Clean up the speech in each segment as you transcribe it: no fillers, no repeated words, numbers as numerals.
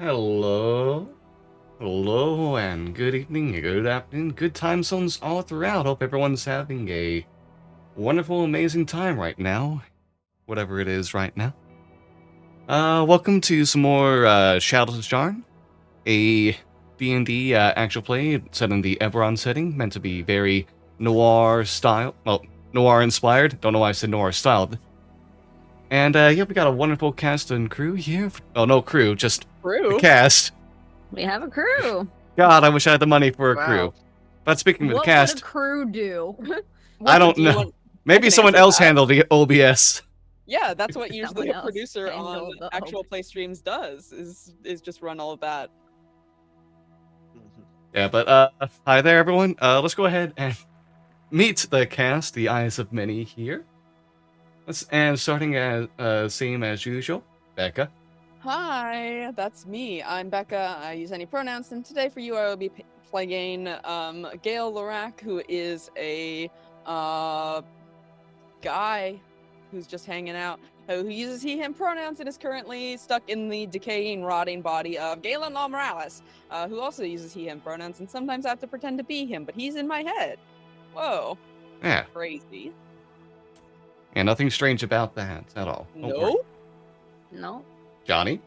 Hello. Hello, and good evening, good afternoon, good time zones all throughout. Hope everyone's having a wonderful, amazing time right now. Whatever it is right now. Welcome to some more Shadows of Sharn, a D&D actual play set in the Eberron setting, meant to be very noir style. Well, noir inspired. Don't know why I said noir styled. And yeah, we got a wonderful cast and crew here. Oh, no crew, just a Crew? cast. We have a crew. God, I wish I had the money for a crew. Wow. But speaking of the What cast, would a crew do? I don't Do you know. want- Maybe can someone answer else that. handled the OBS. Yeah, that's what usually Someone a else producer on handled the actual play streams does, is just run all of that. Yeah, but hi there, everyone. Let's go ahead and meet the cast, the Eyes of Many here. And starting as same as usual, Becca. Hi, that's me. I'm Becca. I use any pronouns, and today for you I will be playing Gale Lorak, who is a guy who's just hanging out, who uses he/him pronouns and is currently stuck in the decaying, rotting body of Galen Law Morales, who also uses he/him pronouns, and sometimes I have to pretend to be him, but he's in my head. Whoa. Yeah, Crazy. and nothing strange about that at all. Don't worry. No? No. Johnny.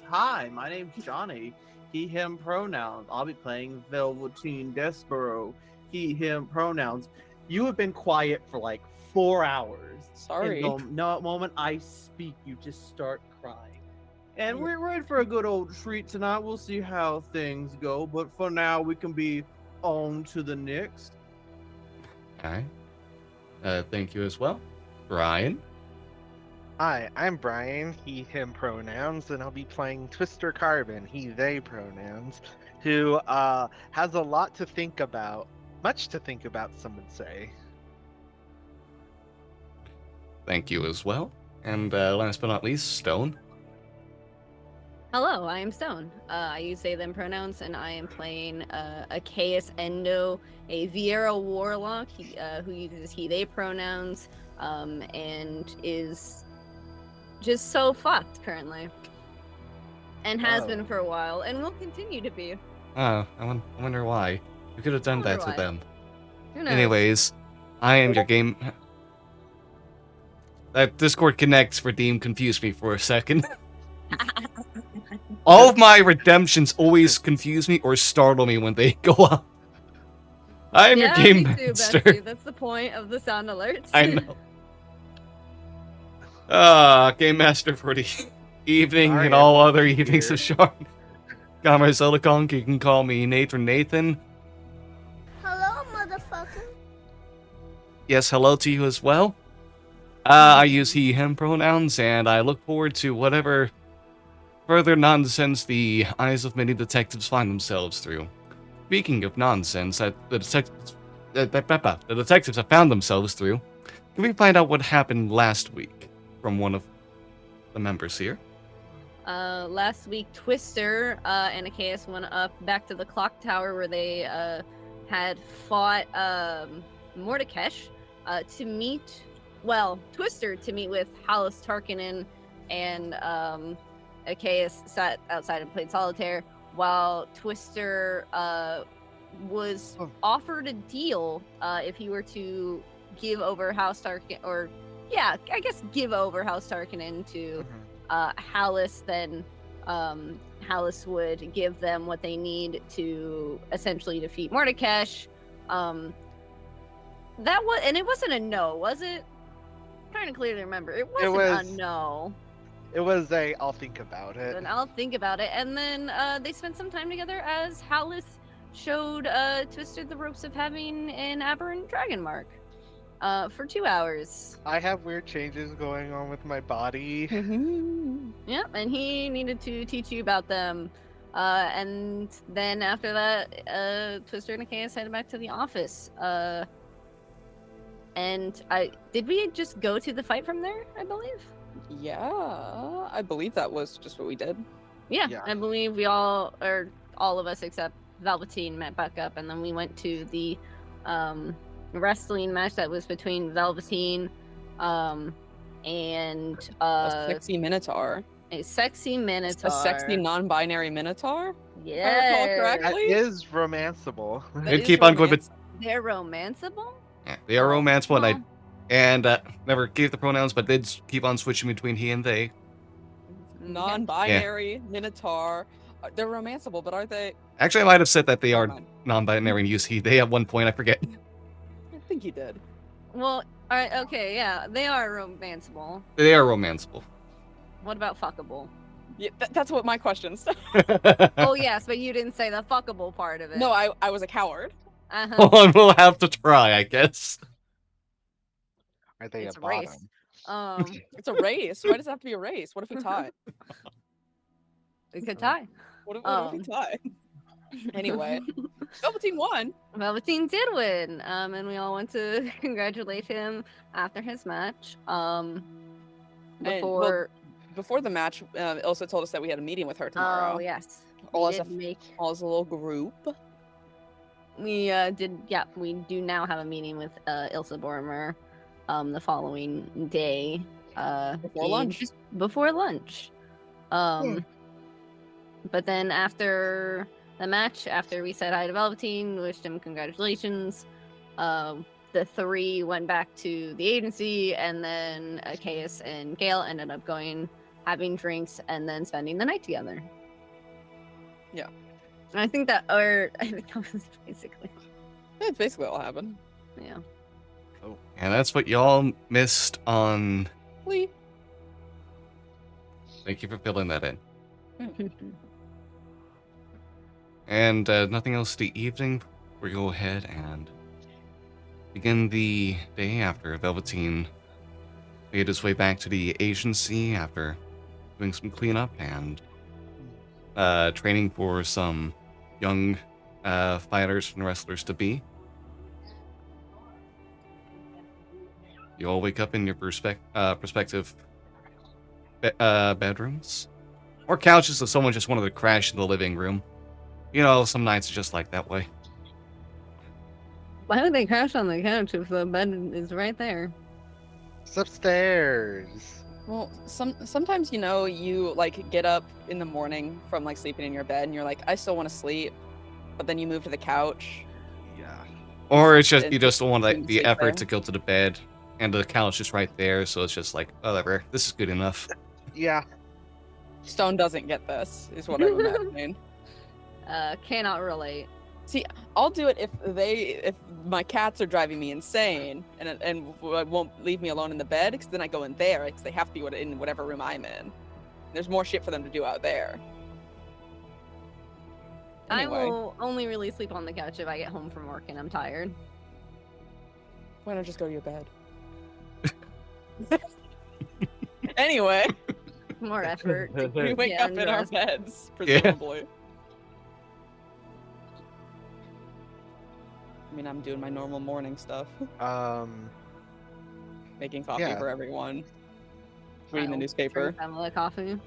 Hi, my name's Johnny. He, him pronouns. I'll be playing Velveteen Despero. He, him pronouns. You have been quiet for like 4 hours. Sorry. And the moment I speak, you just start crying. And we're ready for a good old treat tonight. We'll see how things go. But for now, we can be on to the next. Alright. Thank you as well. Brian. Hi, I'm Brian, he, him pronouns, and I'll be playing Twister Carbon, he, they pronouns, who has a lot to think about, much to think about, some would say. Thank you as well. And last but not least, Stone. Hello, I am Stone. I use they, them pronouns, and I am playing a Chaos Endo, a Viera Warlock who uses he, they pronouns, and is just so fucked currently. And has been for a while, and will continue to be. Oh, I wonder why. We could have done that to why. them. Who knows? Anyways, I am your game... That Discord connects redeem confused me for a second. All of my redemptions always confuse me or startle me when they go up. I am yeah, your game me too, master. Betsy. That's the point of the sound alerts. I know. Game master for the evening Sorry, and all I'm other evenings here. of Sharn. Got my Silicon, you can call me Nathan. Hello, motherfucker. Yes, hello to you as well. I use he, him pronouns, and I look forward to whatever further nonsense the eyes of many detectives find themselves through. Speaking of nonsense, the detectives have found themselves through, can we find out what happened last week from one of the members here? Last week, Twister and Achaeus went up back to the clock tower where they had fought Mordakesh to meet, Twister to meet with Hallis Tarkinen, and Achaeus sat outside and played solitaire, while Twister was offered a deal if he were to give over House Tarkinen, or give over House Tarkinen to Hallis, then Hallis would give them what they need to essentially defeat Mordakesh. And it wasn't a no, was it? I'm trying to clearly remember. It wasn't a no. It was a, I'll think about it. And I'll think about it. And then they spent some time together as Hallis showed Twister the ropes of having an aberrant dragon mark for 2 hours. I have weird changes going on with my body. Yep, and he needed to teach you about them. And then after that, Twister and Achaeus headed back to the office. And did we just go to the fight from there, I believe? Yeah, I believe that was just what we did. Yeah, Yeah. I believe we all, or all of us except Velveteen, met back up, and then we went to the wrestling match that was between Velveteen and A sexy Minotaur. A sexy minotaur. A sexy non-binary minotaur? If I recall Yeah. That correctly? is romanceable. That They'd is keep on going, but They're romanceable? yeah, they are Oh, romanceable, well. and never gave the pronouns, but did keep on switching between he and they. non-binary minotaur. They're romanceable, but aren't they? Actually, I might have said that they Never are mind. non-binary and use he. They at one point, I forget. I think you did. Well, alright, okay, yeah, they are romanceable. They are romanceable. What about fuckable? Yeah, that's what my questions. Oh yes, but you didn't say the fuckable part of it. No, I was a coward. Uh-huh. Well, we'll have to try, I guess. Are they It's a a race. bottom? It's a race. Why does it have to be a race? What if we tie? We could tie. What if we tie? Anyway, Velveteen won. Velveteen did win. And we all went to congratulate him after his match. Before the match, Ilsa told us that we had a meeting with her tomorrow. Oh yes. All We as did a make all as a little group. we we do now have a meeting with Ilsa Bormer the following day. Before lunch. Just before lunch. But then after the match, after we said hi to Velveteen, wished him congratulations, the three went back to the agency, and then Caius and Gale ended up having drinks, and then spending the night together. Yeah. And I think that was basically. That's basically all happened. Yeah. Oh, and that's what y'all missed on. Lee. Thank you for filling that in. And nothing else the evening. We go ahead and begin the day after Velveteen made his way back to the agency after doing some cleanup and training for some young fighters and wrestlers to be. You all wake up in your prospective bedrooms or couches if someone just wanted to crash in the living room. You know, some nights are just like that way. Why would they crash on the couch if the bed is right there? It's upstairs. Well, sometimes you like get up in the morning from like sleeping in your bed and you're like, I still want to sleep, but then you move to the couch. Yeah. Or it's just you just don't want you can the sleep effort there. to go to the bed, and the couch is right there, so it's just like whatever. This is good enough. Yeah. Stone doesn't get this, is what I'm imagining. Cannot relate. See, I'll do it if my cats are driving me insane and won't leave me alone in the bed, because then I go in there because they have to be in whatever room I'm in. There's more shit for them to do out there. Anyway, I will only really sleep on the couch if I get home from work and I'm tired. why not just go to your bed? Anyway, More effort. we wake get up in our undressed. beds, Yeah. presumably. I mean, I'm doing my normal morning stuff. Making coffee Yeah. for everyone. Reading the I'll newspaper. drink some of the coffee.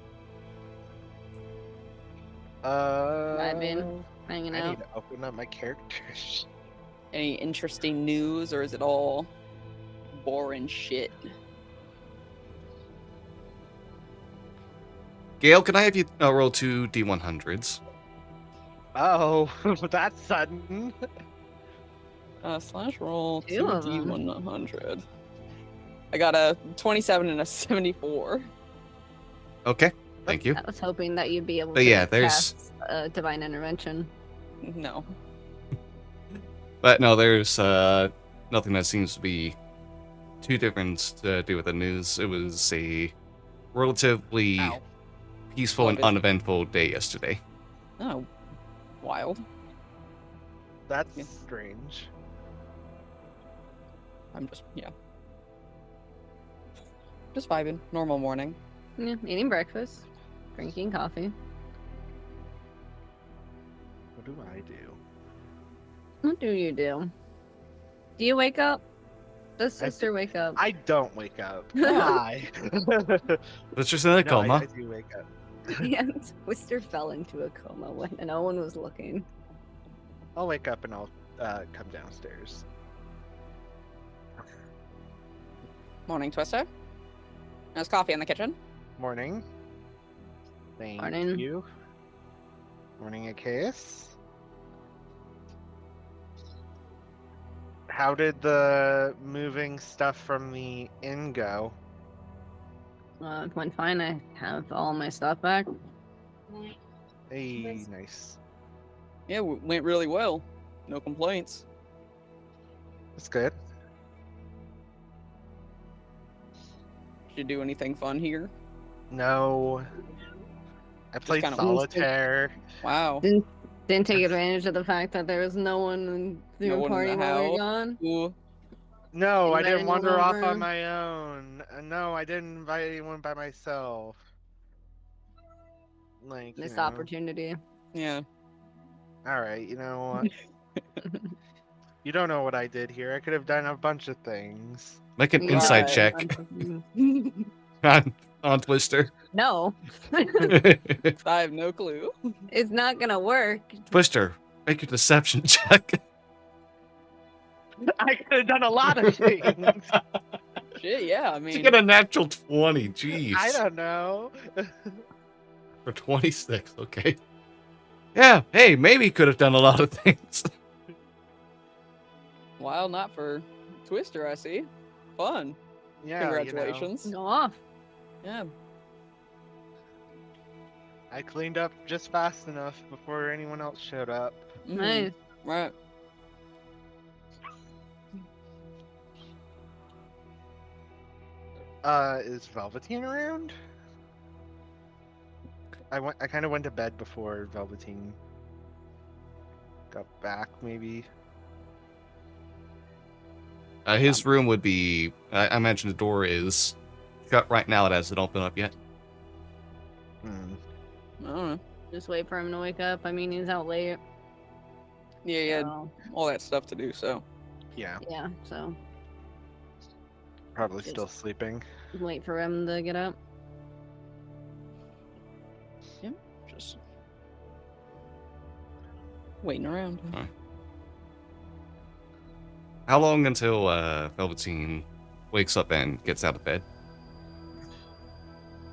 Hanging I out. need to open up my characters. Any interesting news, or is it all boring shit? Gail, can I have you roll 2 D100s? Oh, that's sudden. Slash roll Two of 'em. D100. I got a 27 and a 74. Okay, thank you. I was hoping that you'd be able But to yeah, there's- cast divine intervention. No. But no, there's nothing that seems to be too different to do with the news. It was a relatively Ow. peaceful and Well, busy. uneventful day yesterday. Oh. Wild. That's Yeah. strange. I'm just, just vibing. Normal morning. Yeah, eating breakfast, drinking coffee. What do I do? What do you do? Do you wake up? Does I sister wake up? I don't wake up. Hi. That's just in a No, coma. I do wake up. Yeah, Twister fell into a coma when no one was looking. I'll wake up and I'll come downstairs. Morning, Twister. There's coffee in the kitchen. Morning. Thank Morning. you. Morning, Achaeus. How did the moving stuff from the inn go? It went fine. I have all my stuff back. Hey, nice. Yeah, went really well. No complaints. That's good. Did you do anything fun here? No. I played kinda- solitaire. Wow. Didn't take advantage of the fact that there was no one in the No one in party the while we were house? gone. Ooh. No, I Invite didn't anyone wander off over? on my own. No, I didn't invite anyone by myself. Like, Missed opportunity. Yeah. All right, you know what? You don't know what I did here. I could have done a bunch of things. Make an You insight got a check bunch of things. on Twister. No, I have no clue. it's not gonna work. Twister, make a deception check. I could have done a lot of things. Shit, yeah, I To mean, get a natural 20, jeez. I don't know. For 26, okay. Yeah, hey, maybe could have done a lot of things. wild not for Twister, I see. Fun. Yeah, Congratulations. Go off. Yeah. I cleaned up just fast enough before anyone else showed up. Mhm. Nice. Right. Is Velveteen around? I kind of went to bed before Velveteen got back, maybe. His room would be, I imagine the door is shut right now. It hasn't opened up yet. Hmm. I don't know. Just wait for him to wake up. I mean, he's out late. Yeah, yeah, So, all that stuff to do, so. Yeah, yeah, so probably Just- still sleeping. wait for him to get up. Just waiting around. How long until Velveteen wakes up and gets out of bed?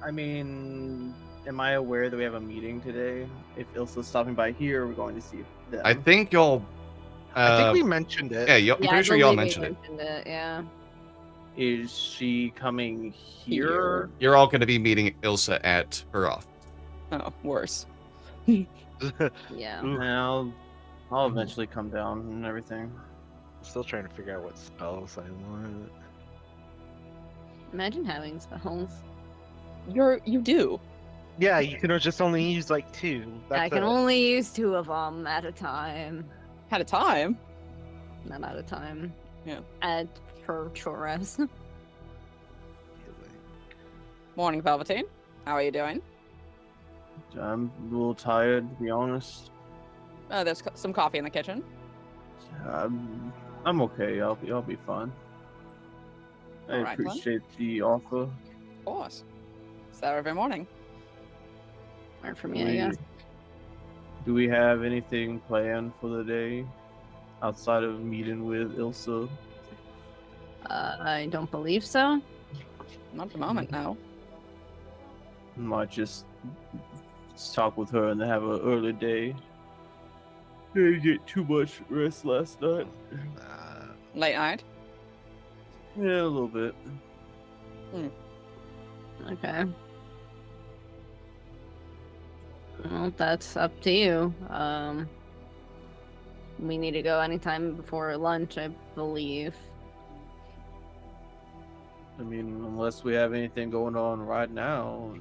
I mean, am I aware that we have a meeting today? If Ilsa's stopping by here, we're going to see them. I think y'all. I think we mentioned it. Yeah, I'm Yeah, I pretty sure y'all believe we mentioned it. mentioned it. Yeah. Is she coming here? Here. You're all going to be meeting Ilsa at her office. Oh, worse. Yeah. Ooh, I'll eventually come down and everything. still trying to figure out what spells I want. Imagine having spells. You do. Yeah, you can just only use like 2. I can it. only use 2 of them at a time. Had a time. Not at a time. Yeah. At per chorus. Morning, Velveteen. How are you doing? I'm a little tired, to be honest. There's some coffee in the kitchen. I'm okay. I'll be fine. I All right, then. appreciate the offer. Of course. Is that every morning? Or for me, I guess. Do we have anything planned for the day outside of meeting with Ilsa? I don't believe so. Not at the moment, no. Might just talk with her and then have an early day. Didn't get too much rest last night. Late night? Yeah, a little bit. Okay. Well, that's up to you. We need to go anytime before lunch, I believe. I mean, unless we have anything going on right now.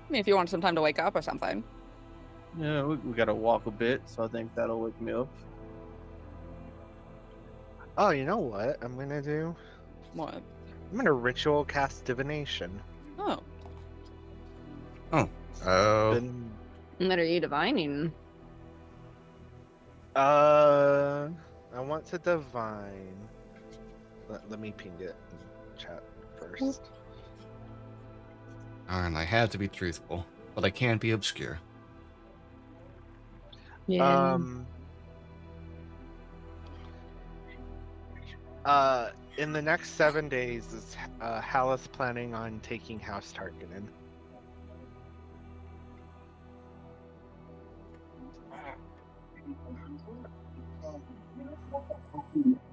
I mean, if you want some time to wake up or something. Yeah, we gotta walk a bit, so I think that'll wake me up. Oh, you know what I'm gonna do? What? I'm gonna ritual cast divination. Oh. Oh. Been- What are you divining? I want to divine. Let me ping it in chat first. Darn, I had to be truthful, but I can't be obscure. In the next 7 days, is Hallis planning on taking House Tarkinen?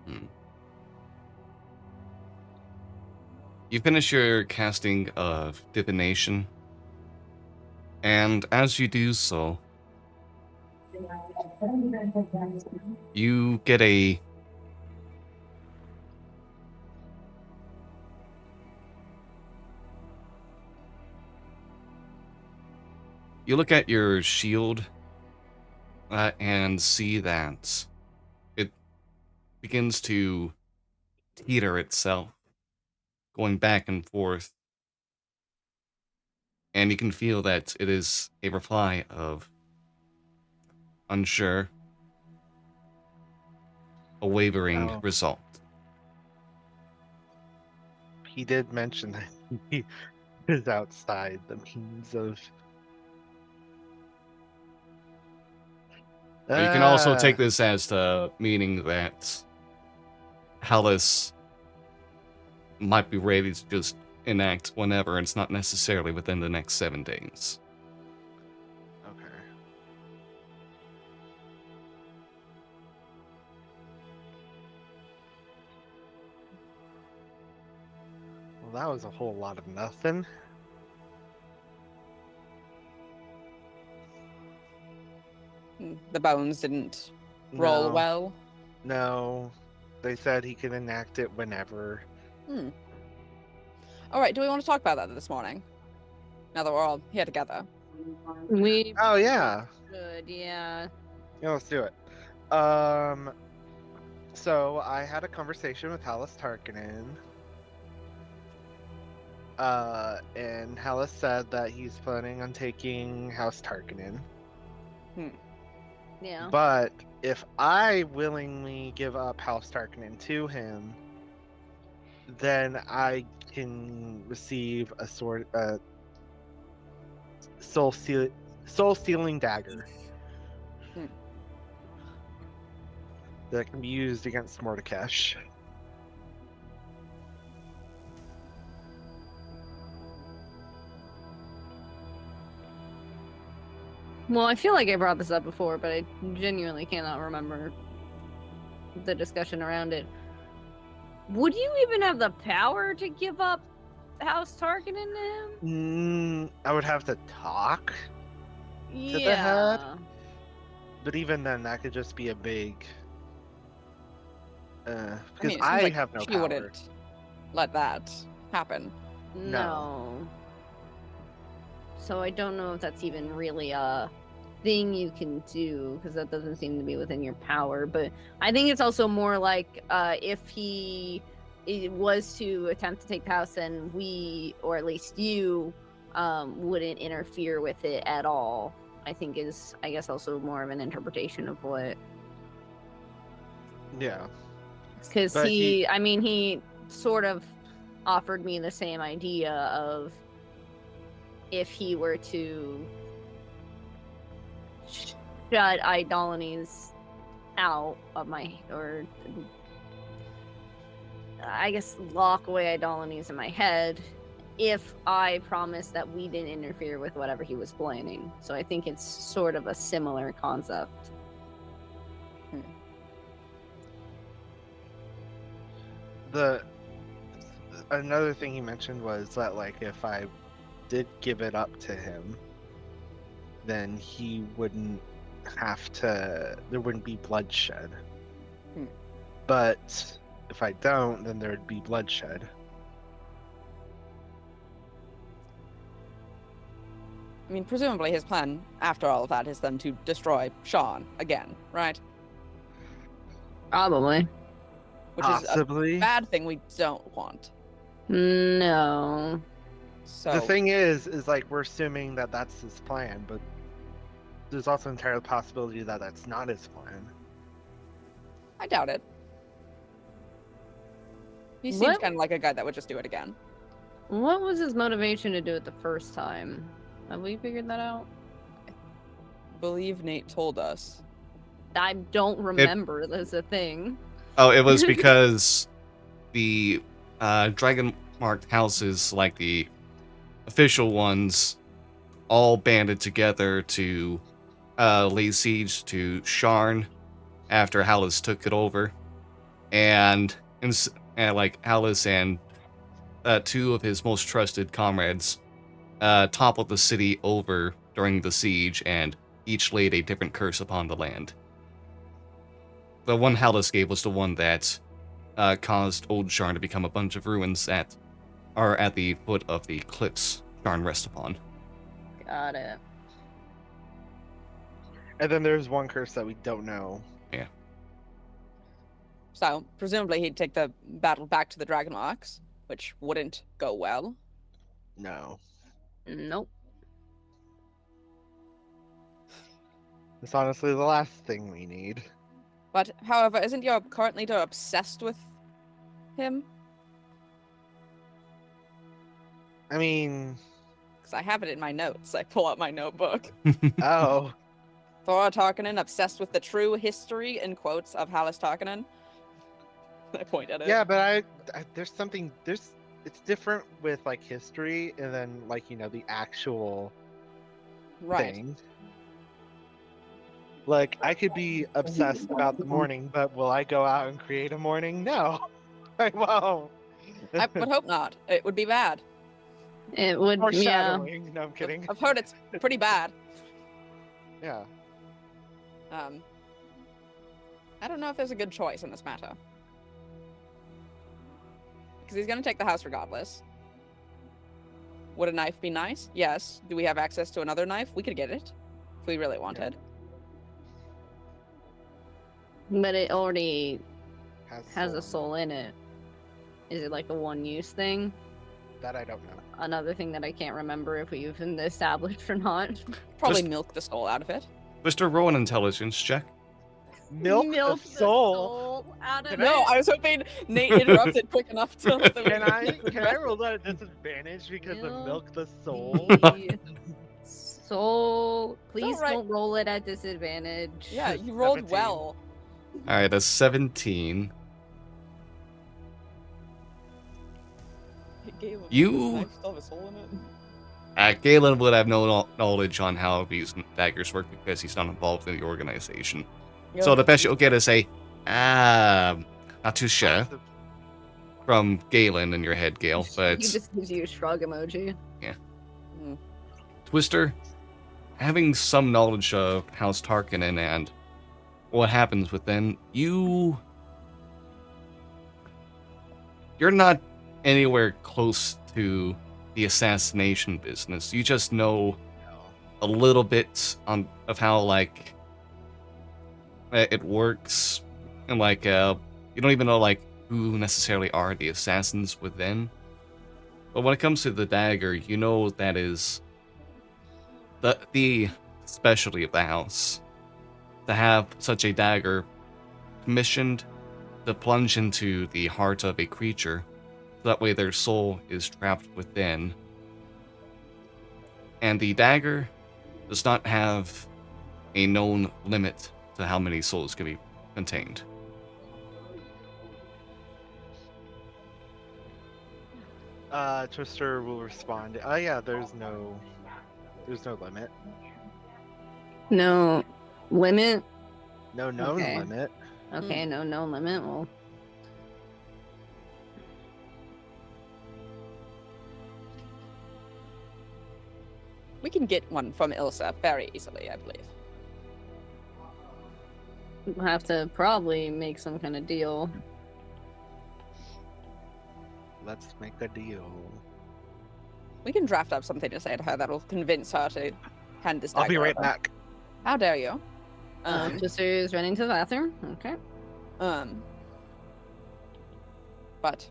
Hmm. You finish your casting of divination, and as you do so, you get a you look at your shield and see that it begins to teeter itself, going back and forth, and you can feel that it is a reply of unsure, a wavering Oh. result. He did mention that he is outside the means of. You can also take this as the meaning that Hallis might be ready to just enact whenever, and it's not necessarily within the next 7 days. Okay. Well, that was a whole lot of nothing. The bones didn't roll No, well. No, they said he can enact it whenever. All right, do we want to talk about that this morning? Now that we're all here together. We Oh yeah, should, yeah. yeah. Let's do it. So I had a conversation with Hallis Tarkinen. And Hallis said that he's planning on taking House Tarkinen. Yeah. But if I willingly give up House Tarkinen to him, then I can receive a soul sealing dagger that can be used against Mordakesh. Well, I feel like I brought this up before, but I genuinely cannot remember the discussion around it. Would you even have the power to give up House Tarkinen to him? I would have to talk, the head? but even then, that could just be a big. Because it seems I like have no she power. wouldn't let that happen. No. So I don't know if that's even really a thing you can do, because that doesn't seem to be within your power. But I think it's also more like if he was to attempt to take the house, and we, or at least you, wouldn't interfere with it at all. I think is, I guess, also more of an interpretation of what. Yeah. Because But he sort of offered me the same idea of if he were to shut Idolines out of my, or I guess lock away Idolines in my head, if I promised that we didn't interfere with whatever he was planning. So I think it's sort of a similar concept. Another thing he mentioned was that, like, if I did give it up to him, then he wouldn't have to, there wouldn't be bloodshed. But if I don't, then there'd be bloodshed. I mean, presumably his plan after all of that is then to destroy Sharn again, right? Probably. Which Possibly. is a bad thing we don't want. No. So The thing is like, we're assuming that that's his plan, but there's also an entire possibility that that's not his plan. I doubt it. He seems What? kind of like a guy that would just do it again. What was his motivation to do it the first time? Have we figured that out? I believe Nate told us. I don't remember there's a thing. Oh, it was because the dragon marked houses, like the official ones, all banded together to laid siege to Sharn after Hallis took it over, and like Hallis and two of his most trusted comrades toppled the city over during the siege, and each laid a different curse upon the land. The one Hallis gave was the one that caused Old Sharn to become a bunch of ruins that are at the foot of the cliffs Sharn rests upon. Got it. And then there's one curse that we don't know. Yeah. So presumably he'd take the battle back to the Dragonlocks, which wouldn't go well. No. Nope. It's honestly the last thing we need. But however, isn't your current leader obsessed with him? I mean, Because I have it in my notes. I pull out my notebook. oh, Thora Tarkanen obsessed with the true history, in quotes, of Hallis Tarkanen. I point at it. yeah, but there's something, it's different with like history and then like, you know, the actual Right. thing. Like, I could be obsessed about the morning, but will I go out and create a morning? No, I won't. I would hope not. It would be bad. It would, Or yeah. shadowing. No, I'm kidding. I've heard it's pretty bad. Yeah. I don't know if there's a good choice in this matter. Because he's going to take the house regardless. Would a knife be nice? Yes. Do we have access to another knife? We could get it. If we really wanted. But it already has a soul. soul in it. Is it like a one-use thing? That I don't know. Another thing that I can't remember if we've established or not. Probably Just- milk the soul out of it. Mr. roll an intelligence check. Milk the soul. out of Can No, I was hoping Nate interrupted quick enough to. Can I roll that at disadvantage because of milk the soul? Soul. Please alright. don't roll it at disadvantage. Yeah, you rolled 17. well. Alright, that's 17. You- Still have a soul in it? Galen would have no knowledge on how these daggers work because he's not involved in the organization. So the best you'll get is a, not too sure from Galen in your head, Gale, but He just gives you a shrug emoji. Twister, having some knowledge of House Tarkanen and what happens within, you're not anywhere close to the assassination business. You just know a little bit of how, like, it works, and, like, you don't even know, like, who necessarily are the assassins within. But when it comes to the dagger, you know that is the specialty of the house. To have such a dagger commissioned to plunge into the heart of a creature, so that way their soul is trapped within. And the dagger does not have a known limit to how many souls can be contained. Twister will respond. Oh yeah, there's no limit. No limit. No known Okay. limit. Okay, no limit. Well, We can get one from Ilsa very easily, I believe. we'll have to probably make some kind of deal. Let's make a deal. We can draft up something to say to her that'll convince her to hand this dagger I'll be right over. back. How dare you? Twister's running to the bathroom. Okay. But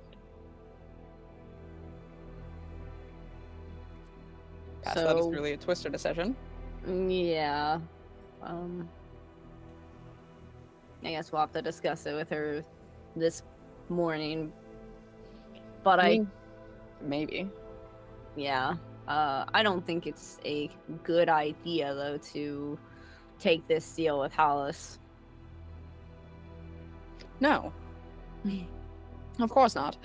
guess that is So- really a Twister decision. Yeah. I guess we'll have to discuss it with her this morning. But Maybe. yeah. I don't think it's a good idea though to take this deal with Hollis. No. Of course not.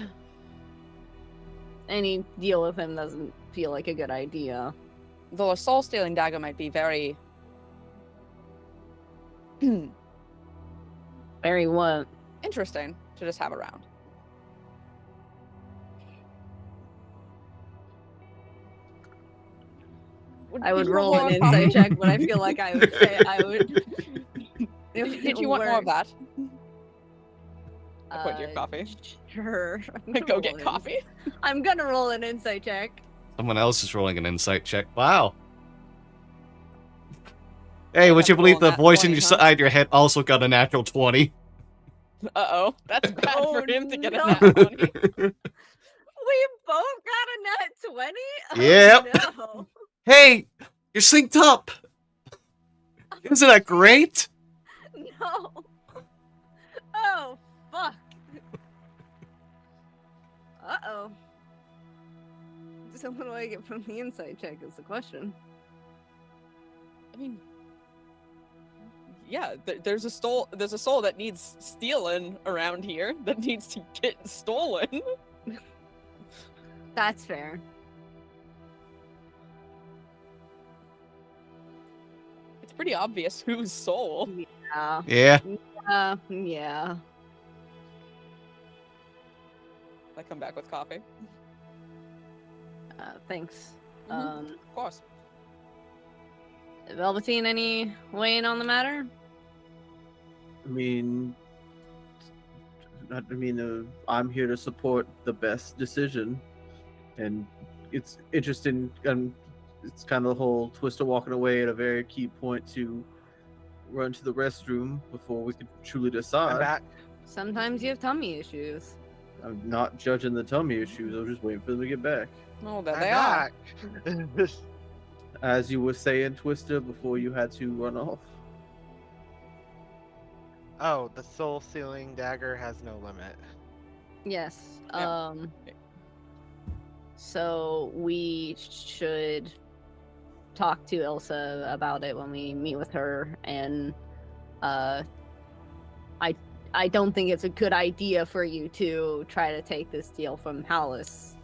Any deal with him doesn't feel like a good idea. Though a soul-stealing dagger might be very Very what? Interesting to just have around. I would Did you roll want an more insight coffee? check, but I feel like I would say I would. Did you want more of that? I put your Uh, coffee. Sure. Go get coffee. I'm gonna roll an insight check. Someone else is rolling an insight check. Wow. Hey, I'd would have you to roll believe the nat voice 20, huh? inside your head also got a natural 20? Uh-oh. That's bad Oh, for him to get no. a nat 20. We both got a nat 20? Yep. Oh, Hey, you're synced up. Isn't that great? no. No. Oh, fuck. Uh-oh. So what do I get from the insight check is the question. I mean, yeah, there's a soul that needs stealing around here that needs to get stolen. That's fair. It's pretty obvious whose soul. Yeah. Yeah. Yeah. I come back with coffee. Thanks. Of course. Velveteen, any weighing on the matter? I'm here to support the best decision, and it's interesting. It's kind of the whole Twister walking away at a very key point to run to the restroom before we can truly I'm decide. back. Sometimes you have tummy issues. I'm not judging the tummy issues. I was just waiting for them to get back. Oh, there I'm they are. back. As you were saying, Twister, before you had to run off. Oh, the soul sealing dagger has no limit. Yes. Yeah. So we should talk to Ilsa about it when we meet with her, and I don't think it's a good idea for you to try to take this deal from Hallis.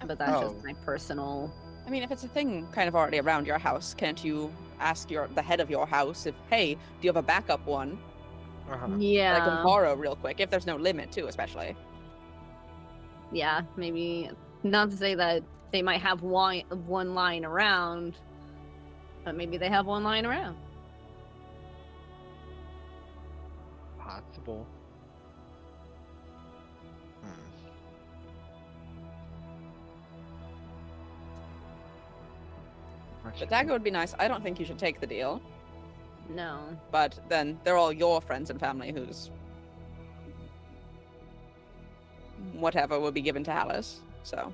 But that's Oh. just my personal. I mean, if it's a thing kind of already around your house, can't you ask the head of your house if, hey, do you have a backup one Uh-huh. that I Yeah. can borrow real quick? If there's no limit, too, especially. Yeah, maybe not to say that they might have one line around, but maybe they have one line around. Possible. The dagger would be nice. I don't think you should take the deal, No. but then they're all your friends and family whose whatever will be given to Hallis. So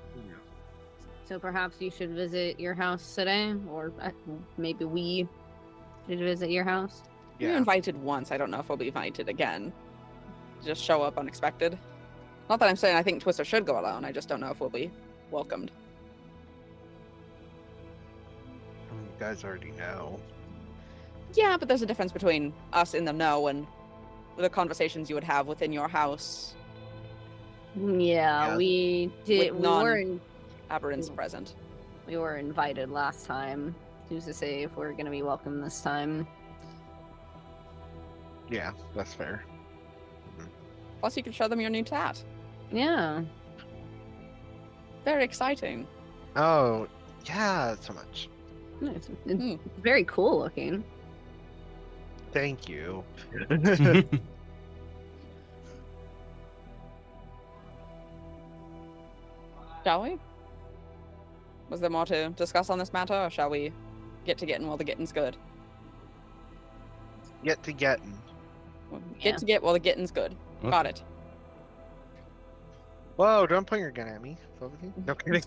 So perhaps you should visit your house today, or maybe we should visit your house. we were Yeah. invited once. I don't know if we'll be invited again. Just show up unexpected. Not that I'm saying I think Twister should go alone. I just don't know if we'll be welcomed. You guys already know. Yeah, but there's a difference between us in the know and the conversations you would have within your house. Yeah, Yeah. we did. With Aberrant's present. We were invited last time. Who's to say if we're gonna be welcome this time? Yeah, that's fair. Plus, you can show them your new tat. Yeah. Very exciting. Oh, yeah, so much. It's Hmm. very cool looking. Thank you. Shall we? Was there more to discuss on this matter, or shall we get to getting while the getting's good? Get to getting. Well, Yeah. Get to get while the getting's good. Got it. Whoa, don't point your gun at me. No kidding.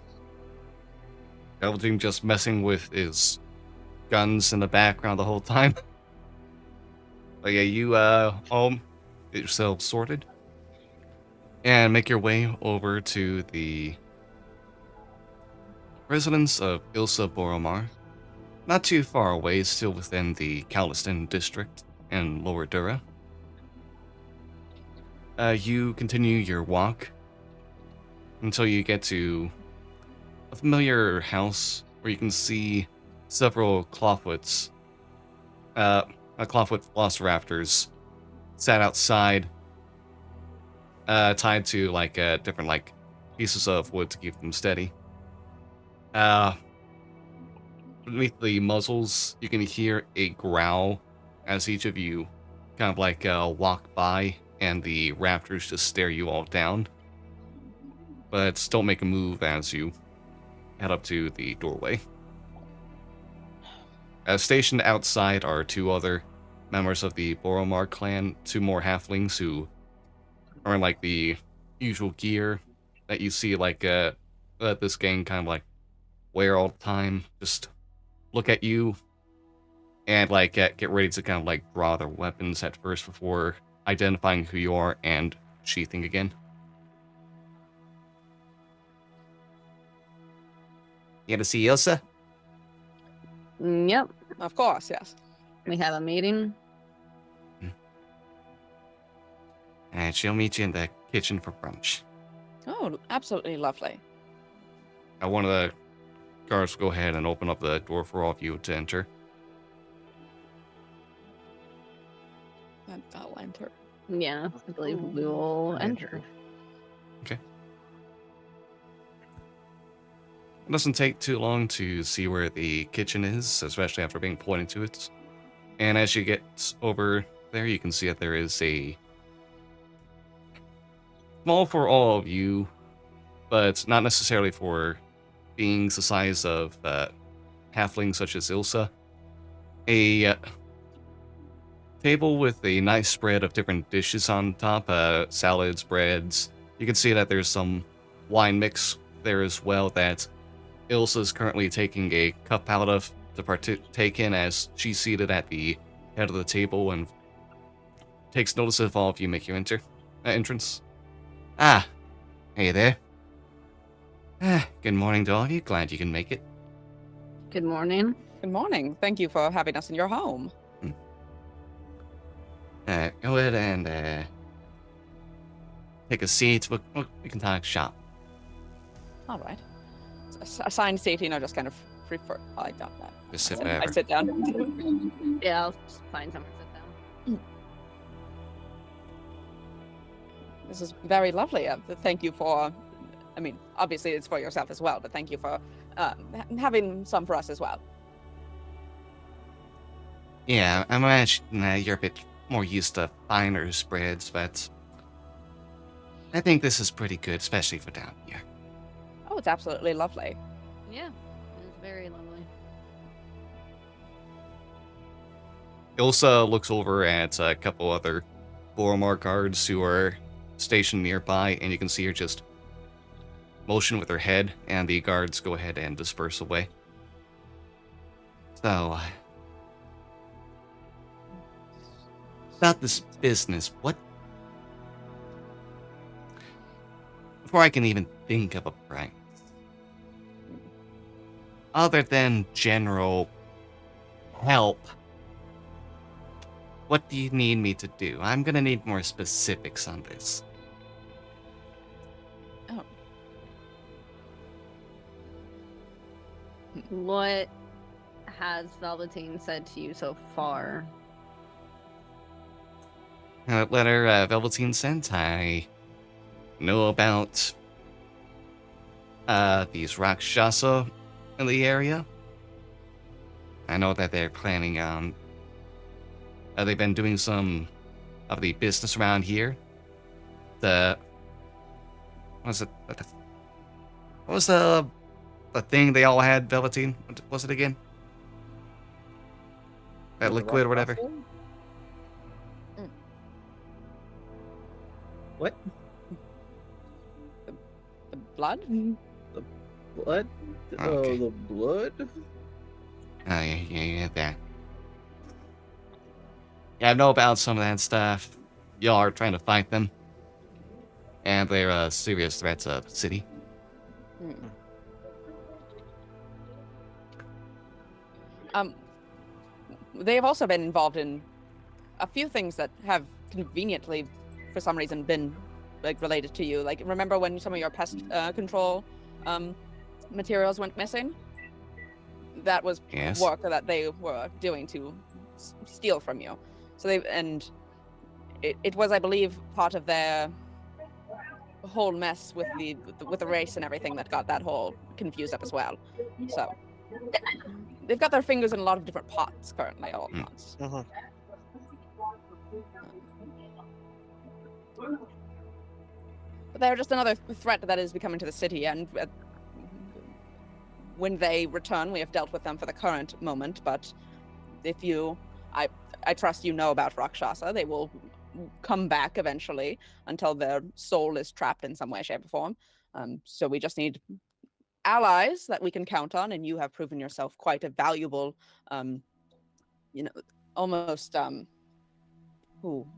Velveteen just messing with his guns in the background the whole time. But yeah, you all get yourselves sorted and make your way over to the residence of Ilsa Boromar. Not too far away, still within the Caliston district in Lower Dura. You continue your walk until you get to a familiar house where you can see several clawfoots. clawfoot velociraptors sat outside, tied to like different like pieces of wood to keep them steady. Beneath the muzzles, you can hear a growl as each of you kind of like walk by, and the raptors just stare you all down. But don't make a move as you head up to the doorway. Stationed outside are two other members of the Boromar clan, two more halflings who are in like the usual gear that you see like that this gang kind of like wear all the time. Just look at you and like get ready to kind of like draw their weapons at first before identifying who you are and sheathing again. You to see Ilsa? Yep. Of course, yes. We have a meeting. And she'll meet you in the kitchen for brunch. Oh, absolutely lovely. One of the guards will go ahead and open up the door for all of you to enter. And I'll enter. Yeah, I believe we will enter. Okay. It doesn't take too long to see where the kitchen is, especially after being pointed to it. And as you get over there, you can see that there is a small for all of you, but not necessarily for beings the size of halflings such as Ilsa. A table with a nice spread of different dishes on top, salads, breads. You can see that there's some wine mix there as well that Ilsa's currently taking a cup out of to partake in as she's seated at the head of the table and takes notice of all of you make your entrance. Ah, hey there. Good morning to all of you. Glad you can make it. Good morning. Good morning. Thank you for having us in your home. Go ahead and take a seat. We can talk shop. All right. Assigned seat, just kind of free for. I got that. Just sit I wherever. sit down. Yeah, I'll just find somewhere to sit down. This is very lovely. Thank you for. I mean, obviously it's for yourself as well, but thank you for having some for us as well. Yeah, I imagine you're a bit more used to finer spreads, but I think this is pretty good, especially for down here. Oh, it's absolutely lovely. Yeah, it's very lovely. Ilsa looks over at a couple other Boromar guards who are stationed nearby, and you can see her just motion with her head, and the guards go ahead and disperse away. So, about this business, what? Before I can even think of a price, other than general help, what do you need me to do? I'm gonna need more specifics on this. Oh. What has Velveteen said to you so far? That letter Velveteen sent, I know about these Rakshasa in the area. I know that they're planning on. They've been doing some of the business around here. What was it? What was the thing they all had, Velveteen? What was it again? That liquid or whatever. What? The blood? Blood? Okay. The blood? Oh, yeah, that. Yeah, I know about some of that stuff. Y'all are trying to fight them. And they're serious threats of the city. They have also been involved in a few things that have conveniently, for some reason, been related to you. Like, remember when some of your pest control materials went missing? That was Yes. work that they were doing to steal from you. So it was, I believe, part of their whole mess with the race and everything that got that whole confused up as well. So they've got their fingers in a lot of different pots currently all at once. Mhm. But they're just another threat that is becoming to the city, and when they return, we have dealt with them for the current moment, but if you... I trust you know about Rakshasa. They will come back eventually until their soul is trapped in some way, shape, or form. So we just need allies that we can count on, and you have proven yourself quite a valuable, almost...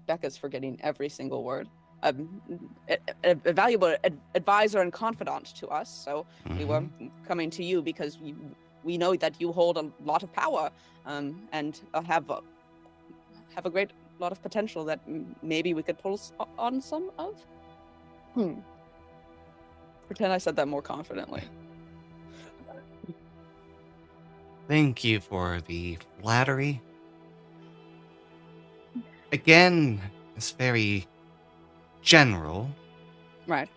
Becca's forgetting every single word. A valuable advisor and confidant to us. So we were coming to you because we know that you hold a lot of power, and have a great lot of potential that maybe we could pull on some of. Pretend I said that more confidently. Thank you for the flattery. Again, it's very general. Right.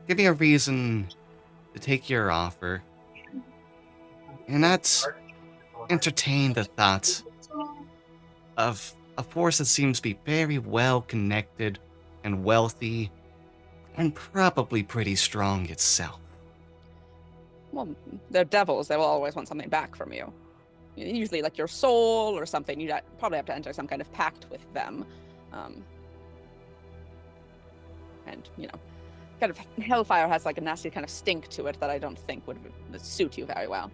Give me a reason to take your offer, and that's entertain the thought of a force that seems to be very well connected and wealthy, and probably pretty strong itself. Well, they're devils. They will always want something back from you. Usually like your soul or something. You'd probably have to enter some kind of pact with them. And, kind of hellfire has like a nasty kind of stink to it that I don't think would suit you very well.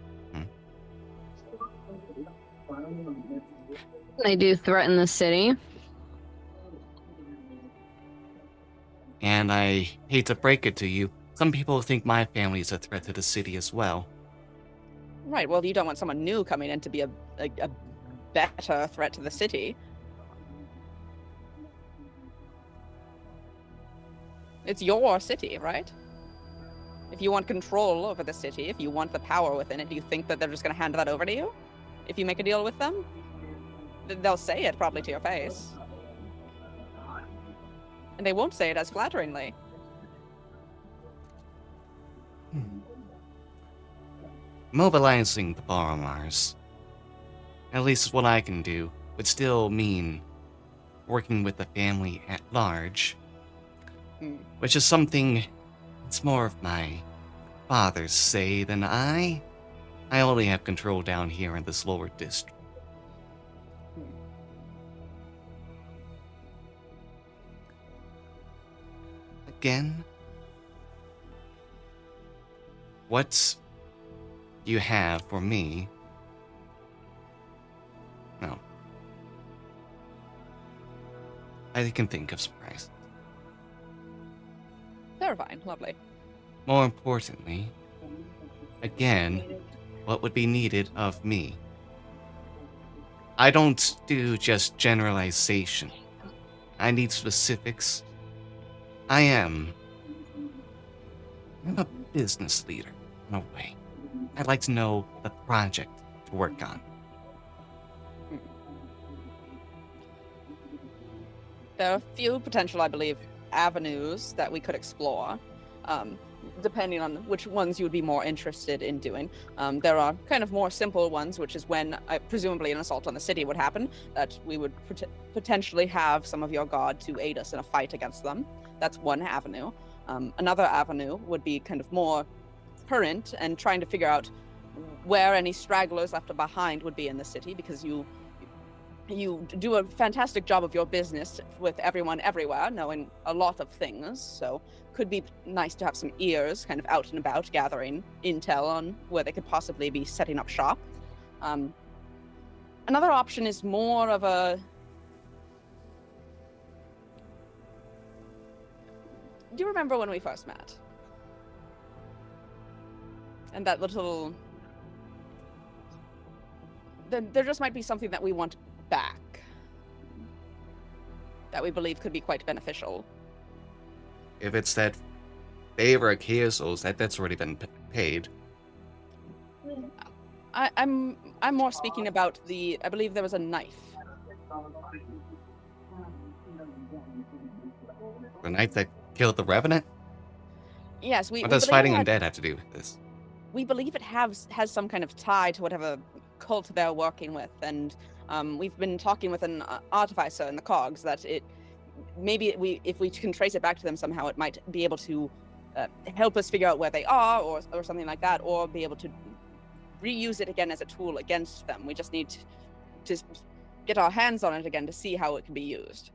They do threaten the city. And I hate to break it to you, some people think my family is a threat to the city as well. Right, well, you don't want someone new coming in to be a better threat to the city. It's your city, right? If you want control over the city, if you want the power within it, do you think that they're just going to hand that over to you? If you make a deal with them? They'll say it probably to your face. And they won't say it as flatteringly. Mobilizing the Boromars, at least what I can do, would still mean working with the family at large, which is something it's more of my father's say than I. I only have control down here in this lower district. Again, what you have for me? No. I can think of some prices. They're fine, lovely. More importantly, again, what would be needed of me? I don't do just generalization. I need specifics. I'm a business leader, in a way. I'd like to know the project to work on. There are a few potential, I believe, avenues that we could explore, depending on which ones you would be more interested in doing. There are kind of more simple ones, which is when presumably an assault on the city would happen, that we would potentially have some of your god to aid us in a fight against them. That's one avenue. Another avenue would be kind of more current and trying to figure out where any stragglers left behind would be in the city, because you do a fantastic job of your business with everyone everywhere, knowing a lot of things, so could be nice to have some ears kind of out and about gathering intel on where they could possibly be setting up shop. Another option is more of a... Do you remember when we first met? And that little... There just might be something that we want back that we believe could be quite beneficial. If it's that favor of Chaos, that's already been paid. I'm more speaking about I believe there was a knife. The knife that killed the Revenant? Yes, we What we does believe fighting it had, undead have to do with this? we believe it has some kind of tie to whatever cult they're working with, and we've been talking with an artificer in the cogs that if we can trace it back to them somehow, it might be able to help us figure out where they are, or something like that, or be able to reuse it again as a tool against them. We just need to get our hands on it again to see how it can be used.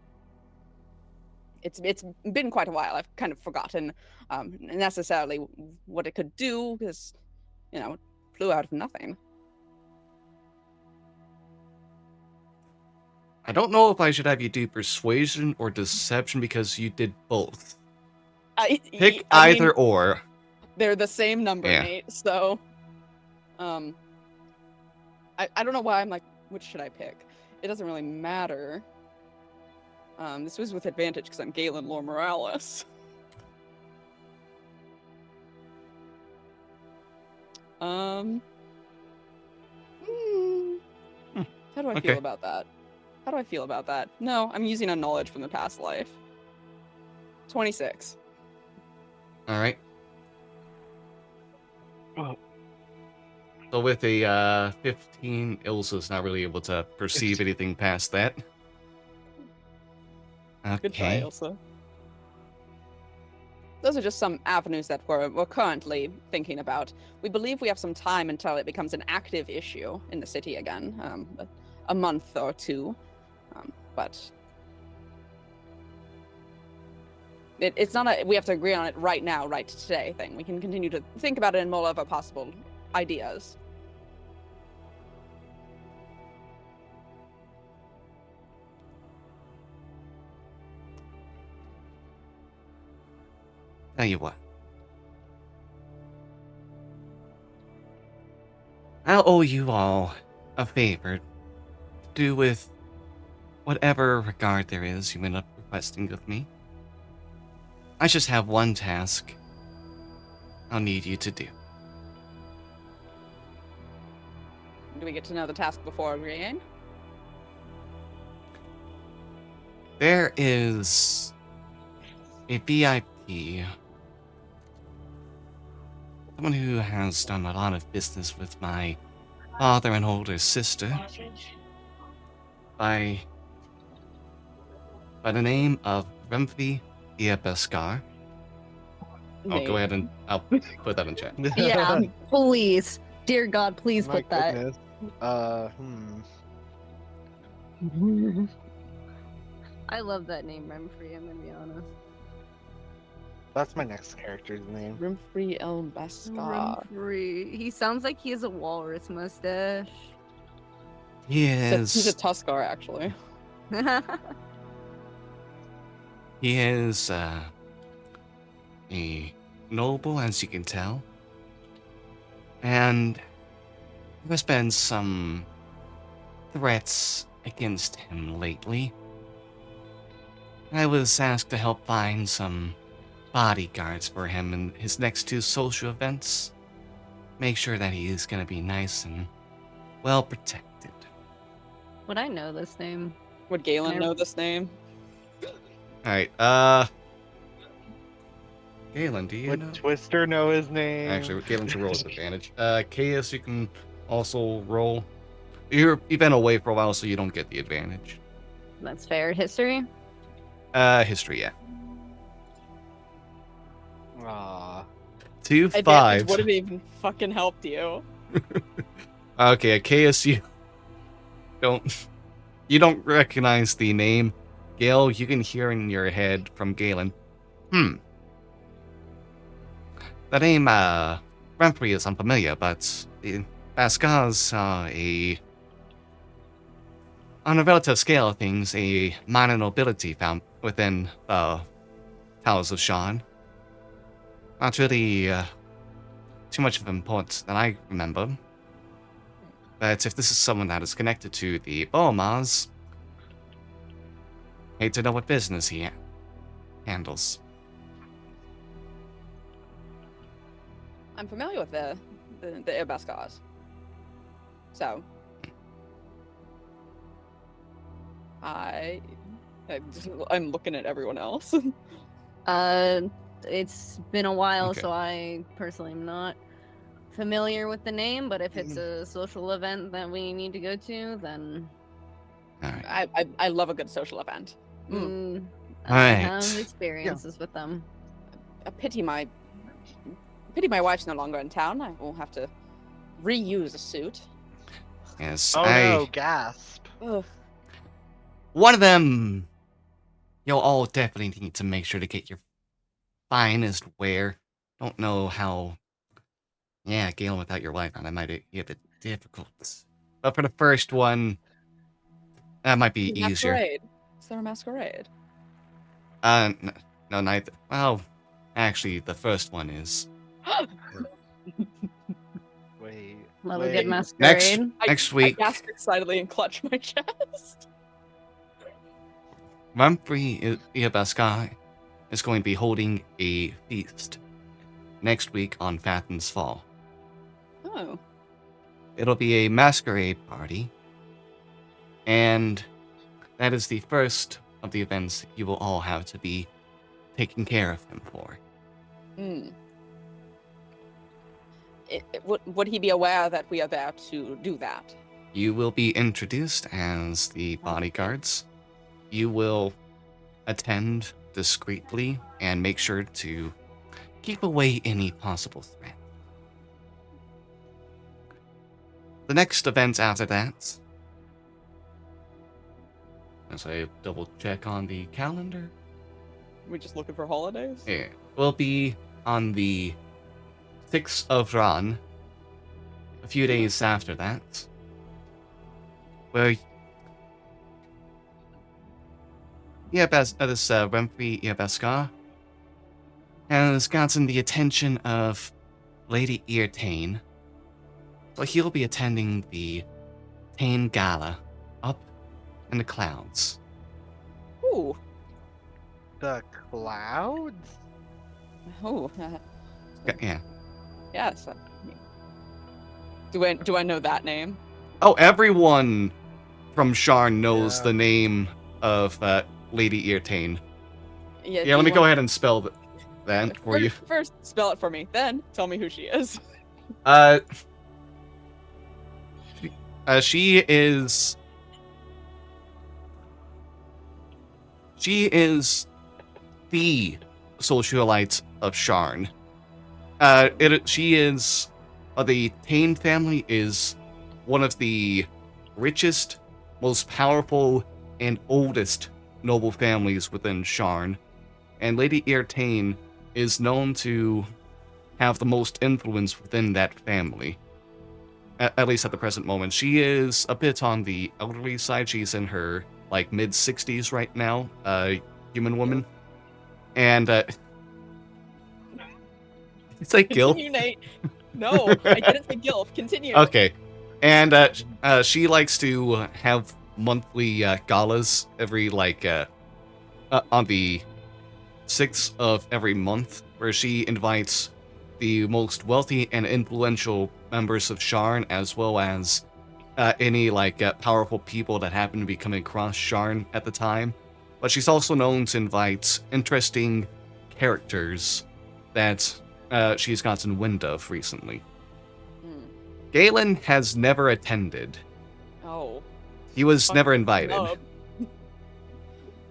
It's been quite a while. I've kind of forgotten necessarily what it could do, because it flew out of nothing. I don't know if I should have you do persuasion or deception because you did both. Pick I either mean, or. they're the same number, Yeah. Nate. So, I don't know why I'm like, which should I pick? It doesn't really matter. This was with advantage because I'm Galen Lore Morales. How do I Okay. feel about that? How do I feel about that? No, I'm using a knowledge from the past life. 26. All right. Oh. So with a 15, Ilsa's not really able to perceive anything past that. Good try, Okay. Elsa. Those are just some avenues that we're currently thinking about. We believe we have some time until it becomes an active issue in the city again, a month or two. But it's not we have to agree on it right now, right today thing. We can continue to think about it in more of a possible ideas. Tell you what. I'll owe you all a favor to do with whatever regard there is you end up requesting of me. I just have one task I'll need you to do. Do we get to know the task before agreeing? There is a VIP, someone who has done a lot of business with my father and older sister, by the name of Remfy Iabeskar. I'll go ahead and I'll put that in chat. Yeah, please. Dear God, please My put that. goodness. I love that name, Remfrey, I'm gonna be honest. That's my next character's name. Rimfree El Beskar. Remfrey. He sounds like he has a walrus mustache. He He's a is Tuskar, actually. he is a noble, as you can tell, and there's been some threats against him lately. I was asked to help find some bodyguards for him in his next 2 social events. Make sure that he is going to be nice and well protected. Would I know this name? Would Galen know this name? Alright, Galen, do you know? Would Twister know his name? Actually, Galen should roll with advantage. Chaos, you can also roll. You've been away for a while, so you don't get the advantage. That's fair. History? History, yeah. Aw. 2 Advantage 5. wouldn't even fucking helped you. Okay, Chaos, you don't recognize the name. Gale, you can hear in your head from Galen. The name, Remfrey is unfamiliar, but the Baskar's, on a relative scale of things, a minor nobility found within the Towers of Sharn. Not really, too much of importance that I remember. But if this is someone that is connected to the Bomas, hate to know what business he handles. I'm familiar with the Beskars. So I'm looking at everyone else. It's been a while, Okay. so I personally am not familiar with the name, but if it's Mm. a social event that we need to go to, then All right. I love a good social event. I Right. have experiences with them. A pity my wife's no longer in town. I will have to reuse a suit. Yes, Oh no, gasp. Ugh. one of them, you'll all definitely need to make sure to get your finest wear. Don't know how. Yeah, Galen without your wife on, it might be a bit difficult. But for the first one, that might be easier. Masquerade. Is there a masquerade? No, neither. Well, actually, the first one is. Wait. Love a wait. good masquerade. Next I week, gasp excitedly and clutch my chest. Mumphrey Iabaskai is going to be holding a feast next week on Fathen's Fall. Oh. It'll be a masquerade party, and that is the first of the events you will all have to be taking care of him for. Would he be aware that we are there to do that? You will be introduced as the bodyguards. You will attend discreetly and make sure to keep away any possible threat. The next event after that, as I double check on the calendar, We just looking for holidays? yeah, will be on the 6th of Ran, a few days after that, where this Renfrey Iabeska has gotten the attention of Lady Eartane, so he'll be attending the Tane Gala up in the clouds. Ooh. The clouds? Oh. Yeah. Yes. Do I know that name? Oh, everyone from Sharn knows Yeah. the name of Lady Eartane. Yeah. Yeah, let me go ahead and spell that for you. First, spell it for me. Then tell me who she is. She is the socialite of Sharn. She is the Tane family is one of the richest, most powerful, and oldest noble families within Sharn, and Lady Eartane is known to have the most influence within that family. At least at the present moment. She is a bit on the elderly side. She's in her mid-60s right now, human woman. And it's like Gil. Continue, Nate. No, I didn't say Gilf. Continue. Okay. And she likes to have monthly galas every on the 6th of every month, where she invites the most wealthy and influential members of Sharn, as well as any powerful people that happen to be coming across Sharn at the time. But she's also known to invite interesting characters that she's gotten wind of recently. Galen has never attended. Oh. He was never invited. Up.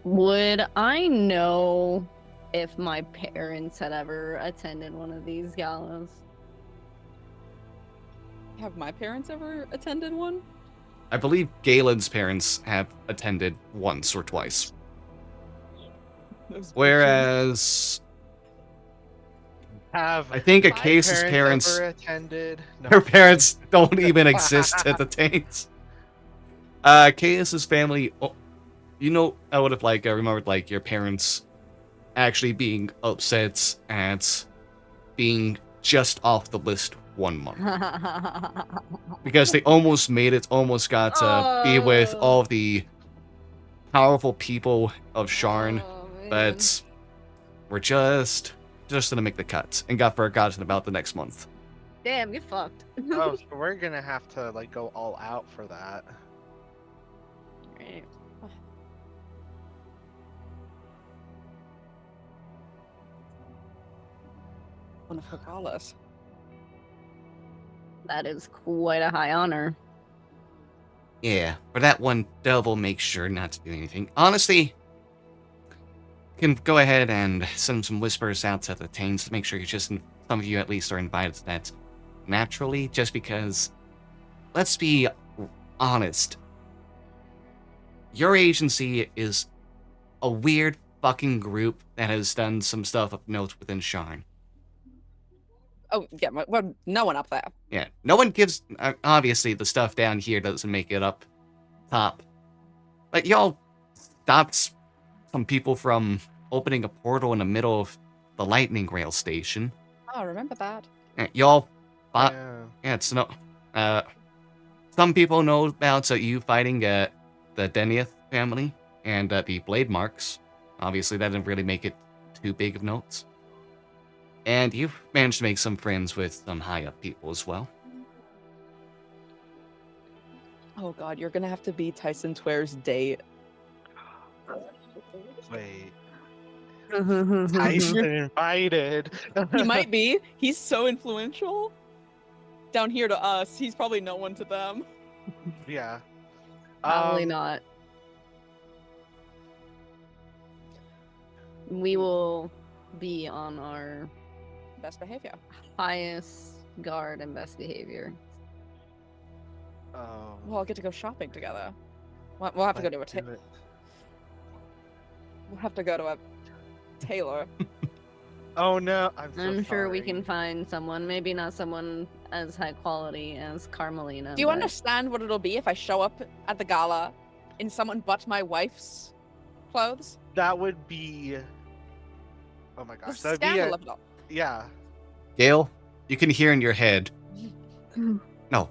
Would I know if my parents had ever attended one of these galas? Have my parents ever attended one? I believe Galen's parents have attended once or twice. Those Whereas Have I think my Acase's parents, ever attended? No. her parents don't even exist at the Taints. Acase's family, I would have remembered your parents actually being upset at being just off the list 1 month. Because they almost made it, almost got to be with all of the powerful people of Sharn, Oh, man. but were just gonna make the cut and got forgotten about the next month. Damn, get fucked. Oh, so we're gonna have to like go all out for that. Right. One of Hagalas. That is quite a high honor. Yeah, for that one, Devil makes sure not to do anything. Honestly, can go ahead and send some whispers out to the Tanes to make sure some of you at least are invited to that naturally, just because, let's be honest, your agency is a weird fucking group that has done some stuff of note within Sharn. Oh, yeah, well, no one up there. Yeah, no one gives, obviously the stuff down here doesn't make it up top. But y'all stopped some people from opening a portal in the middle of the lightning rail station. Oh, remember that. Y'all fought. Yeah. Yeah, it's no. Some people know about you fighting the Denieth family and the Blade Marks. Obviously, that didn't really make it too big of notes. And you've managed to make some friends with some high up people as well. Oh god, you're gonna have to be Tyson Tware's date. Wait. Tyson invited. He might be. He's so influential. Down here to us, he's probably no one to them. Yeah. Probably not. We will be on our Best behavior. highest guard and best behavior. Oh. We'll all get to go shopping together. We'll have to go to a let's do it. we'll have to go to a tailor. Oh no, I'm so I'm sure we sorry. can find someone. Maybe not someone as high quality as Carmelina. Do you but understand what it'll be if I show up at the gala in someone but my wife's clothes? That would be. Oh my The gosh, that'd be scandal of it all. yeah. Gale, you can hear in your head. No,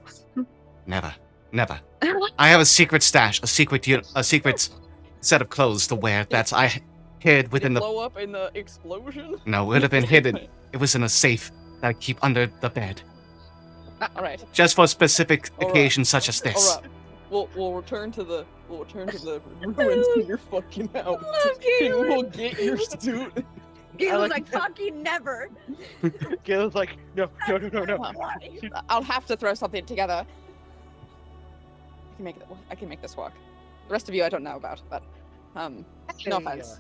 never, never. I have a secret stash, a secret set of clothes to wear that I hid within Did it the. blow up in the explosion? No, it would have been hidden. It was in a safe that I keep under the bed, All right. just for specific All right. occasions such as this. All right. We'll return to the ruins of your fucking house. Love And Galen. we'll get your suit. Galen's like- like, fucking never. Gail's like, no. I'll have to throw something together. I can make this work. The rest of you I don't know about, but no Yeah. offense.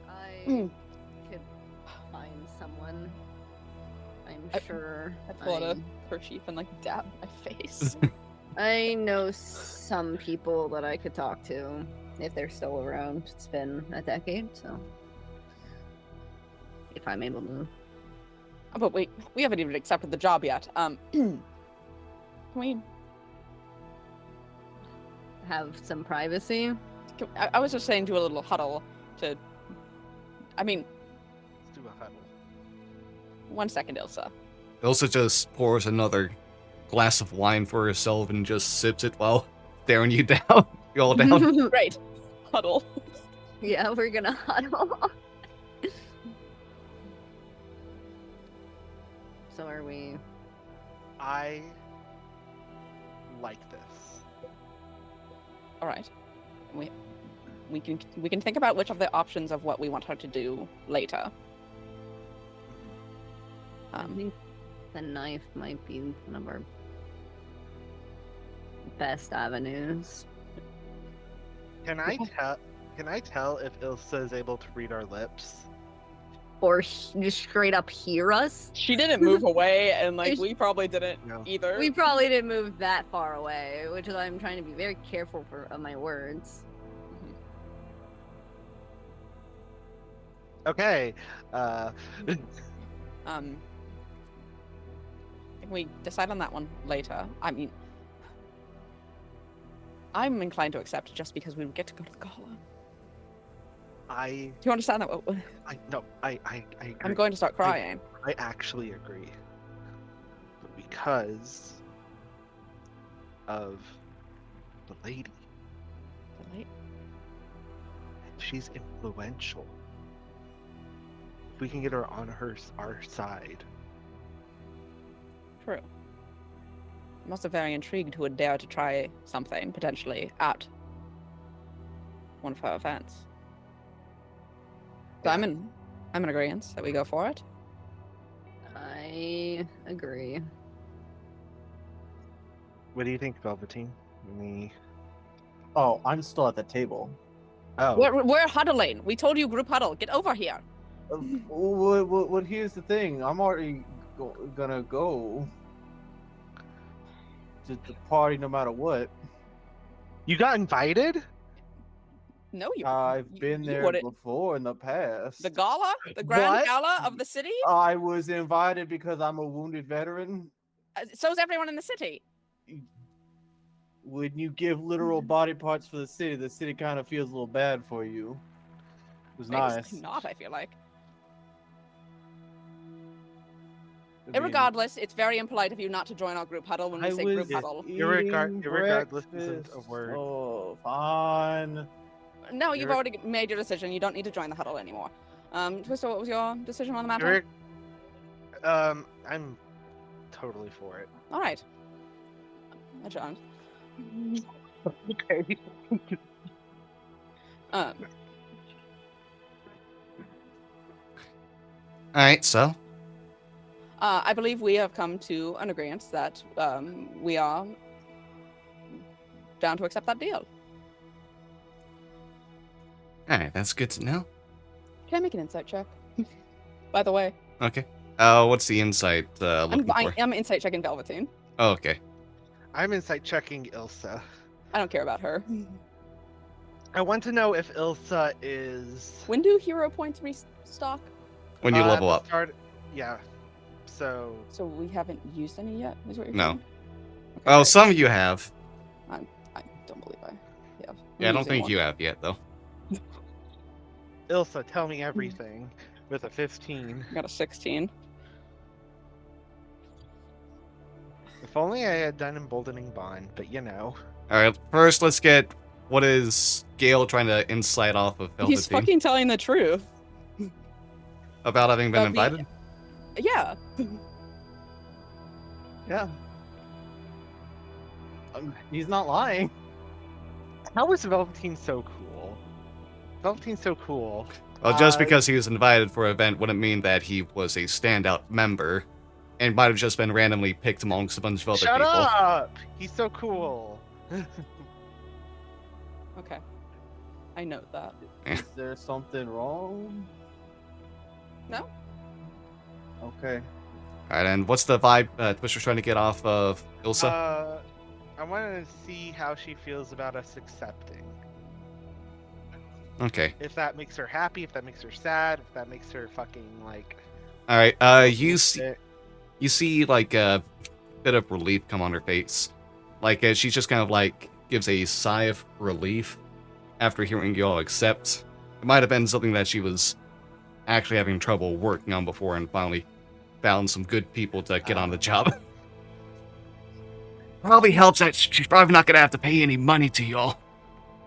I Mm. could find someone. I'm I- sure. I pull out a kerchief and like dab my face. I know some people that I could talk to if they're still around. It's been a decade, so if I'm able to. Oh, but wait, we haven't even accepted the job yet. Can we? Have some privacy. I was just saying, do a little huddle to. I mean, Let's do a huddle. 1 second, Ilsa. Ilsa just pours another glass of wine for herself and just sips it while staring you down. You all down. Great, huddle. Yeah, we're gonna huddle. So are we? I like this. All right. We can think about which of the options of what we want her to do later. I think the knife might be one of our best avenues. Can I tell? Can I tell if Ilsa is able to read our lips? Or just straight up hear us. She didn't move away, and like There's- we probably didn't No. either. We probably didn't move that far away, which is why I'm trying to be very careful of my words. Okay. Can we decide on that one later? I mean, I'm inclined to accept just because we would get to go to the gala. I Do you understand that? no. I agree. I'm going to start crying. I actually agree. But because of the lady, Right? she's influential. If we can get her on our side, True. I'm also very intrigued who would dare to try something, potentially, at one of her events. So Yeah. I'm in agreement that we go for it. I agree. What do you think, Velveteen? Me. Oh, I'm still at the table. Oh, We're huddling. We told you group huddle. Get over here. What? Here's the thing. I'm already gonna go to the party no matter what. you got invited? No, I've been you there wouldn't. before in the past. The gala, the grand What? gala of the city. I was invited because I'm a wounded veteran. So's everyone in the city. When you give literal body parts for the city kind of feels a little bad for you. It was nice. Basically not, I feel like. I mean, Irregardless, it's very impolite of you not to join our group huddle when we I say group was huddle. eating irregardless isn't a breakfast. word. Oh, fine. No, you've Irre- already made your decision. You don't need to join the huddle anymore. Twister, what was your decision on the matter? I'm totally for it. All right. Adjourned. Okay. Alright, so. I believe we have come to an agreement that we are down to accept that deal. Alright, that's good to know. Can I make an insight check? By the way, Okay. What's the insight looking for? I'm insight checking Velveteen. Oh, okay. I'm insight checking Ilsa. I don't care about her. I want to know if Ilsa is. When do hero points restock? When you at level the up. start- Yeah. So. So we haven't used any yet, is what you're No. saying? Okay, Oh, great. some of you have. I don't believe I have. Yeah, I I'm don't using think one. you have yet, though. Ilsa, tell me everything with a 15. I got a 16. If only I had done emboldening bond, but you know. Alright, first let's get what is Gale trying to insight off of Velveteen He's fucking telling the truth. about having been About invited? Yeah. Yeah. He's not lying. How is Velveteen so cool? Velveteen's so cool. Well, just because he was invited for an event wouldn't mean that he was a standout member, and might have just been randomly picked amongst a bunch of other Shut people. up! He's so cool. Okay. I note that. Is there something wrong? No? Okay. Alright, and what's the vibe Twister's trying to get off of Ilsa? I want to see how she feels about us accepting. Okay. If that makes her happy, if that makes her sad, if that makes her fucking like. Alright, you see like a bit of relief come on her face. Like she just kind of like gives a sigh of relief after hearing you all accept. It might have been something that she was actually having trouble working on before and finally found some good people to get on the job. Probably helps that she's probably not gonna have to pay any money to y'all.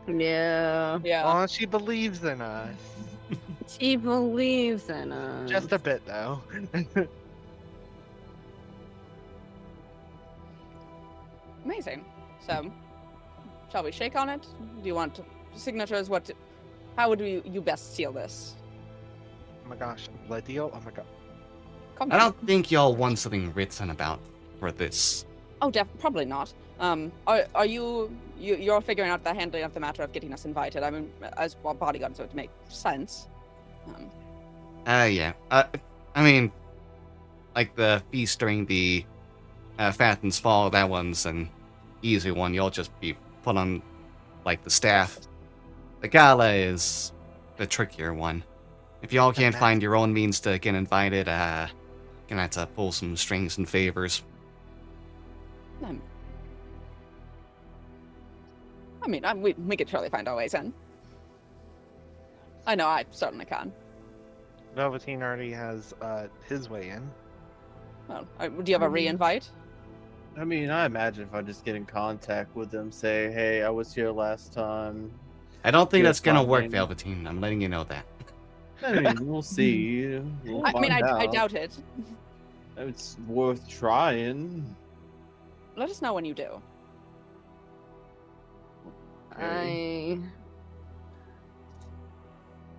Yeah. Yeah. Oh, she believes in us. She believes in us. Just a bit though. Amazing. So, shall we shake on it? Do you want signatures? How would you best seal this? Oh my gosh, blood deal. Oh my god. Come I on. don't think y'all want something written about for this. Oh, probably not. Are you're figuring out the handling of the matter of getting us invited? I mean, as bodyguards, so it would make sense. Yeah. I mean, like the feast during the Fatten's Fall, that one's an easy one. You'll just be put on, like, the staff. The gala is the trickier one. If y'all can't find your own means to get invited, gonna have to pull some strings and favors. I mean, we could surely find our ways in. I know, I certainly can. Velveteen already has his way in. Well, do you have a re-invite? I mean, I imagine if I just get in contact with them, say, hey, I was here last time. I don't think Yeah, that's gonna fine, work, man. Velveteen. I'm letting you know that. I mean, we'll see. We'll I mean, find I out. doubt it. It's worth trying. Let us know when you do.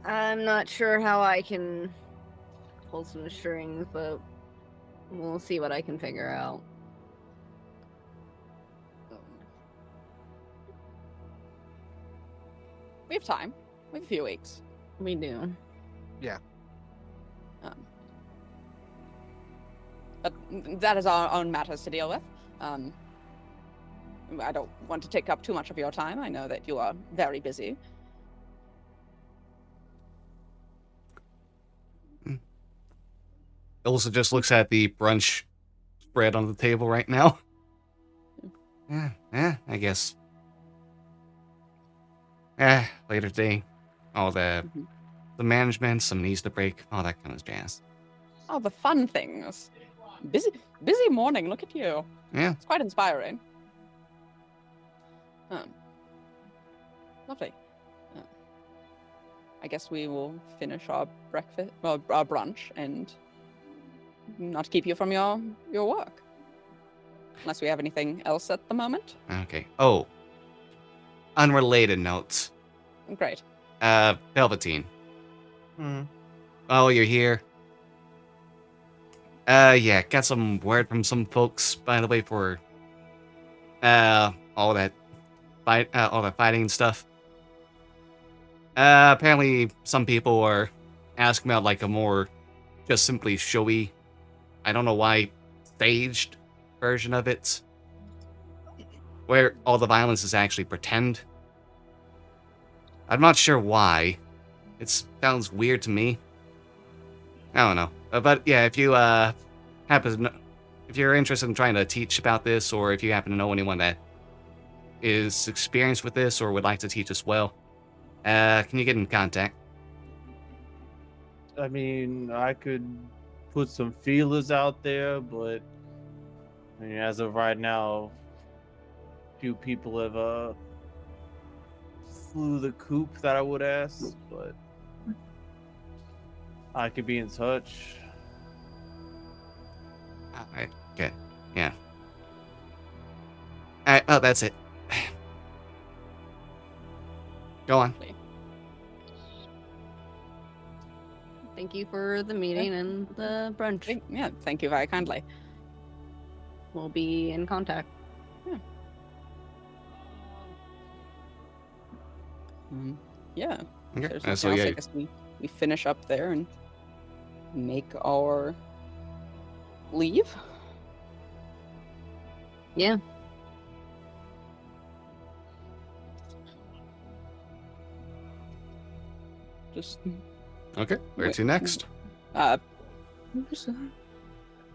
I'm not sure how I can pull some strings, but we'll see what I can figure out. We have time. We have a few weeks. We do. But that is our own matters to deal with. I don't want to take up too much of your time. I know that you are very busy. Ilsa just looks at the brunch spread on the table right now. I guess. Later today. All the management, some knees to break, all that kind of jazz. Oh, the fun things. Busy morning, look at you. Yeah. It's quite inspiring. Lovely. I guess we will finish our breakfast, well, our brunch, and not keep you from your work. Unless we have anything else at the moment. Okay. Oh. Unrelated notes. Great. Velveteen. Hmm. Oh, you're here. Yeah, got some word from some folks, by the way, for all that fighting and stuff. Apparently some people are asking about like a more just simply showy, I don't know why, staged version of it, where all the violence is actually pretend. I'm not sure why. It sounds weird to me. I don't know. But yeah, if you happen to know, if you're interested in trying to teach about this, or if you happen to know anyone that is experienced with this or would like to teach as well, can you get in contact? I mean, I could put some feelers out there, but I mean, as of right now, few people have flew the coop that I would ask, but I could be in touch. Alright, good. Yeah. Alright, oh, that's it. Go on. Thank you for the meeting and the brunch. Yeah, thank you very kindly. We'll be in contact. Yeah. Okay. There's So nothing else. yeah, I guess we finish up there and make our leave. Yeah. Just okay. Where to next? I'm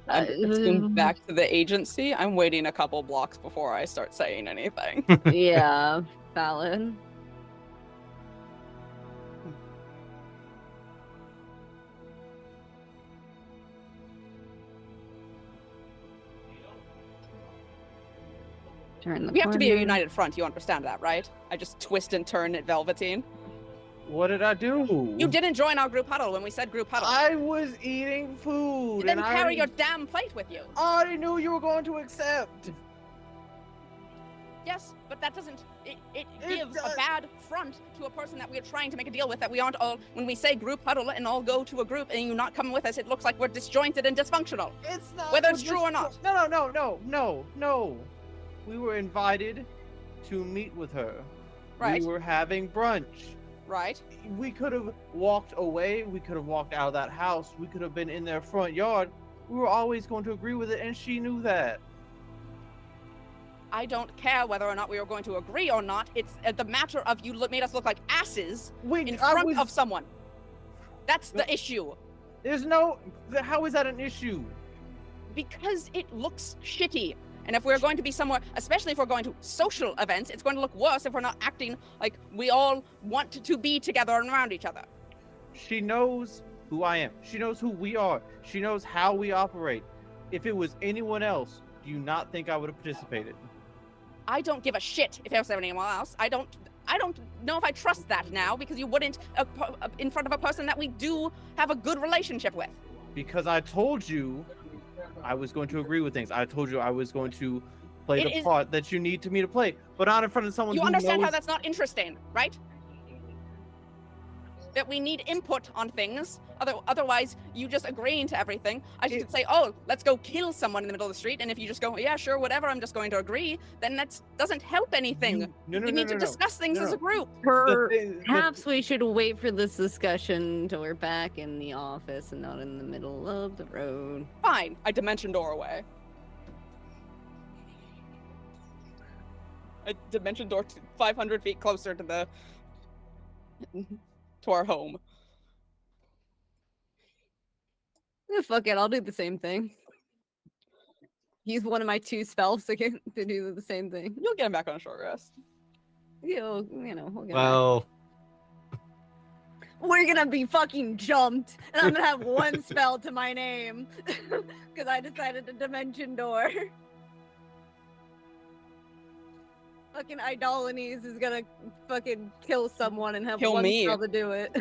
going back to the agency. I'm waiting a couple blocks before I start saying anything. Yeah, valid. Turn the We have to be a corner. united front. You understand that, right? I just twist and turn at Velveteen. What did I do? You didn't join our group huddle when we said group huddle. I was eating food. You didn't and carry your damn plate with you. I already knew you were going to accept. Yes, but that doesn't. It It gives a does. bad front to a person that we are trying to make a deal with. That we aren't all. When we say group huddle and all go to a group and you not come with us, it looks like we're disjointed and dysfunctional. It's not. Whether it's we're true or just- not. No. We were invited to meet with her. Right. We were having brunch. Right. We could have walked away. We could have walked out of that house. We could have been in their front yard. We were always going to agree with it, and she knew that. I don't care whether or not we are going to agree or not. It's the matter of you made us look like asses in front of someone. That's the issue. There's no. How is that an issue? Because it looks shitty. And if we're going to be somewhere, especially if we're going to social events, it's going to look worse if we're not acting like we all want to be together and around each other. She knows who I am. She knows who we are. She knows how we operate. If it was anyone else, do you not think I would have participated? I don't give a shit if it was anyone else. I don't know if I trust that now because you wouldn't in front of a person that we do have a good relationship with. Because I told you I was going to agree with things. I told you I was going to play It the is- part that you need me to play, but not in front of someone You who understand how knows. that's not interesting, right? That we need input on things. Otherwise, you just agreeing to everything. I should say, oh, let's go kill someone in the middle of the street. And if you just go, yeah, sure, whatever, I'm just going to agree, then that doesn't help anything. No, we need to discuss things as a group. Perhaps we should wait for this discussion until we're back in the office and not in the middle of the road. Fine. I dimension door away. I dimension door 500 feet closer to the to our home. Yeah, fuck it, I'll do the same thing. Use one of my 2 spells to do the same thing. You'll get him back on a short rest. We'll get him back. Well, We're gonna be fucking jumped, and I'm gonna have 1 spell to my name because I decided to dimension door. Fucking Idolanes is gonna fucking kill someone and have Kill 1 me. spell to do it.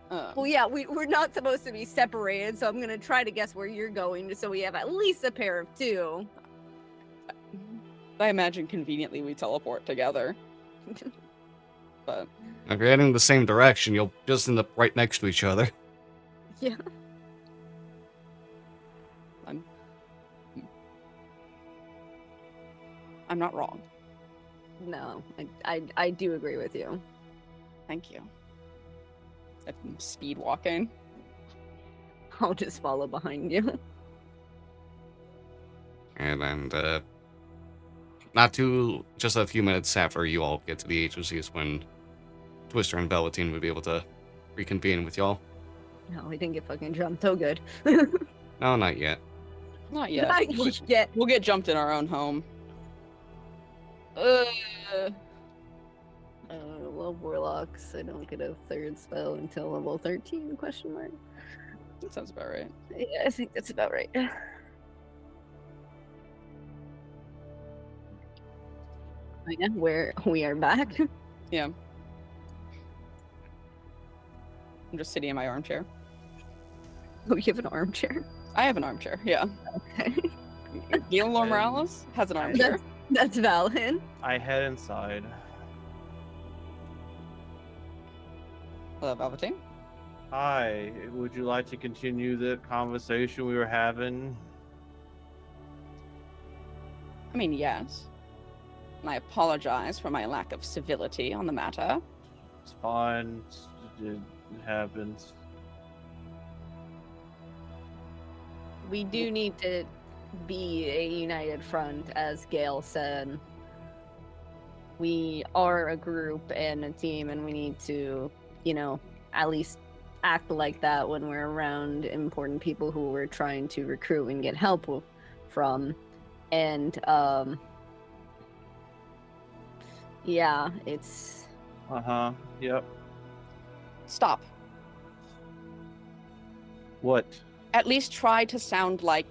Well, yeah, we're not supposed to be separated, so I'm gonna try to guess where you're going, just so we have at least a pair of 2. I imagine conveniently we teleport together. But if you're heading the same direction, you'll just end up right next to each other. Yeah. I'm not wrong. No, I do agree with you. Thank you. I'm speed walking. I'll just follow behind you. And not too, just a few minutes after you all get to the agency is when Twister and Velveteen would be able to reconvene with y'all. No, we didn't get fucking jumped. Oh, good. No, not yet. Not yet. Not yet. We'll get jumped in our own home. Well, warlocks. I don't get a 3rd spell until level 13? Question mark. That sounds about right. Yeah, I think that's about right. Oh, yeah, we are back. Yeah. I'm just sitting in my armchair. Oh, you have an armchair. I have an armchair, yeah. Okay. Galen Morales has an armchair. That's valid. I head inside. Velveteen? Hi, would you like to continue the conversation we were having? I mean, yes. And I apologize for my lack of civility on the matter. It's fine. It happens. We do need to be a united front, as Gail said. We are a group and a team, and we need to, at least act like that when we're around important people who we're trying to recruit and get help from. And, yeah, it's... Yep. Stop. What? At least try to sound like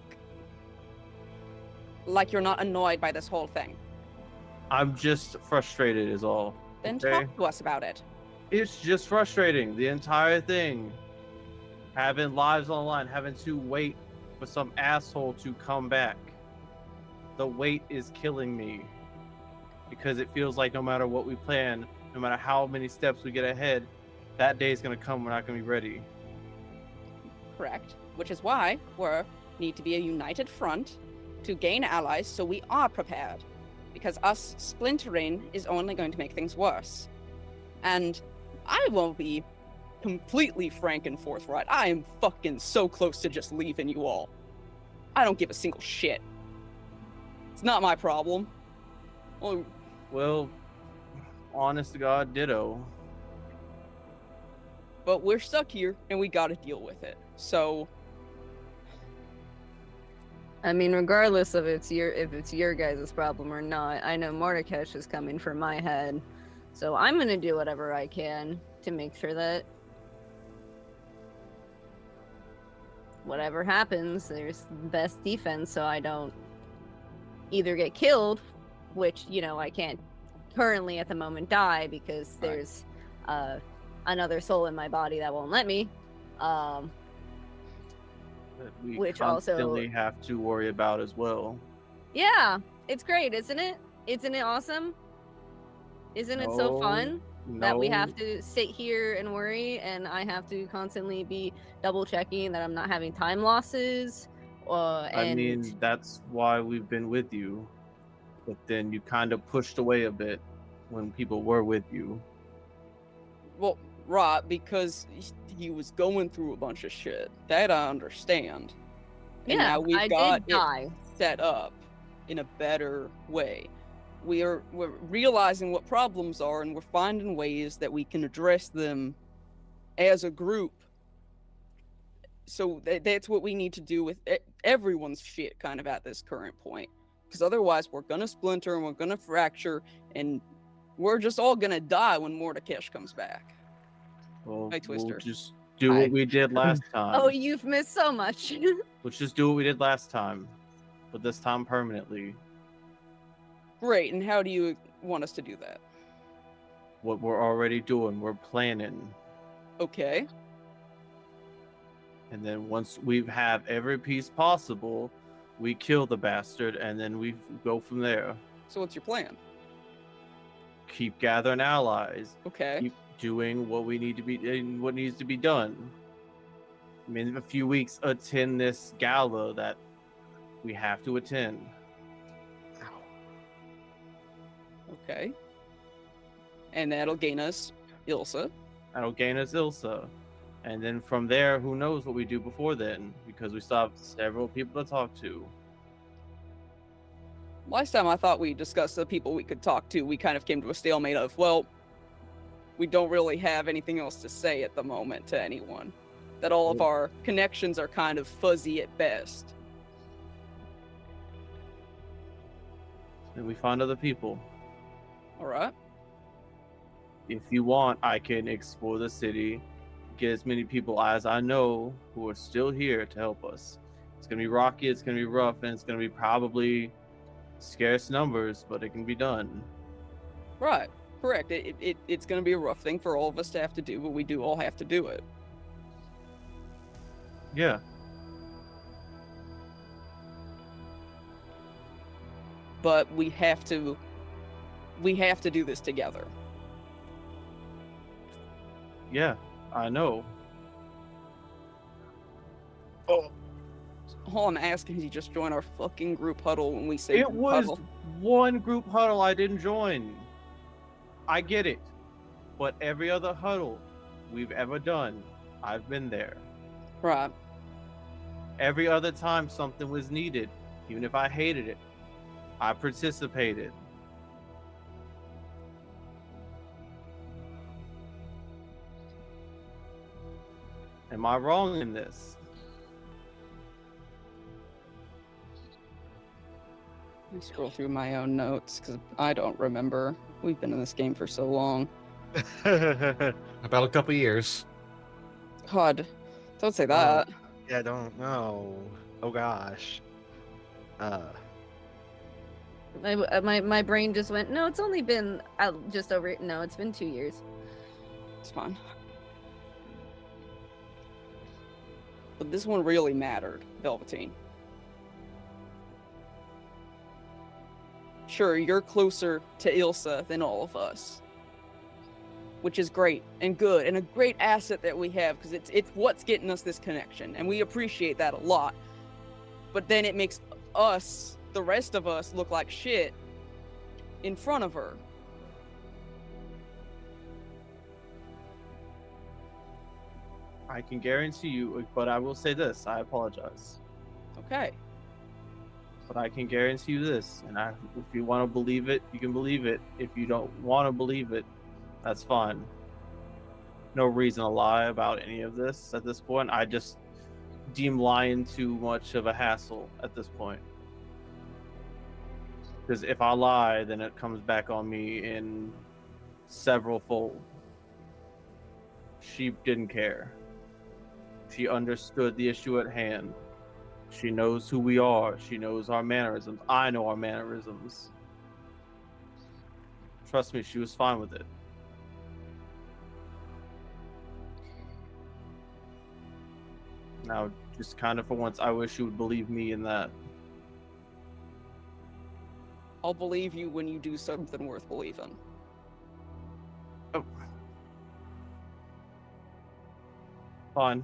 you're not annoyed by this whole thing. I'm just frustrated is all. Then Okay? talk to us about it. It's just frustrating. The entire thing. Having lives on the line, having to wait for some asshole to come back. The wait is killing me. Because it feels like no matter what we plan, no matter how many steps we get ahead, that day is going to come, we're not going to be ready. Correct. Which is why we need to be a united front to gain allies so we are prepared. Because us splintering is only going to make things worse. And I won't be completely frank and forthright. I am fucking so close to just leaving you all. I don't give a single shit. It's not my problem. Well, honest to God, ditto. But we're stuck here and we gotta deal with it. So I mean, regardless of if it's your guys' problem or not, I know Mordakesh is coming for my head. So I'm gonna do whatever I can to make sure that whatever happens, there's the best defense so I don't either get killed, which, I can't currently at the moment die because there's another soul in my body that won't let me. that we Which also- constantly have to worry about as well. Yeah, it's great, isn't it? Isn't it awesome? Isn't it so fun that we have to sit here and worry, and I have to constantly be double checking that I'm not having time losses? I mean, that's why we've been with you. But then you kind of pushed away a bit when people were with you. Well, right, because he was going through a bunch of shit. That I understand. And yeah, now we've I got did die. it set up in a better way. We're realizing what problems are, and we're finding ways that we can address them as a group. So that's what we need to do with everyone's shit kind of at this current point. Because otherwise we're gonna splinter and we're gonna fracture, and we're just all gonna die when Mordakesh comes back. Well, Hi, we'll Twister. just do Hi. what we did last time. Oh, you've missed so much. Let's just do what we did last time, but this time permanently. Great, and how do you want us to do that? What we're already doing, we're planning. Okay. And then once we have every piece possible, we kill the bastard, and then we go from there. So what's your plan? Keep gathering allies. Okay. Keep doing what we need to be, and what needs to be done. I mean, in a few weeks, attend this gala that we have to attend. Okay. And that'll gain us Ilsa. That'll gain us Ilsa. And then from there, who knows what we do before then, because we still have several people to talk to. Last time I thought we discussed the people we could talk to, we kind of came to a stalemate of, well, we don't really have anything else to say at the moment to anyone. That all of our connections are kind of fuzzy at best. And we find other people. All right. If you want, I can explore the city, get as many people as I know who are still here to help us. It's going to be rocky, it's going to be rough, and it's going to be probably scarce numbers, but it can be done. Right. Correct. It's going to be a rough thing for all of us to have to do, but we do all have to do it. Yeah. But we have to do this together. Yeah, I know. Oh, All I'm asking is you just join our fucking group huddle when we say It group was huddle. one group huddle I didn't join. I get it. But every other huddle we've ever done, I've been there. Right. Every other time something was needed, even if I hated it, I participated. Am I wrong in this? Let me scroll through my own notes because I don't remember. We've been in this game for so long. About a couple years. God, don't say that. yeah, don't know. Oh gosh. My brain just went, no, it's only been just over, no, it's been 2 years. It's fine. But this one really mattered, Velveteen. Sure, you're closer to Ilsa than all of us. Which is great and good and a great asset that we have because it's what's getting us this connection. And we appreciate that a lot. But then it makes us, the rest of us, look like shit in front of her. I can guarantee you, but I will say this, I apologize. Okay. But I can guarantee you this, and if you want to believe it, you can believe it. If you don't want to believe it, that's fine. No reason to lie about any of this at this point. I just deem lying too much of a hassle at this point. Because if I lie, then it comes back on me in several fold. She didn't care. She understood the issue at hand. She knows who we are. She knows our mannerisms. I know our mannerisms. Trust me, she was fine with it. Now, Just kind of for once, I wish you would believe me in that. I'll believe you when you do something worth believing. Oh. Fun.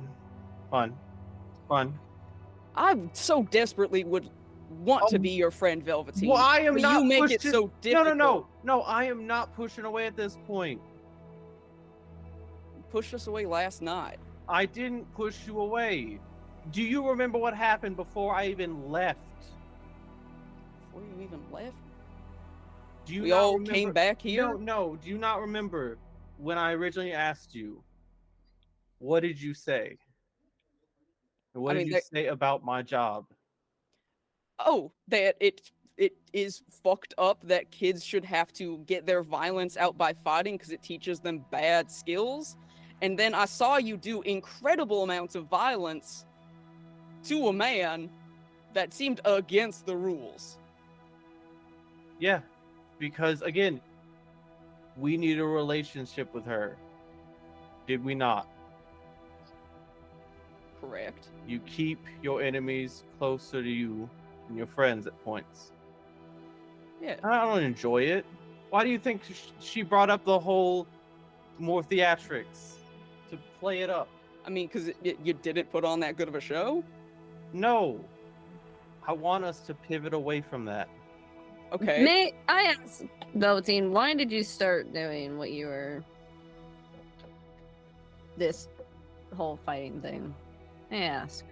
I so desperately would want to be your friend, Velveteen. Well, I am but not you make it pushing- so difficult. No, I am not pushing away at this point. You pushed us away last night. I didn't push you away. Do you remember what happened before I even left? Before you even left? Do you We not all remember? came back here? No. Do you not remember when I originally asked you? What did you say? What did you say about my job? Oh, that it is fucked up that kids should have to get their violence out by fighting because it teaches them bad skills. And then I saw you do incredible amounts of violence to a man that seemed against the rules. Yeah, because again, we need a relationship with her. Did we not? Correct. You keep your enemies closer to you than your friends at points. Yeah. I don't enjoy it. Why do you think she brought up the whole more theatrics to play it up? I mean, because you didn't put on that good of a show? No. I want us to pivot away from that. Okay. May I ask, Velveteen, why did you start doing what you were... this whole fighting thing? May I ask?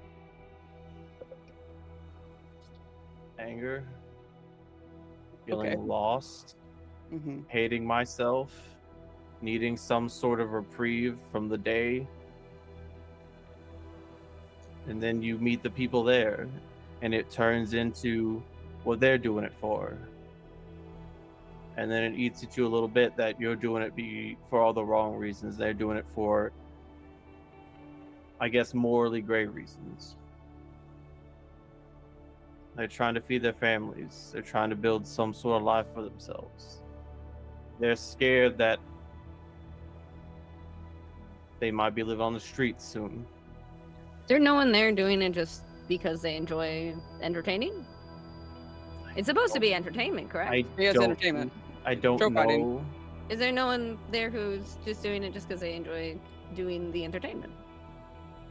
Anger. Feeling Okay. lost. Mm-hmm. Hating myself. Needing some sort of reprieve from the day. And then you meet the people there. And it turns into what they're doing it for. And then it eats at you a little bit that you're doing it for all the wrong reasons. They're doing it for, I guess, morally gray reasons. They're trying to feed their families. They're trying to build some sort of life for themselves. They're scared that they might be living on the streets soon. Is there no one there doing it just because they enjoy entertaining? It's supposed to be entertainment, correct? Yes, entertainment. I don't Show know. fighting. Is there no one there who's just doing it just because they enjoy doing the entertainment?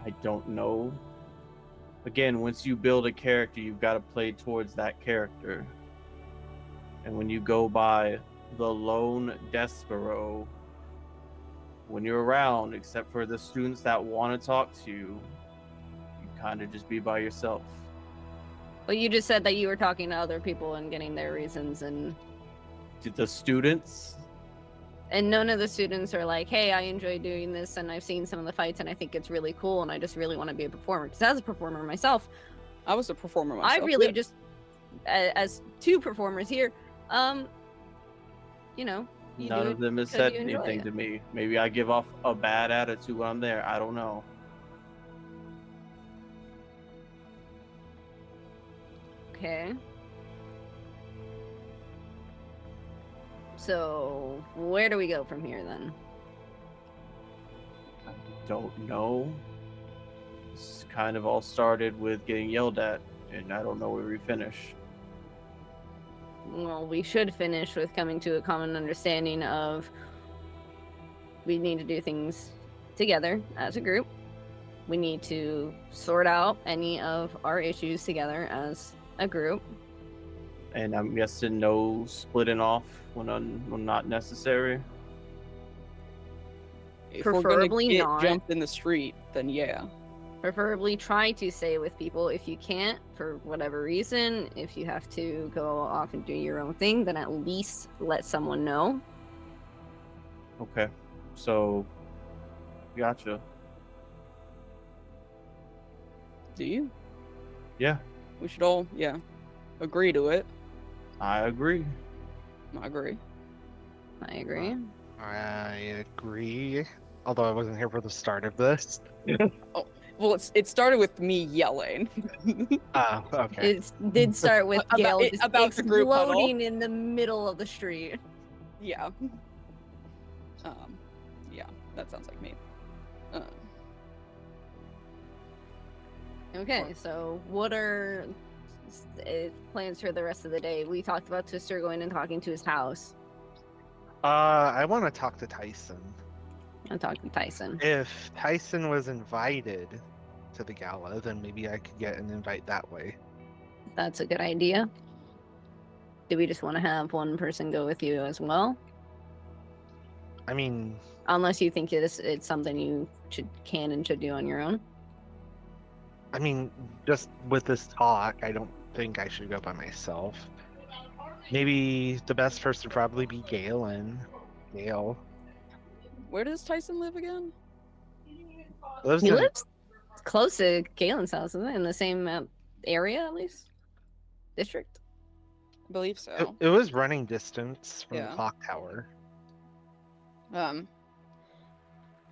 I don't know. Again, once you build a character, you've got to play towards that character. And when you go by the lone Despero, when you're around, except for the students that want to talk to you, you kind of just be by yourself. Well, you just said that you were talking to other people and getting their reasons, and The students? none of the students are like, hey, I enjoy doing this, and I've seen some of the fights, and I think it's really cool, and I just really want to be a performer. Because as a performer myself, I was a performer myself. I really yeah. just, as two performers here, you know, you None do of them has because said you enjoy anything it. to me. Maybe I give off a bad attitude when I'm there. I don't know. Okay. So, where do we go from here then? Don't know. This kind of all started with getting yelled at, and I don't know where we finish. Well, we should finish with coming to a common understanding of we need to do things together as a group. We need to sort out any of our issues together as a group. And I'm guessing no splitting off when not necessary. If we're Preferably gonna get not. jumped in the street, then yeah. Preferably try to stay with people. If you can't, for whatever reason, if you have to go off and do your own thing, then at least let someone know. Okay. So, gotcha. Do you? Yeah, We should all, agree to it. I agree. I agree. I agree. I agree. Although I wasn't here for the start of this. Well, it started with me yelling. Oh, okay. It did start with About Gail it- just about the group huddle. exploding in the middle of the street. Yeah. Yeah, that sounds like me. Okay, so what are plans for the rest of the day? We talked about Twister going and talking to his house. I want to talk to Tyson. I'm talking to Tyson. If Tyson was invited to the gala, then maybe I could get an invite that way. That's a good idea. Do we just want to have one person go with you as well? I mean, Unless you think it's something you can and should do on your own. just with this talk, I don't think I should go by myself. Maybe the best person would probably be Galen. Gale. Where does Tyson live again? Lives He in lives close to Galen's house, isn't it? In the same area, at least? District? I believe so. it was running distance from the Yeah. clock tower.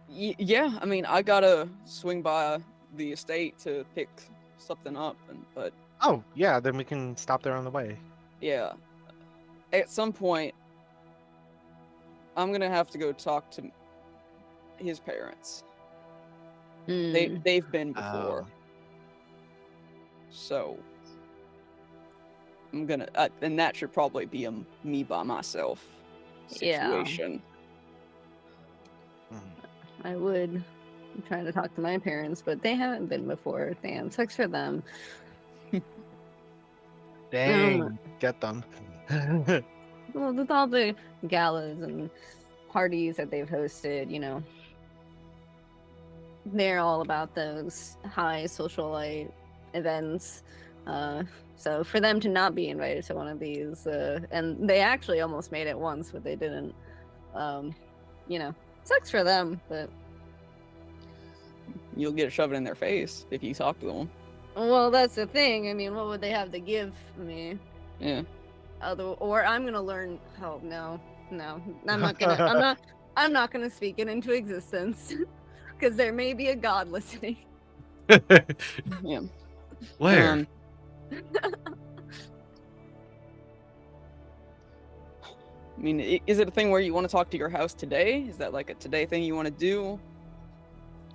Yeah, I mean, I gotta swing by the estate to pick something up, but Oh, yeah, then we can stop there on the way. yeah, at some point, I'm gonna have to go talk to his parents. Hmm. They've been before, Oh. so I'm gonna, and that should probably be a me by myself Yeah. situation. Mhm. I would. I'm trying to talk to my parents, but they haven't been before. Damn, sucks for them. Dang, get them. Well, with all the galas and parties that they've hosted, they're all about those high socialite events. So for them to not be invited to one of these, and they actually almost made it once, but they didn't. Sucks for them, but You'll get it shoved in their face if you talk to them. well, that's the thing. I mean, what would they have to give me? Yeah. Or I'm gonna learn. Oh no, I'm not gonna. I'm not gonna speak it into existence because there may be a god listening. Yeah. Where? I mean, is it a thing where you want to talk to your house today? Is that like a today thing you want to do?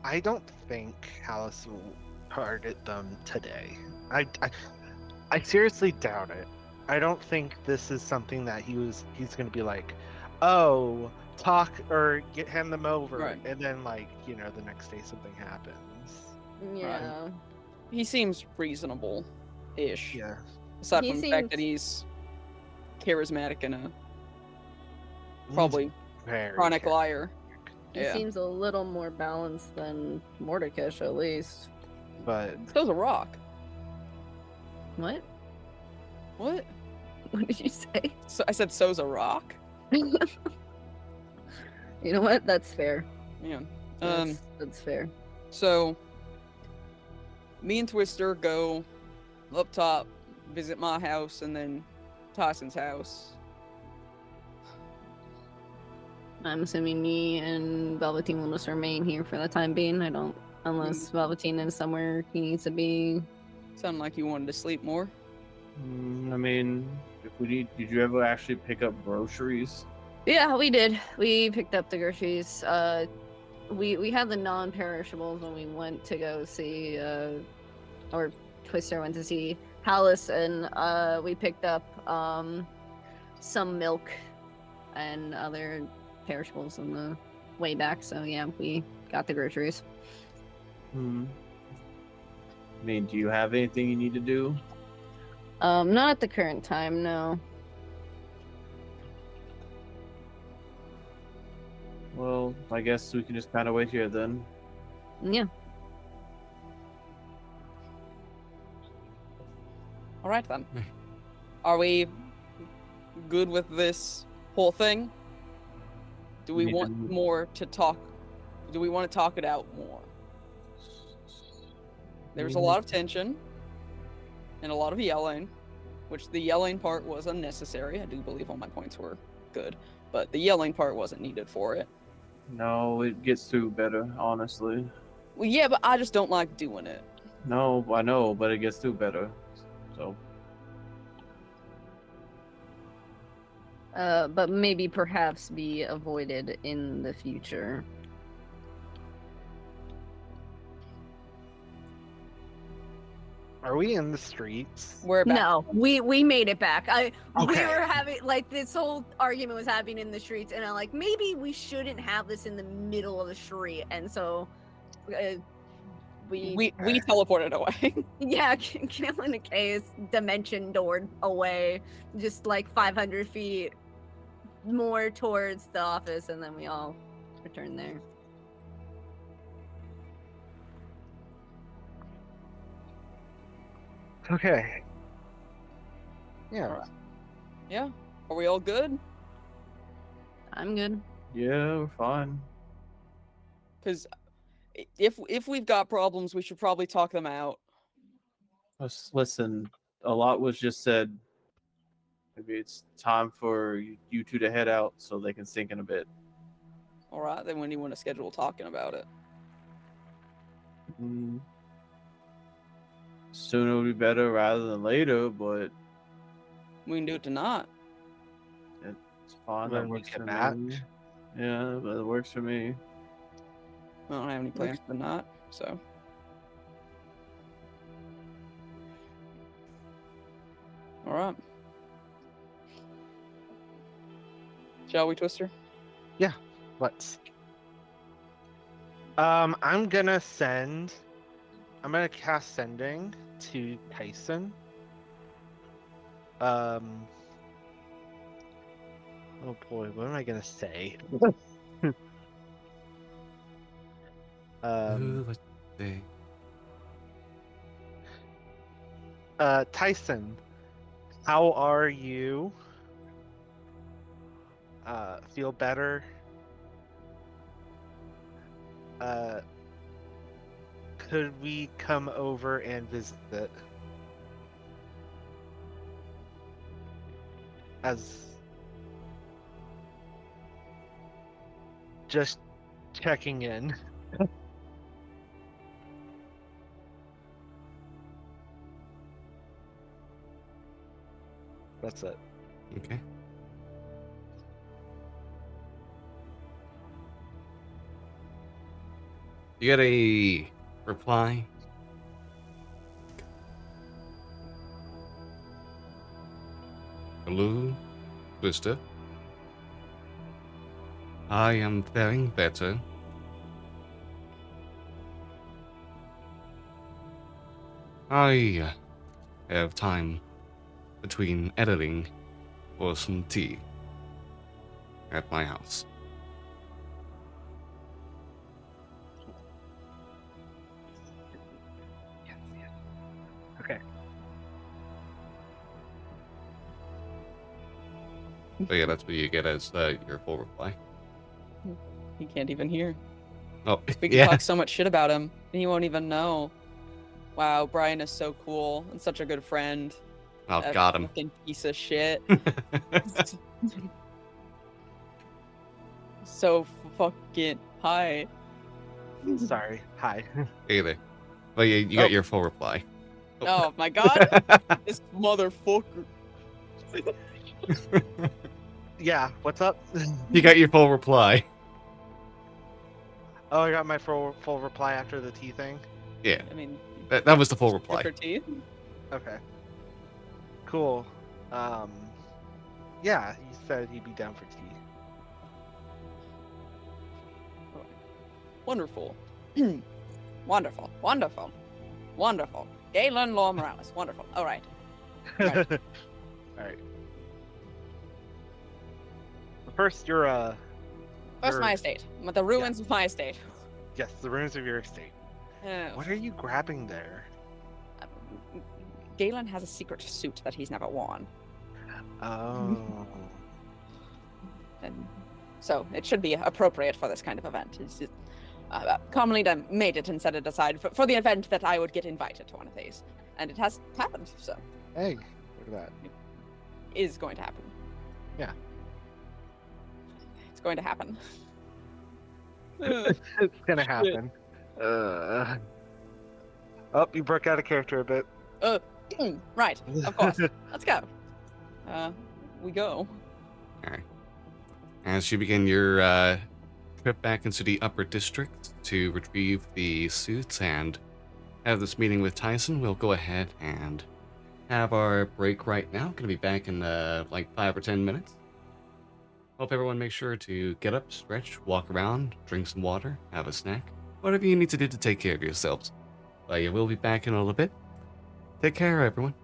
I don't think Alice will target them today. I seriously doubt it. I don't think this is something that he's gonna be like, oh, talk or hand them over, Right. and then the next day something happens. Yeah. He seems reasonable-ish. Yeah. Aside He from the fact that seems- he's charismatic and a probably Very chronic careful. liar. He Yeah. seems a little more balanced than Mordakesh, at least. But So's a rock. What? What? What did you say? So I said so's a rock? You know what? That's fair. Yeah. That's fair. So me and Twister go up top, visit my house, and then Tyson's house. I'm assuming me and Velveteen will just remain here for the time being. Unless Velveteen is somewhere he needs to be. Sounded like you wanted to sleep more. I mean, did you ever actually pick up groceries? Yeah, we did. We picked up the groceries. We had the non-perishables when we went to go see, or Twister went to see Palace, and we picked up some milk and other perishables on the way back. So yeah, we got the groceries. I mean, do you have anything you need to do? Not at the current time, no. Well, I guess we can just kind of wait here then. Yeah. All right then. Are we good with this whole thing? Do we want more to talk? Do we want to talk it out more? There's a lot of tension and a lot of yelling, which the yelling part was unnecessary. I do believe all my points were good, but the yelling part wasn't needed for it. No, it gets through better, honestly. Well, yeah, but I just don't like doing it. No, I know, but it gets through better. So, But maybe perhaps be avoided in the future. Are we in the streets? We're back. No, we made it back. We Okay. were having like this whole argument was happening in the streets, and I'm like, maybe we shouldn't have this in the middle of the street, and so We teleported away. yeah, killing the case dimension doored away, just like 500 feet more towards the office, and then we all returned there. Okay. Yeah. Alright. Yeah. Are we all good? I'm good. Yeah, we're fine. Because if we've got problems, we should probably talk them out. Listen, a lot was just said. Maybe it's time for you two to head out so they can sink in a bit. All right, then when do you want to schedule talking about it? Sooner would be better rather than later, but We can do it tonight. it's fine. When That we works get for back. me. Yeah, that works for me. I don't have any plans for tonight, so. All right. Shall we, Twister? Let's. I'm gonna cast sending to Tyson. Oh boy, what am I gonna say? Let's see. Tyson, how are you? Feel better? Could we come over and visit? As just checking in. That's it. Okay. You get a reply. Hello, Twister. I am faring better. I have time between editing for some tea at my house. Yes. Okay. So yeah, that's what you get as your full reply. He can't even hear. Oh, We can yeah. talk so much shit about him, and he won't even know. Wow, Brian is so cool and such a good friend. Oh, That got him. fucking piece of shit. So fucking hi. Sorry. Hi. Hey there. But yeah, you got your full reply. Oh my god, this motherfucker. Yeah, what's up? You got your full reply. Oh, I got my full reply after the tea thing. Yeah, I mean, that was the full took reply. her teeth. Okay. Cool. Yeah, he said he'd be down for tea. Wonderful. Wonderful. Wonderful. Wonderful. Galen Law Morales. Wonderful. All right. Right. All right. First, First, You're- my estate. The ruins of my estate. yes, the ruins of your estate. Oh. What are you grabbing there? Galen has a secret suit that he's never worn. Oh. And so it should be appropriate for this kind of event. Commonly done, made it and set it aside for the event that I would get invited to one of these. And it has happened, so Hey, look at that. it is going to happen. Yeah. It's going to happen. It's gonna happen. Oh, you broke out of character a bit. Right, of course. Let's go. We go. Alright. As you begin your trip back into the upper district to retrieve the suits and have this meeting with Tyson, we'll go ahead and have our break right now. Gonna be back in like 5 or 10 minutes. Hope everyone makes sure to get up, stretch, walk around, drink some water, have a snack, whatever you need to do to take care of yourselves. But yeah, we'll be back in a little bit. Take care, everyone.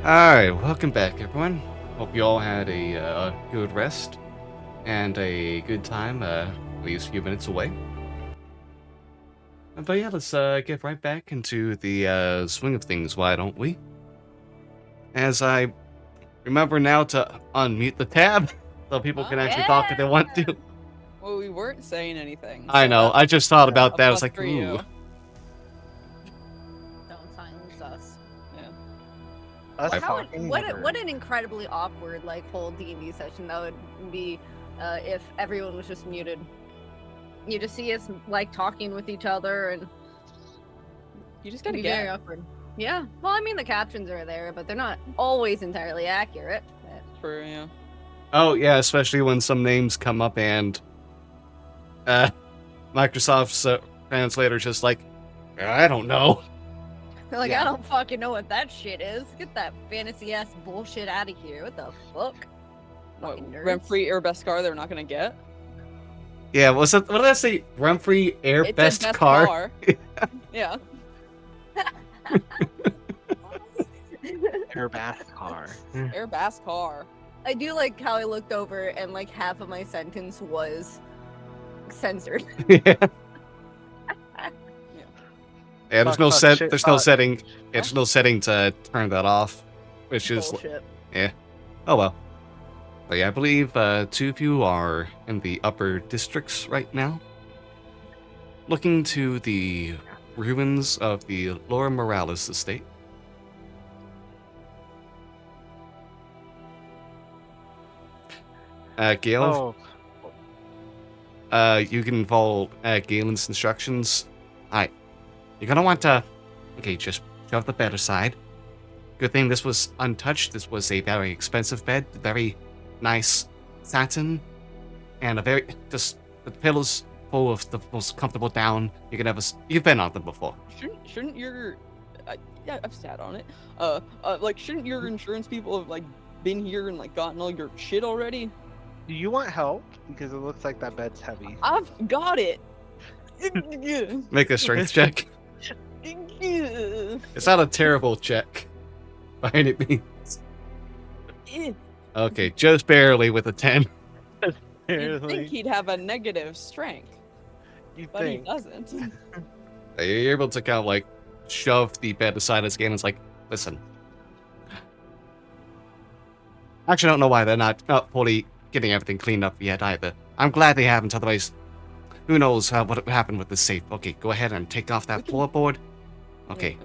Alright, welcome back, everyone. Hope you all had a good rest and a good time, at least a few minutes away. But yeah, let's get right back into the swing of things, why don't we? As I remember now to unmute the tab, so people can actually talk if they want to. Well, we weren't saying anything. I so know, that's I just thought a about that, I was plus like, for ooh. you. Don't silence us. Yeah. Us How talking what never- what an incredibly awkward like whole D&D session that would be if everyone was just muted. You just see us like talking with each other and You just it'd gotta be very get. awkward. Yeah. Well, I mean the captions are there, but they're not always entirely accurate. But True, yeah. Oh yeah, especially when some names come up and Microsoft's translator just like, I don't know. like Yeah. I don't fucking know what that shit is. Get that fantasy ass bullshit out of here. What the fuck? What, Fucking nerds. Renfrey or Beskar they're not gonna get? Yeah, what did I say? Renfrey Air It's Best a Car? Yeah. Air bath car. Air Beskar. I do like how I looked over and like half of my sentence was censored. Yeah. Yeah, there's Fuck, no fuck, set. shit, There's no fuck. setting. There's no setting to turn that off, which is Bullshit. oh well. But yeah, I believe two of you are in the upper districts right now, looking to the ruins of the Laura Morales estate. Gale, Oh, you can follow Galen's instructions. Alright, you're gonna want to. Okay, just shove the bed aside. Good thing this was untouched. This was a very expensive bed, very nice satin, and a very just the pillows full of the most comfortable down you can ever. You've been on them before. Shouldn't your yeah, I've sat on it. Like shouldn't your insurance people have like been here and like gotten all your shit already? do you want help? Because it looks like that bed's heavy. I've got it. Make a strength check. It's not a terrible check by any means. Okay, just barely with a 10. You'd Apparently, think he'd have a negative strength, you but he think. doesn't. You're able to kind of like shove the bed aside as Galen's like, listen. Actually, I don't know why they're not fully getting everything cleaned up yet either. I'm glad they haven't, otherwise, who knows what happened with the safe. Okay, go ahead and take off that We can- floorboard. Okay,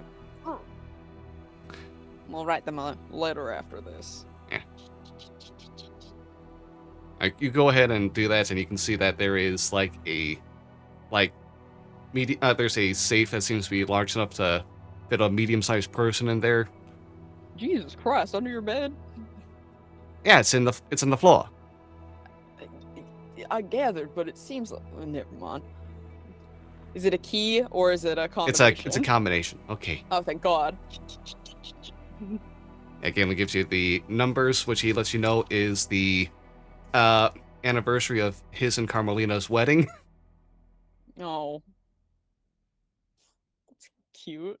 We'll write them a letter after this. you go ahead and do that, and you can see that there is like a, there's a safe that seems to be large enough to fit a medium-sized person in there. Jesus Christ, under your bed? Yeah, it's in the floor. I gathered, but it seems like never mind. Is it a key or is it a It's combination? a combination. Okay. Oh, thank God. Yeah, Galen gives you the numbers, which he lets you know is the anniversary of his and Carmelina's wedding. Oh. That's cute.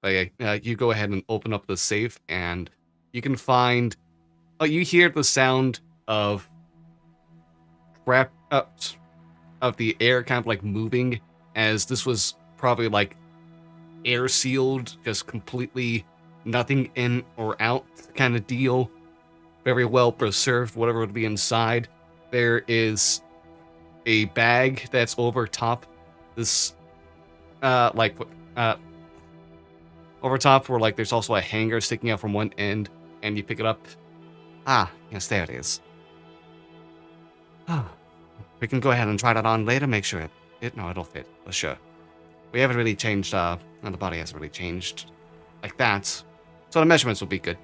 But yeah, you go ahead and open up the safe, and you can find. Oh, you hear the sound of of the air kind of like moving, as this was probably like air sealed, just completely nothing in or out kind of deal. Very well preserved, whatever would be inside. There is a bag that's over top this, over top where like there's also a hanger sticking out from one end, and you pick it up. Ah, yes, there it is. We can go ahead and try that on later, make sure it'll fit, for sure. We haven't really changed, the body hasn't really changed like that. So the measurements will be good.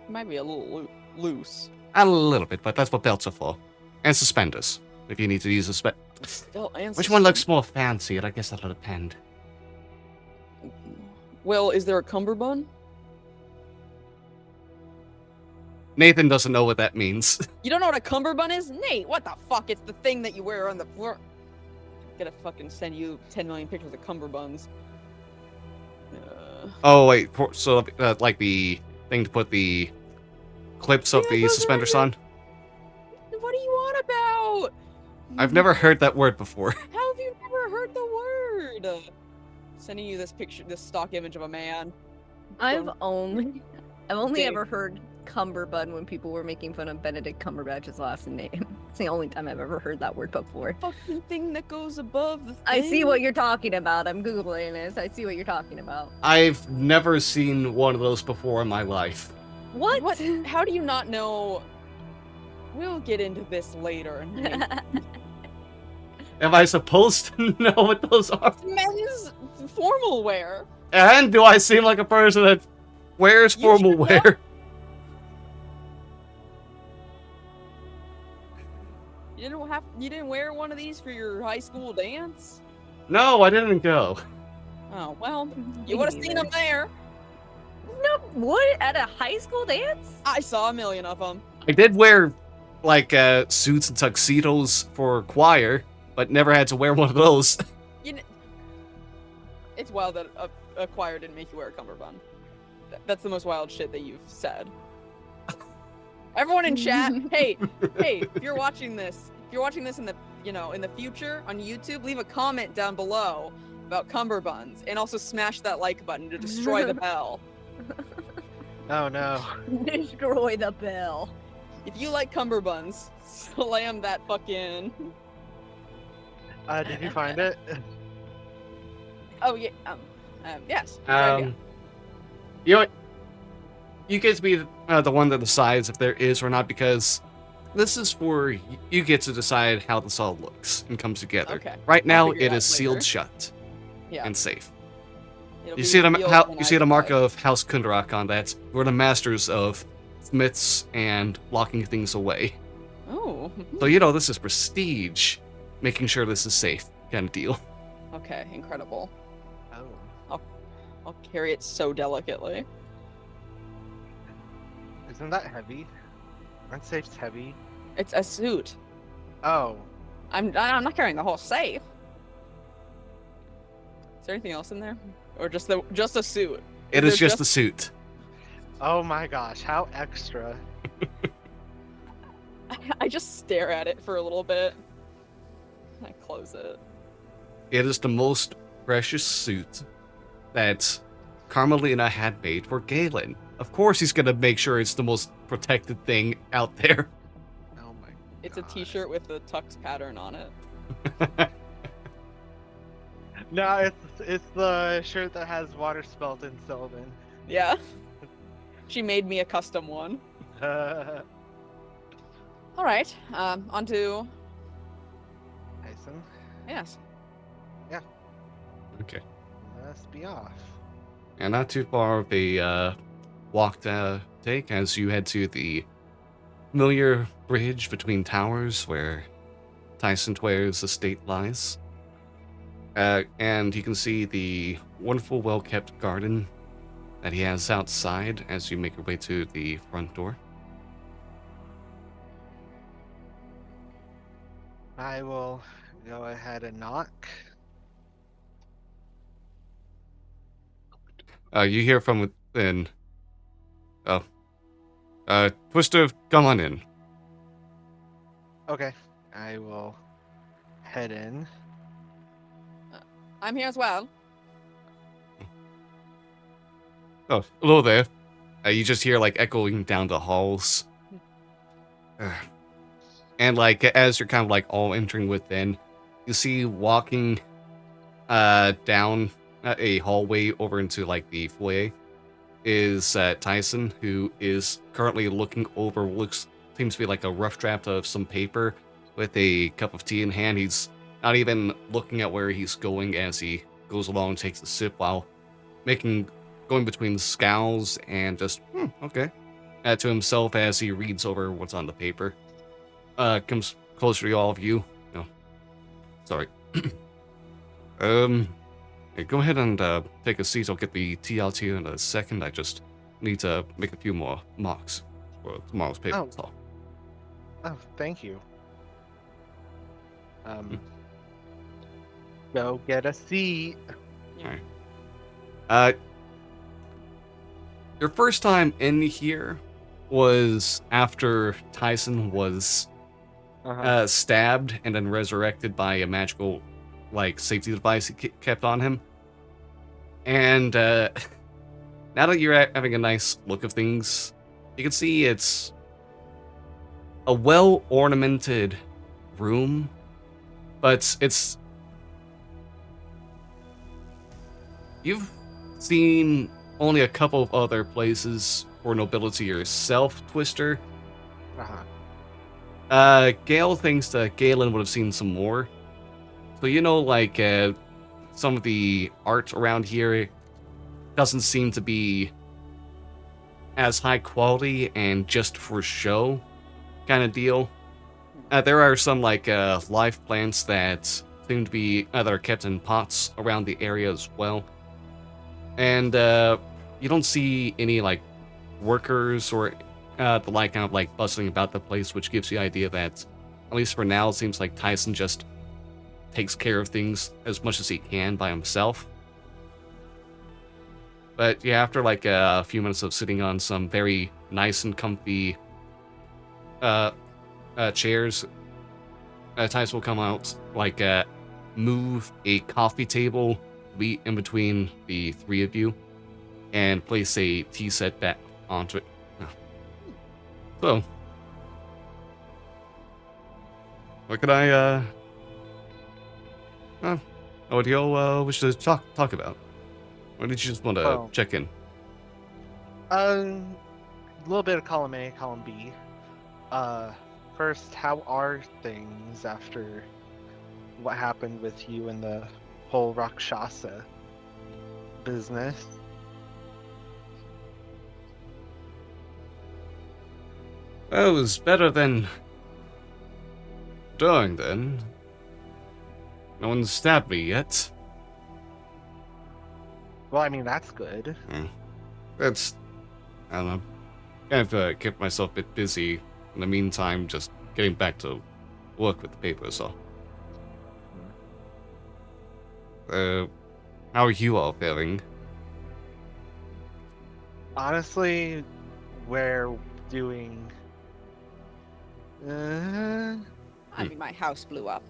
Might be a little loose. A little bit, but that's what belts are for. And suspenders, if you need to use a Still, and Which one looks more fancy? I guess that'll depend. Well, is there a cummerbund? Nathan doesn't know what that means. You don't know what a cummerbund is? Nate, what the fuck? It's the thing that you wear on the floor. I'm gonna fucking send you 10 million pictures of cummerbunds. Oh wait, so like the thing to put the clips of Yeah, the those suspenders are- on? What are you on about? I've never heard that word before. How have you never heard the word? Sending you this picture, this stock image of a man. I've Don't- only Dave. ever heard Cumberbund when people were making fun of Benedict Cumberbatch's last name. It's the only time I've ever heard that word before. Fucking thing that goes above the thing. I see what you're talking about. I'm googling this. I see what you're talking about. I've never seen one of those before in my life. What? What? How do you not know? We'll get into this later. Am I supposed to know what those are? Men's formal wear. And do I seem like a person that wears You formal should wear? You didn't wear one of these for your high school dance? No, I didn't go. Oh well, you Me would have seen neither. them there. No, what? At a high school dance? I saw a million of them. I did wear like suits and tuxedos for choir, but never had to wear one of those. It's wild that a choir didn't make you wear a cummerbund. That's the most wild shit that you've said. Everyone in chat, hey, if you're watching this in the in the future on YouTube, leave a comment down below about cummerbunds and also smash that like button to destroy the bell. Oh no. Destroy the bell. If you like cummerbunds, slam that fucking. Did you find it? Oh yeah. Yes. right here. You know what? You get to be the one that decides if there is or not, because this is for you get to decide how this all looks and comes together. Okay. Right now, figure it it out is sealed later. shut Yeah. and safe. It'll You be see the revealed when you I see the mark decide. of House Kundarak on that. We're the masters of smiths and locking things away. Oh. So this is prestige, making sure this is safe kind of deal. Okay. Incredible. Oh. I'll carry it so delicately. Isn't that heavy? Aren't safes heavy? It's a suit. Oh. I'm not carrying the whole safe. Is there anything else in there, or just a suit? It Is is there just a suit. Oh my gosh, how extra. I just stare at it for a little bit. I close it. It is the most precious suit that Carmelina had made for Galen. Of course, he's gonna make sure it's the most protected thing out there. Oh my It's a gosh. T-shirt with the tux pattern on it. No, it's the shirt that has water spelt in Sylvan. Yeah. She made me a custom one. Tyson? All right. On to yes. Okay. Let's be off. And not too far of a walk to take as you head to the familiar bridge between towers where Tyson Tware's estate lies. And you can see the wonderful, well-kept garden that he has outside as you make your way to the front door. I will go ahead and knock. You hear from within. Oh. Twister, come on in. Okay. I will head in. I'm here as well. Oh, hello there. You just hear, echoing down the halls. And, as you're kind of, all entering within, you see walking down a hallway over into, the foyer is Tyson, who is currently looking over what seems to be, a rough draft of some paper with a cup of tea in hand. He's not even looking at where he's going as he goes along and takes a sip while going between scowls and just, okay, to himself as he reads over what's on the paper. Comes closer to all of you. No. Sorry. Hey, go ahead and take a seat. I'll get the tea out to you in a second. I just need to make a few more marks for tomorrow's paper. Oh. That's all. Oh, thank you. Go get a seat. Uh, your first time in here was after Tyson was stabbed and then resurrected by a magical, like, safety device he kept on him. And now that you're having a nice look of things, you can see it's a well-ornamented room, but it's... You've seen only a couple of other places for nobility yourself, Twister. Gale thinks that Galen would have seen some more. So like, some of the art around here doesn't seem to be as high quality and just for show kind of deal. There are some, like, live plants that seem to be that are kept in pots around the area as well. And you don't see any, like, workers or the like kind of, like, bustling about the place, which gives you the idea that, at least for now, it seems like Tyson just takes care of things as much as he can by himself. But yeah, after like a few minutes of sitting on some very nice and comfy chairs, Tyson will come out, like, move a coffee table in between the three of you and place a tea set back onto it. So, what could what do y'all wish to talk about? Or did you just want to check in? A little bit of column A, column B. First, how are things after what happened with you and the whole Rakshasa business? Well, it was better than doing then. No one stabbed me yet. Well, I mean, that's good. That's... I don't know. Kind of kept myself a bit busy in the meantime, just getting back to work with the paper, so. How are you all feeling? Honestly, we're doing... I mean, my house blew up.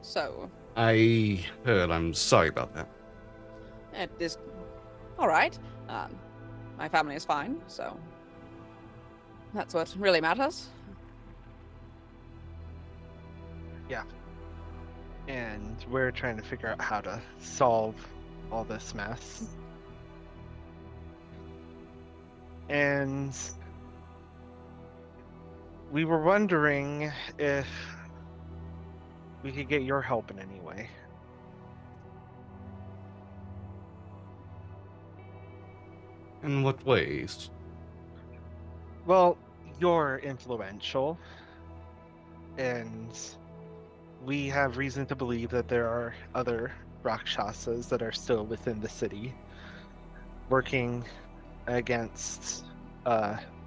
So... I heard. I'm sorry about that. It is all right. My family is fine, so that's what really matters. Yeah. And we're trying to figure out how to solve all this mess. And we were wondering if we could get your help in any way. In what ways? Well, you're influential, and we have reason to believe that there are other Rakshasas that are still within the city, working against,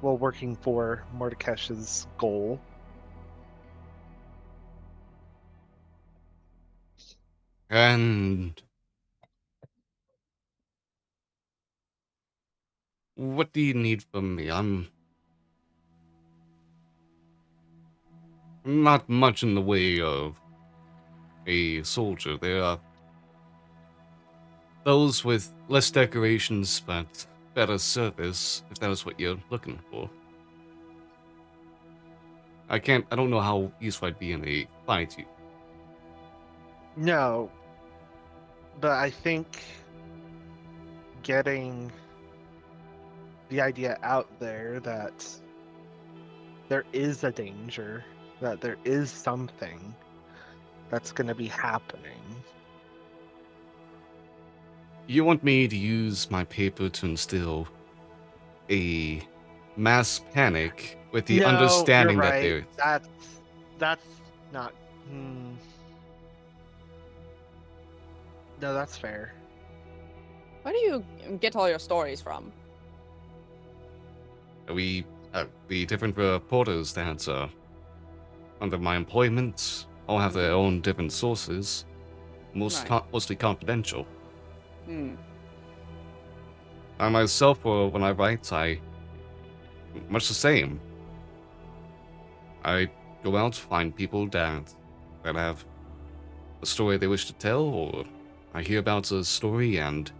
working for Mordakesh's goal. And what do you need from me? I'm not much in the way of a soldier. There are those with less decorations but better service, if that is what you're looking for. I don't know how useful I'd be in a fight. No, but I think getting the idea out there that there is a danger, that there is something that's going to be happening. You want me to use my paper to instill a mass panic with the understanding you're that right. there... That's not... No, that's fair. Where do you get all your stories from? The different reporters that under my employment all have their own different sources, mostly confidential. I myself, when I write, I much the same. I go out, find people that have a story they wish to tell, or I hear about a story and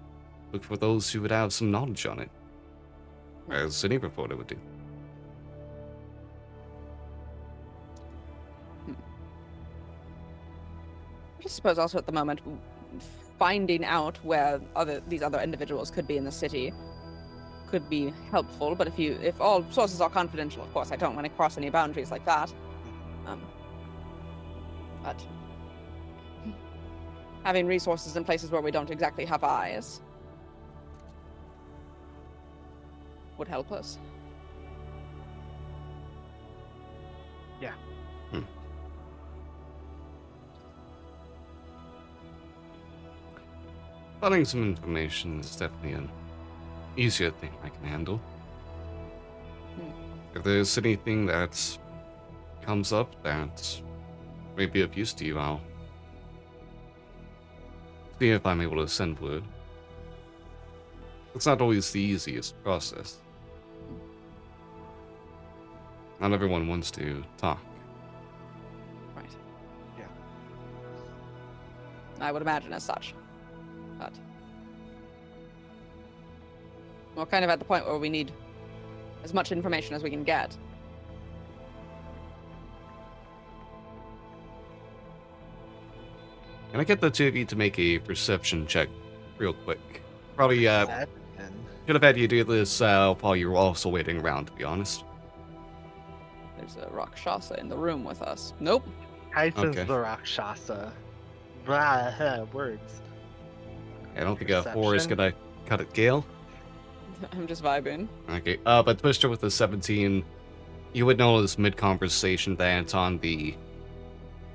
look for those who would have some knowledge on it, as any reporter would do. I suppose also at the moment, finding out where these other individuals could be in the city could be helpful. But if all sources are confidential, of course, I don't want to cross any boundaries like that. But having resources in places where we don't exactly have eyes would help us. Yeah. Finding some information is definitely an easier thing I can handle. If there's anything that comes up that may be of use to you, I'll see if I'm able to send word. It's not always the easiest process. Not everyone wants to talk. Right. Yeah. I would imagine as such. But we're kind of at the point where we need as much information as we can get. Can I get the two of you to make a perception check real quick? Probably Perception. could have had you do this while you were also waiting around, to be honest. There's a Rakshasa in the room with us. Nope. Tyson's Okay. the Rakshasa. Blah, words. I don't think 4 is Perception. gonna cut it, Gale. I'm just vibing. Okay, but Twister with the 17, you would notice mid-conversation that on the,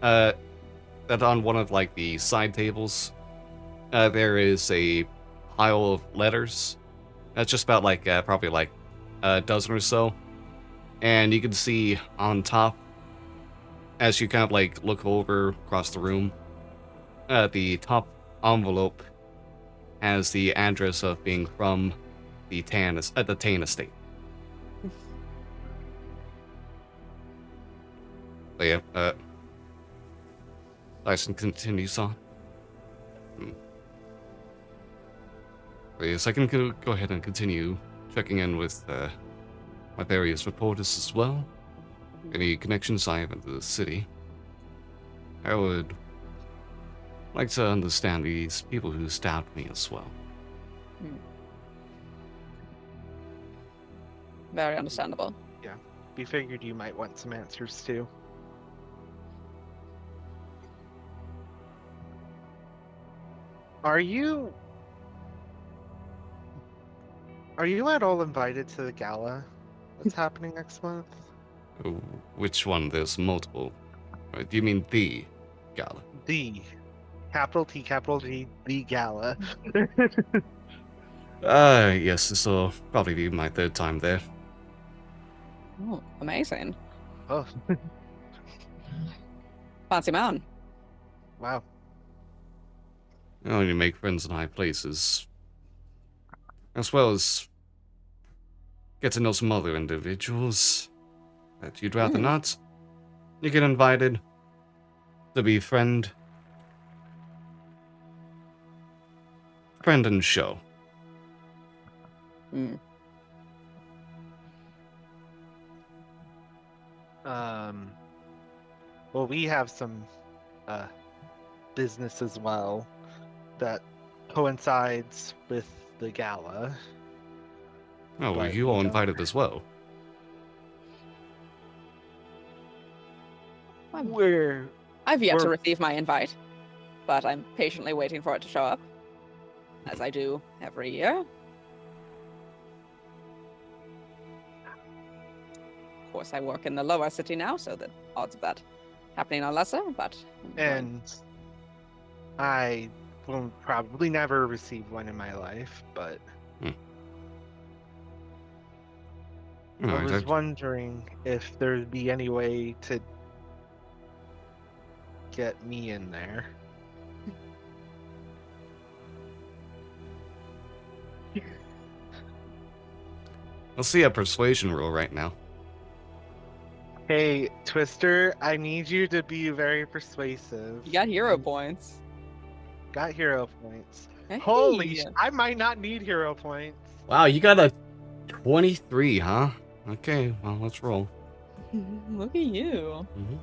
that on one of, like, the side tables, there is a pile of letters. That's just about, like, probably, like, a dozen or so. And you can see on top, as you kind of, like, look over across the room, the top envelope has the address of being from the Tan estate. But yeah, Dyson continues on. But yes, I can go ahead and continue checking in with my various reporters as well. Any connections I have into the city. I would like to understand these people who stabbed me as well. Very understandable. We figured you might want some answers too. Are you at all invited to the gala that's happening next month? Oh, which one? There's multiple. Do you mean the gala? The capital T, capital G, the gala. Yes, this will probably be my 3rd time there. Oh, amazing. Oh, Fancy man. wow. I only make friends in high places, as well as get to know some other individuals that you'd rather not. You get invited to be friend and show. Well, we have some business as well that coincides with the gala. Oh, But you we all don't- invited as well. I've yet to We're- receive my invite, but I'm patiently waiting for it to show up, as I do every year. Of course, I work in the lower city now, so the odds of that happening are lesser, but... And I will probably never receive one in my life, but I Alright, was wondering if there'd be any way to get me in there. Let's see a persuasion roll right now. Hey, Twister, I need you to be very persuasive. You got hero points. Got hero points. Hey. Holy I might not need hero points. Wow, you got a 23, huh? Okay, well, let's roll. Look at you. Mm-hmm.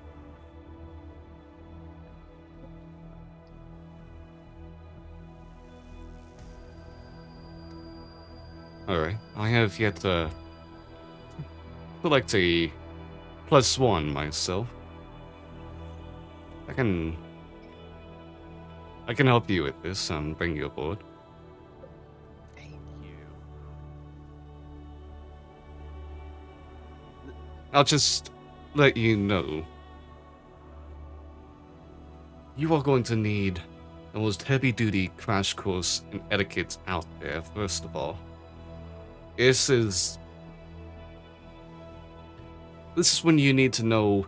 Alright, I have yet to select a +1 myself. I can help you with this and bring you aboard. Thank you. I'll just let you know. You are going to need the most heavy-duty crash course in etiquette out there, first of all. This is when you need to know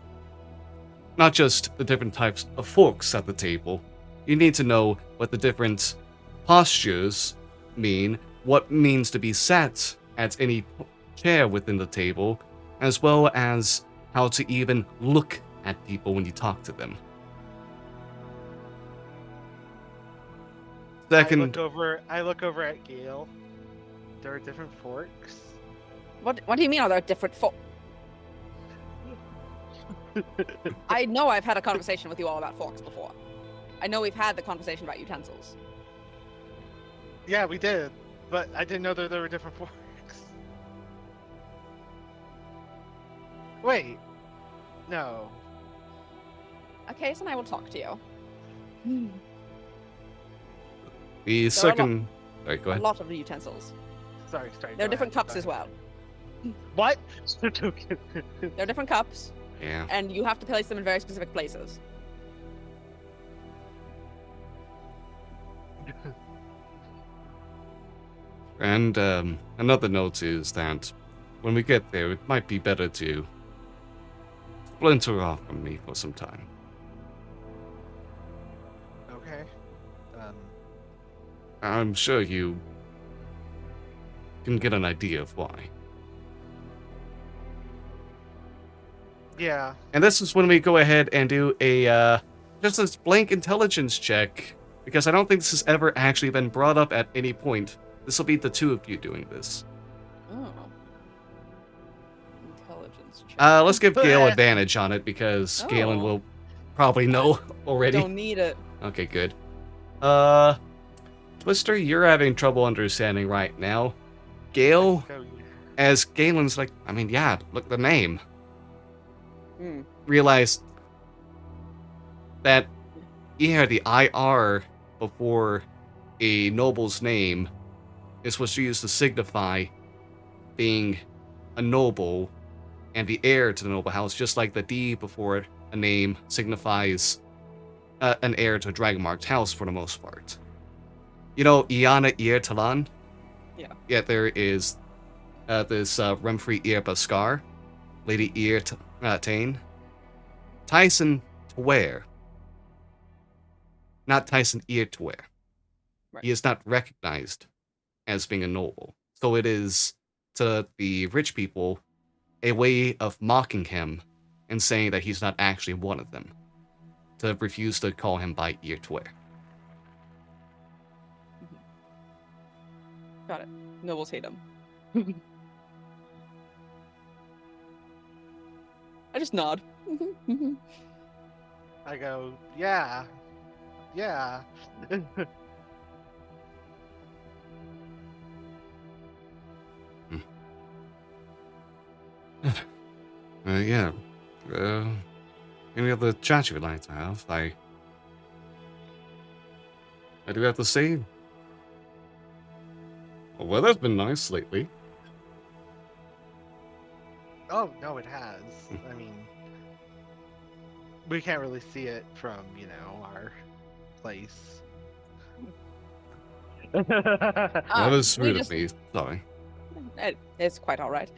not just the different types of forks at the table. You need to know what the different postures mean, what means to be sat at any chair within the table, as well as how to even look at people when you talk to them. Second, I look over at Gale. There are different forks. What do you mean are there different I know I've had a conversation with you all about forks before. I know we've had the conversation about utensils. Yeah, we did, but I didn't know that there were different forks. Wait, no. Okay, so I will talk to you. the second... Sorry, go A ahead. lot of the utensils. Sorry. There are different cups as well. What? There are different cups, Yeah. and you have to place them in very specific places. And another note is that when we get there, it might be better to splinter off from me for some time. Okay. I'm sure you can get an idea of why. Yeah. And this is when we go ahead and do a just this blank intelligence check, because I don't think this has ever actually been brought up at any point. This will be the two of you doing this. Oh. Intelligence check. Let's give Gale advantage on it, because Galen Oh. will probably know already. Don't need it. Okay, good. Twister, you're having trouble understanding right now. Gale, as Galen's like, I mean, yeah, look at the name. Realized that, yeah, the IR before a noble's name is what's used to signify being a noble and the heir to the noble house, just like the D before a name signifies an heir to a dragon-marked house for the most part. You know, Iana Ir Talan? Yeah. Yet there is this Remfrey Ir Baskar, Lady Ir Tain, Tyson Tware. Not Tyson Ir Tware. Right. He is not recognized as being a noble. So it is, to the rich people, a way of mocking him and saying that he's not actually one of them. To refuse to call him by Ir Tware. Got it. Nobles hate him. I just nod. I go, yeah. Yeah. Any other chat you would like to have? I do have to say, the weather's been nice lately. Oh, no, it has. I mean, we can't really see it from, our place. That is we rude of just- me. Sorry. It's quite all right.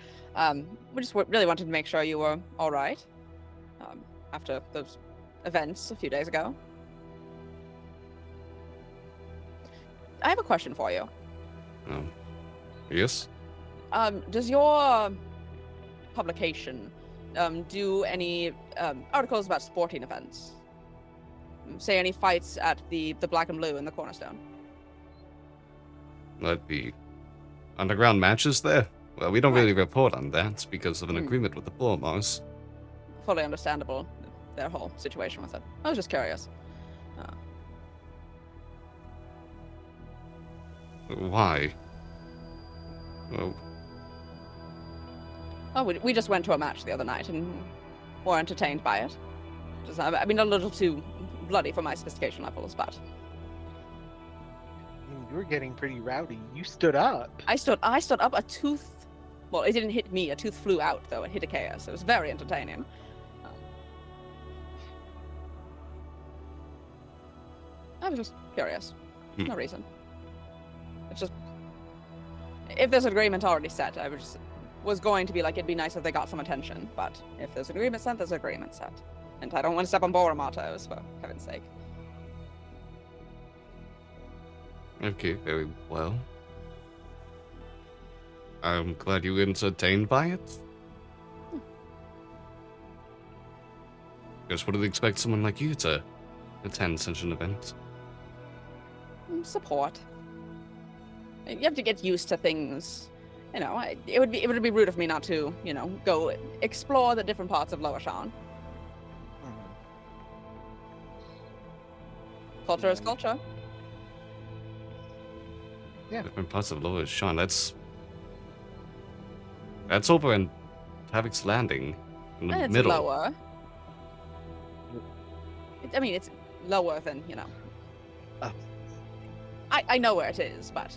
We just really wanted to make sure you were all right after those events a few days ago. I have a question for you. Yes? Does your publication do any articles about sporting events? Say any fights at the Black and Blue in the Cornerstone? Like the underground matches there? Well, we don't Right. really report on that because of an agreement with the Bormars. Fully understandable, their whole situation with it. I was just curious. Why? Well, Oh, we just went to a match the other night and were entertained by it. Just, I mean, a little too bloody for my sophistication levels, but I mean, you were getting pretty rowdy. You stood up. I stood up. A tooth. Well, it didn't hit me. A tooth flew out though. It hit a chaos. It was very entertaining. I was just curious. No reason. It's just if there's an agreement already set, I was going to be like, it'd be nice if they got some attention. But if there's an agreement set, there's an agreement set, and I don't want to step on Boromar toes, for heaven's sake. okay, very well. I'm glad you were entertained by it. Just wouldn't expect someone like you to attend such an event. Support. You have to get used to things. You know, it would be rude of me not to, go explore the different parts of Lower Sharn. Culture is culture. Yeah. Different parts of Lower Sharn. That's over in Havoc's Landing, in the It's middle. lower. It's lower than, Oh. I know where it is, but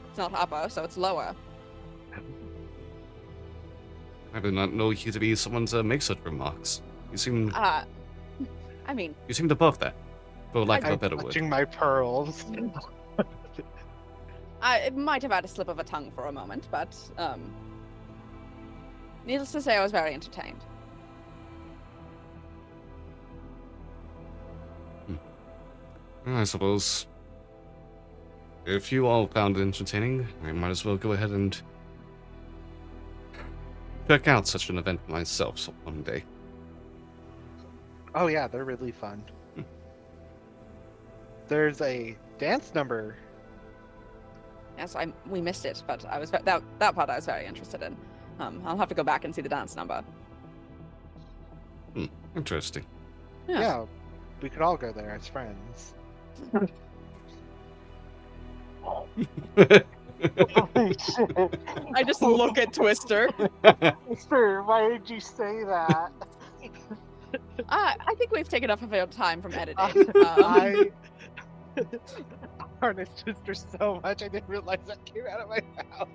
it's not upper, so it's lower. I did not know you to be someone to make such remarks. You seem above that, for lack of a better word. Clutching my pearls. I might have had a slip of a tongue for a moment, but needless to say, I was very entertained. I suppose if you all found it entertaining, I might as well go ahead and check out such an event myself one day. Oh yeah, they're really fun. There's a dance number. Yes, we missed it, but I was that part I was very interested in. I'll have to go back and see the dance number. Interesting. Yes. Yeah, we could all go there as friends. I just look at Twister. Mister, why did you say that? I think we've taken enough of your time from editing. I harness Twister so much I didn't realize that came out of my mouth.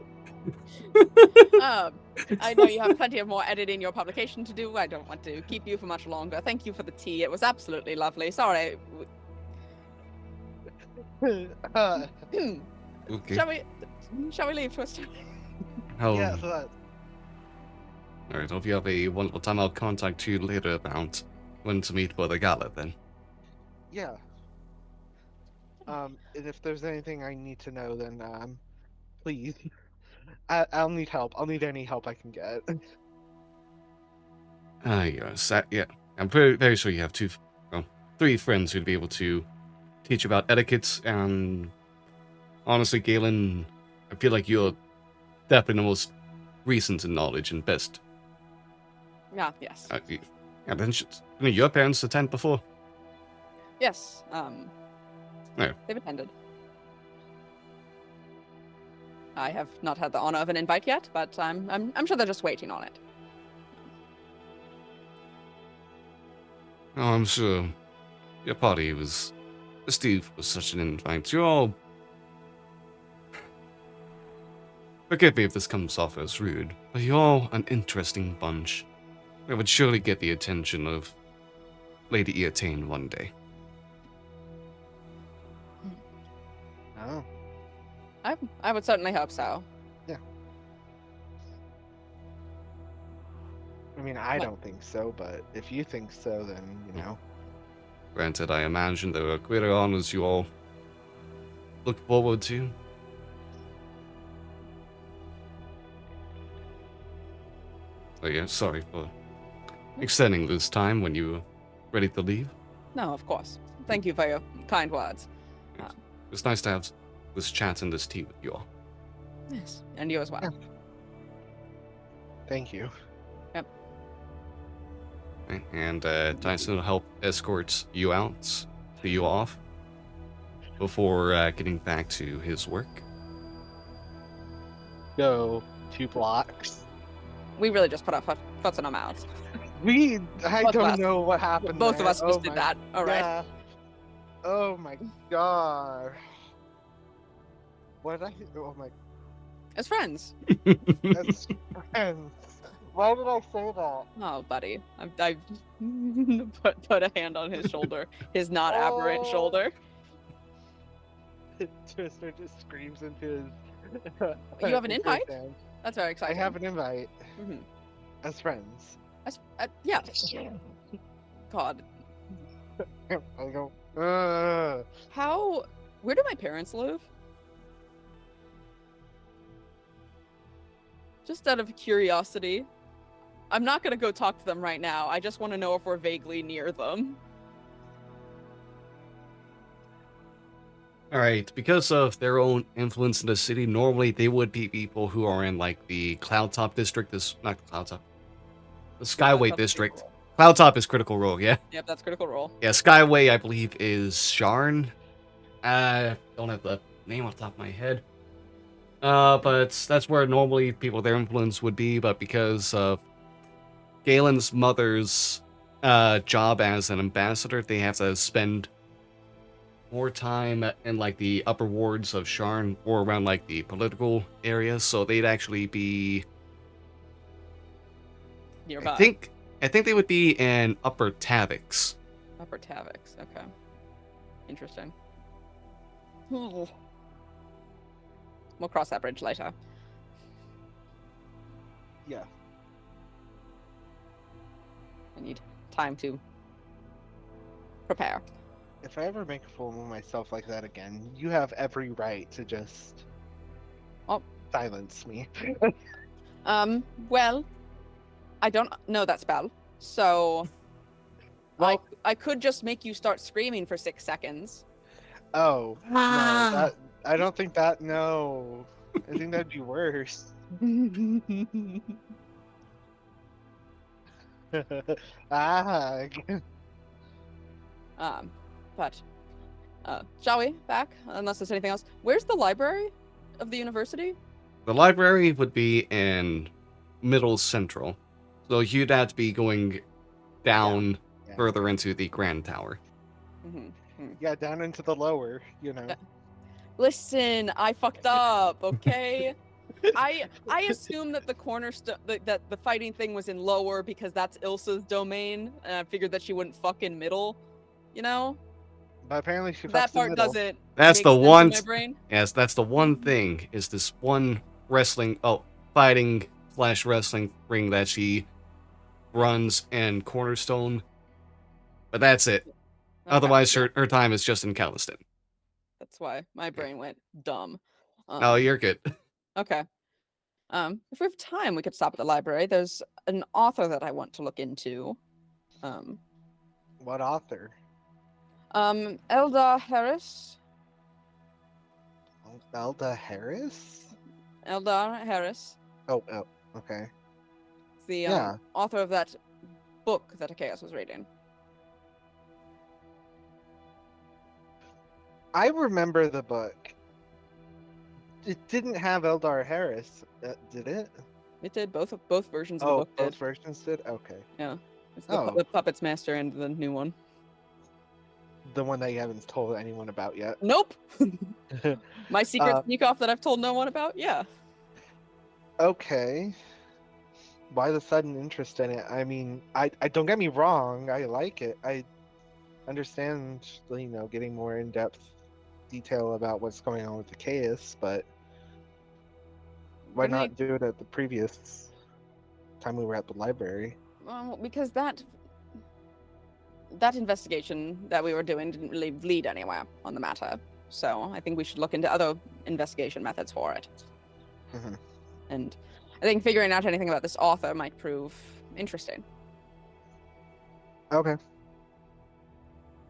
I know you have plenty of more editing your publication to do. I don't want to keep you for much longer. Thank you for the tea. It was absolutely lovely. Sorry. Okay. Shall we leave, Twister? Yeah, Alright, hope you have a wonderful time. I'll contact you later about when to meet for the gala then. yeah. And if there's anything I need to know, then please. I'll need help. I'll need any help I can get. Yes. Yeah. I'm very sure you have three friends who'd be able to teach about etiquette, and honestly, Galen, I feel like you're definitely the most recent in knowledge and best. Yeah, yes. Yeah, then your parents attend before? Yes. No. They've attended. I have not had the honor of an invite yet, but I'm sure they're just waiting on it. Oh, I'm sure your party was Steve was such an invite. You're all. Forgive me if this comes off as rude, but you're all an interesting bunch. It would surely get the attention of Lady Eatane one day. Oh. I would certainly hope so. Yeah. I mean, I What? don't think so, but if you think so, then, you know. Granted, I imagine there are greater honors you all look forward to. Oh yeah, sorry for extending this time when you were ready to leave. No, of course. Thank you for your kind words. It's nice to have this chat and this tea with you all. Yes, and you as well. Yeah. Thank you. Okay, and Tyson will help escort you out, see you off, before getting back to his work. Go 2 blocks. We really just put our foot in our mouths. I Both of don't us. know what happened Both there. of us Oh just did my- that. All right. yeah. Oh my god. What I? Oh my. As friends. That's friends. Why did I say that? Oh, buddy. I put a hand on his shoulder. His not aberrant Oh. shoulder. Twister just screams into his. You have an his invite? hand. That's very I exciting. have an invite. Mhm. As friends. Yeah. God. I go. Where do my parents live? Just out of curiosity. I'm not gonna go talk to them right now. I just want to know if we're vaguely near them. Alright, because of their own influence in the city, normally they would be people who are in, like, the Cloudtop district. Not Cloudtop. The Skyway That's district. Critical Cloudtop is Critical Role, yeah. Role. Yep, that's Critical Role. Yeah, Skyway, I believe, is Sharn. Don't have the name off the top of my head. But that's where normally people with their influence would be, but because of Galen's mother's job as an ambassador, they have to spend more time in, like, the upper wards of Sharn, or around, like, the political areas, so they'd actually be... Nearby. I think they would be in Upper Tavix. Upper Tavix. Okay. Interesting. We'll cross that bridge later. Yeah. I need time to prepare. If I ever make a fool of myself like that again, you have every right to just silence me. Well, I don't know that spell, so Well- I could just make you start screaming for 6 seconds. Oh no, that I don't think that. No, I think that'd be worse. ah, But shall we back? Unless there's anything else. Where's the library of the university? The library would be in Middle Central, so you'd have to be going down yeah. further into the Grand Tower. Yeah, down into the lower, you know. Listen, I fucked up. Okay. I assume that the cornerstone that the fighting thing was in lower because that's Ilsa's domain, and I figured that she wouldn't fuck in middle. You know, But apparently she fucks that in part middle. doesn't. That's make the sense in one. my brain. Yes, that's the one thing. Is this one fighting / wrestling ring that she runs in Cornerstone. But that's it. Okay, Otherwise, yeah, her time is just in Caliston. that's why my brain went dumb. Oh, you're good. Okay. If we have time, we could stop at the library. There's an author that I want to look into. What author? Eldar Harris. Elda Harris? Eldar Harris. Oh, okay. It's the Yeah. author of that book that Chaos was reading. I remember the book. It didn't have Eldar Harris, did it? It did. Both versions of the Oh, book both did. versions did? Okay. Yeah. It's the, Oh. the Puppets Master and the new one. The one that you haven't told anyone about yet. Nope. My secret Uh, sneak off that I've told no one about? Yeah. Okay. Why the sudden interest in it? I mean, I don't get me wrong, I like it. I understand, getting more in-depth detail about what's going on with the chaos, but why But not do it at the previous time we were at the library? Well, because that investigation that we were doing didn't really lead anywhere on the matter. So I think we should look into other investigation methods for it. Mhm. And I think figuring out anything about this author might prove interesting. Okay.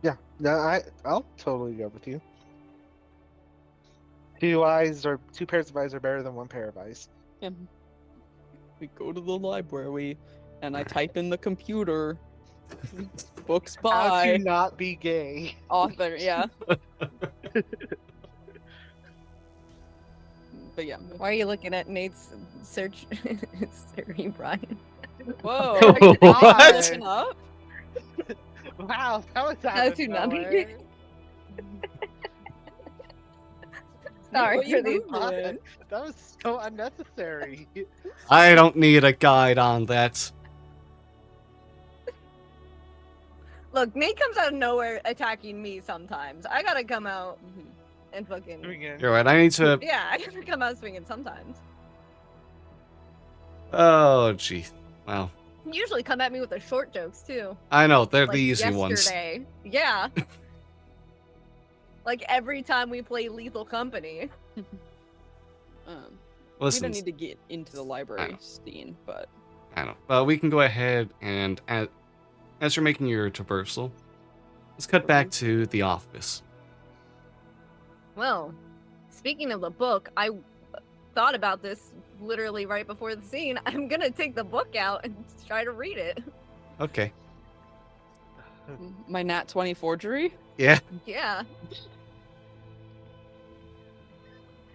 Yeah, no, I'll totally go with you. Two pairs of eyes are better than one pair of eyes. Yeah. We go to the library, and I type in the computer, books How by to not be gay. author, yeah. But yeah. Why are you looking at Nate's search history, Brian? Whoa. Oh my God. Looking up? Wow, that was out How of to not be nowhere. gay. Sorry What you for these. Googling? That was so unnecessary. I don't need a guide on that. Look, Nate comes out of nowhere attacking me sometimes. I gotta come out and fucking. You're right, I need to... Yeah, I gotta come out swinging sometimes. Oh, jeez. Wow. You usually come at me with the short jokes too. I know, they're Like the easy ones. yesterday. Yeah. Like every time we play Lethal Company. We Listen, don't need to get into the library scene, but I know. But we can go ahead and, as you're making your traversal, let's cut back to the office. Well, speaking of the book, I thought about this literally right before the scene. I'm gonna take the book out and try to read it. Okay. my Nat 20 forgery? Yeah. Yeah.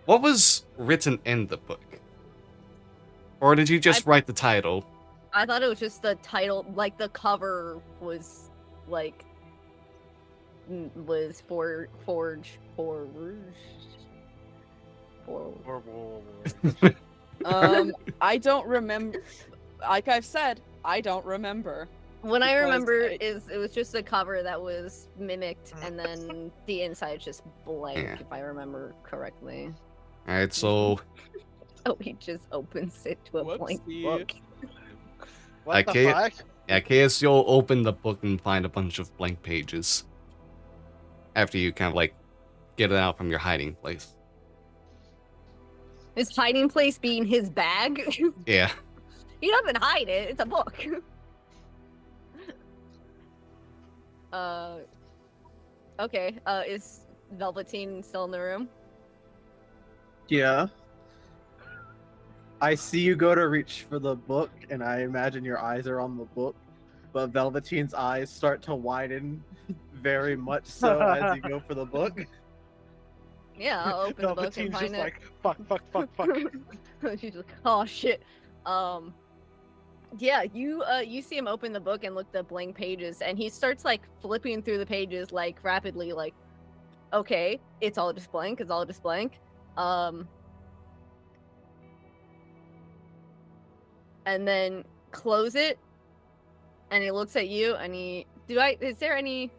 What was written in the book? Or did you just write the title? I thought it was just the title, like the cover was like was forge. I don't remember. Like I've said, I don't remember. When I Because remember I- is it was just a cover that was mimicked, and then the inside's just blank, Yeah. if I remember correctly. Alright, so Oh, he just opens it to a blank Whoopsie. book. What Okay. the fuck? yeah, KS, you'll open the book and find a bunch of blank pages. After you kind of like get it out from your hiding place. His hiding place being his bag. Yeah. He doesn't hide it. It's a book. Okay. Is Velveteen still in the room? Yeah. I see you go to reach for the book, and I imagine your eyes are on the book, but Velveteen's eyes start to widen very much so as you go for the book. Yeah, I'll open the book and Velveteen's find just it. like, fuck. She's like, oh shit. Yeah, you see him open the book and look at the blank pages, and he starts like flipping through the pages like rapidly, like, okay, it's all just blank, it's all just blank. And then close it, and he looks at you, and is there any?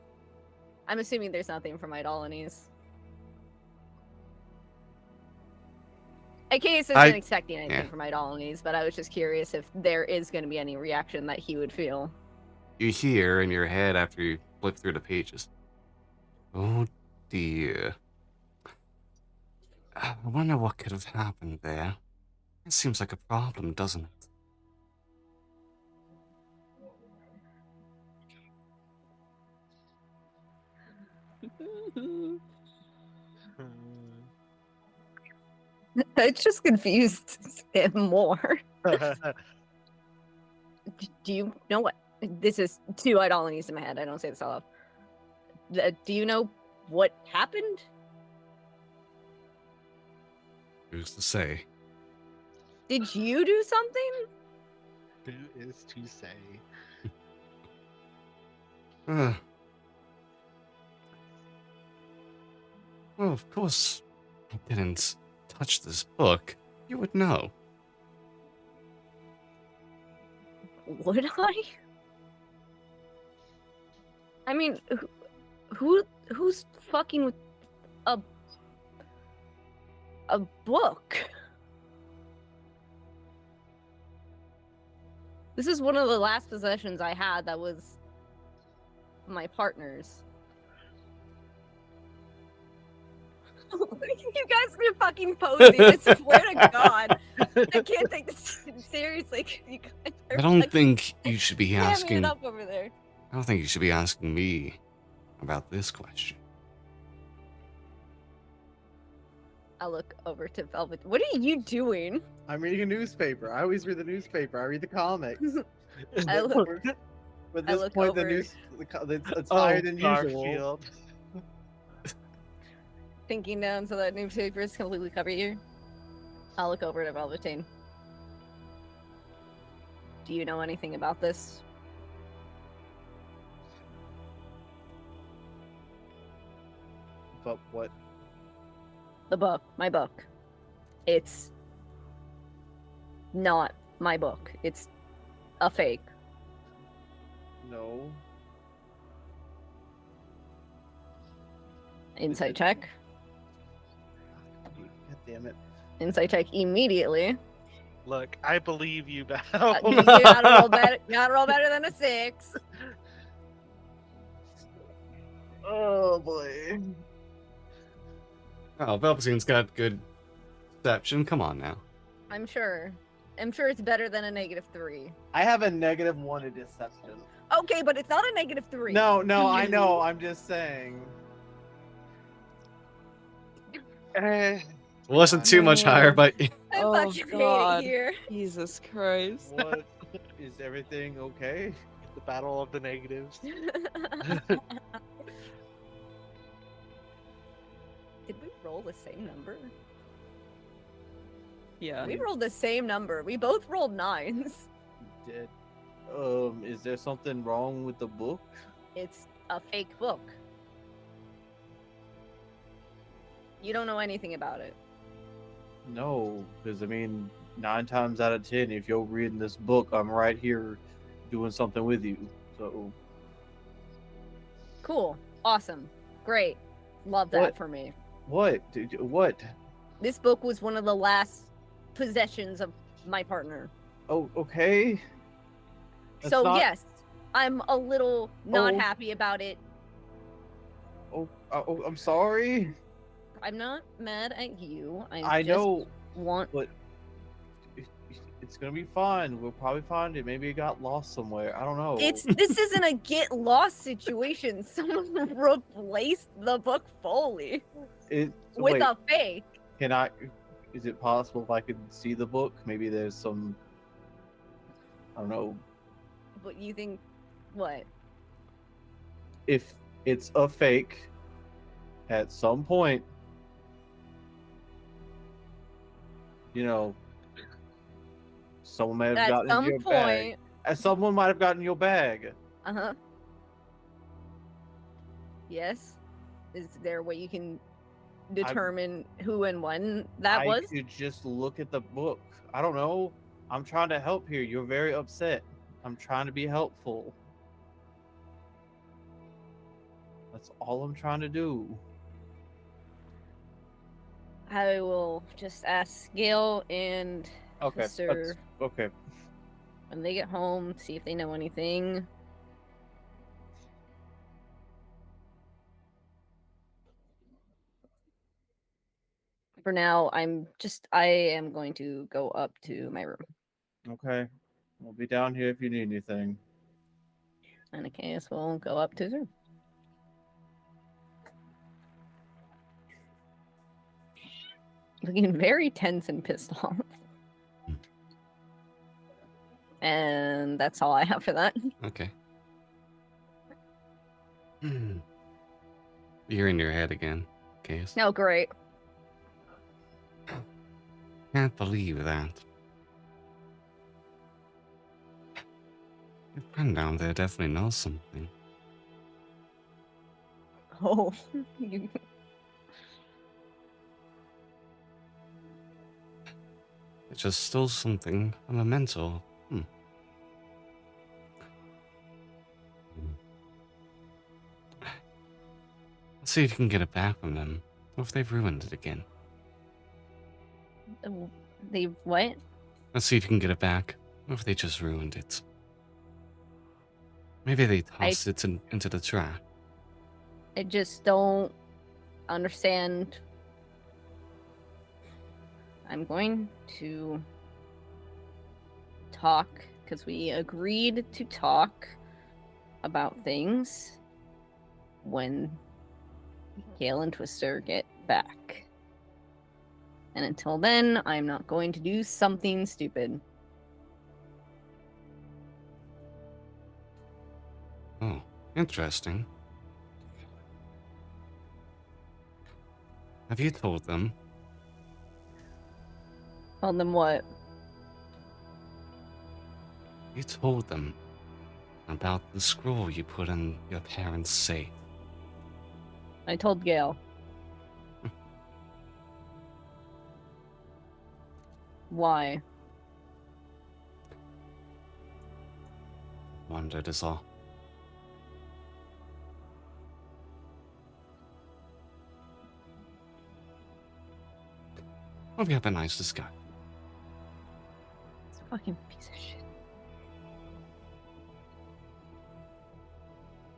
I'm assuming there's nothing from Idolines. AKS isn't expecting anything from Idolines, but I was just curious if there is going to be any reaction that he would feel. You hear in your head after you flip through the pages. Oh dear. I wonder what could have happened there. It seems like a problem, doesn't it? It's just confused him more. Do you know what? This is two Idolines in my head. I don't say this out loud. Do you know what happened? Who's to say? Did you do something? Who is to say? Well, of course, I didn't touch this book. You would know. Would I? I mean, who's fucking with a book? This is one of the last possessions I had that was my partner's. You guys are fucking posing. I swear to God, I can't take this seriously, you guys are I don't fucking think you should be hamming asking. it I up over there. don't think you should be asking me about this question. I look over to Velvet. What are you doing? I'm reading a newspaper. I always read the newspaper. I read the comics. I look. But I this look point, over. it's Oh, higher than usual. Garfield. Thinking down so that newspaper is completely covered you. I'll look over to Velveteen. Do you know anything about this? But what? The book. My book. It's not my book. It's a fake. No. Insight check. God damn it. Insight check immediately. Look, I believe you, Belle. You gotta roll better. You gotta roll better than a 6. Oh boy. Oh, Velveteen's got good perception. Come on now. I'm sure. I'm sure it's better than a -3. I have a -1 in deception. Okay, but it's not a -3. No, I know. I'm just saying. Eh, Wasn't too much higher, but I Oh, fucking hate God. it here. Jesus Christ. What? Is everything okay? the battle of the negatives. Did we roll the same number? Yeah. We rolled the same number. We both rolled 9s. Did is there something wrong with the book? It's a fake book. You don't know anything about it. No, because I mean, 9 times out of 10, if you're reading this book, I'm right here doing something with you. So Cool. Awesome. Great. Love that What? for me. what? What? This book was one of the last possessions of my partner. Oh, okay. That's So not- yes, I'm a little not Oh. happy about it. Oh, I'm sorry. I'm not mad at you. I just know, want but it's gonna be fine. We'll probably find it. Maybe it got lost somewhere. I don't know. this isn't a get lost situation. Someone replaced the book fully with wait, a fake. can I? Is it possible if I could see the book? Maybe there's some. I don't know. But you think what? If it's a fake, at some point, you know, someone may have At gotten some into your bag. point, As someone might have gotten your bag. uh-huh. Yes. Is there a way you can determine who and when that I was? could just look at the book. I don't know. I'm trying to help here. You're very upset. I'm trying to be helpful. That's all I'm trying to do. I will just ask Gail and Okay. Mr. Okay. when they get home, see if they know anything. For now, I am going to go up to my room. Okay. We'll be down here if you need anything. And Achaeus will go up to his room. Looking very tense and pissed off. And that's all I have for that. okay. You're in your head again, Case. No, great. Can't believe that. Your friend down there definitely knows something. Oh, you... It just stole something, a memento. Let's see if you can get it back from them. What if they've ruined it again? They what? Let's see if you can get it back. What if they just ruined it? Maybe they tossed it into the trash. I just don't understand. I'm going to talk, because we agreed to talk about things when Gale and Twister get back. And until then, I'm not going to do something stupid. Oh, interesting. Have you told them? Tell them what? You told them about the scroll you put in your parents' safe. I told Gale. Why? Wondered is all. Hope you have a nice discussion. It's a fucking piece of shit.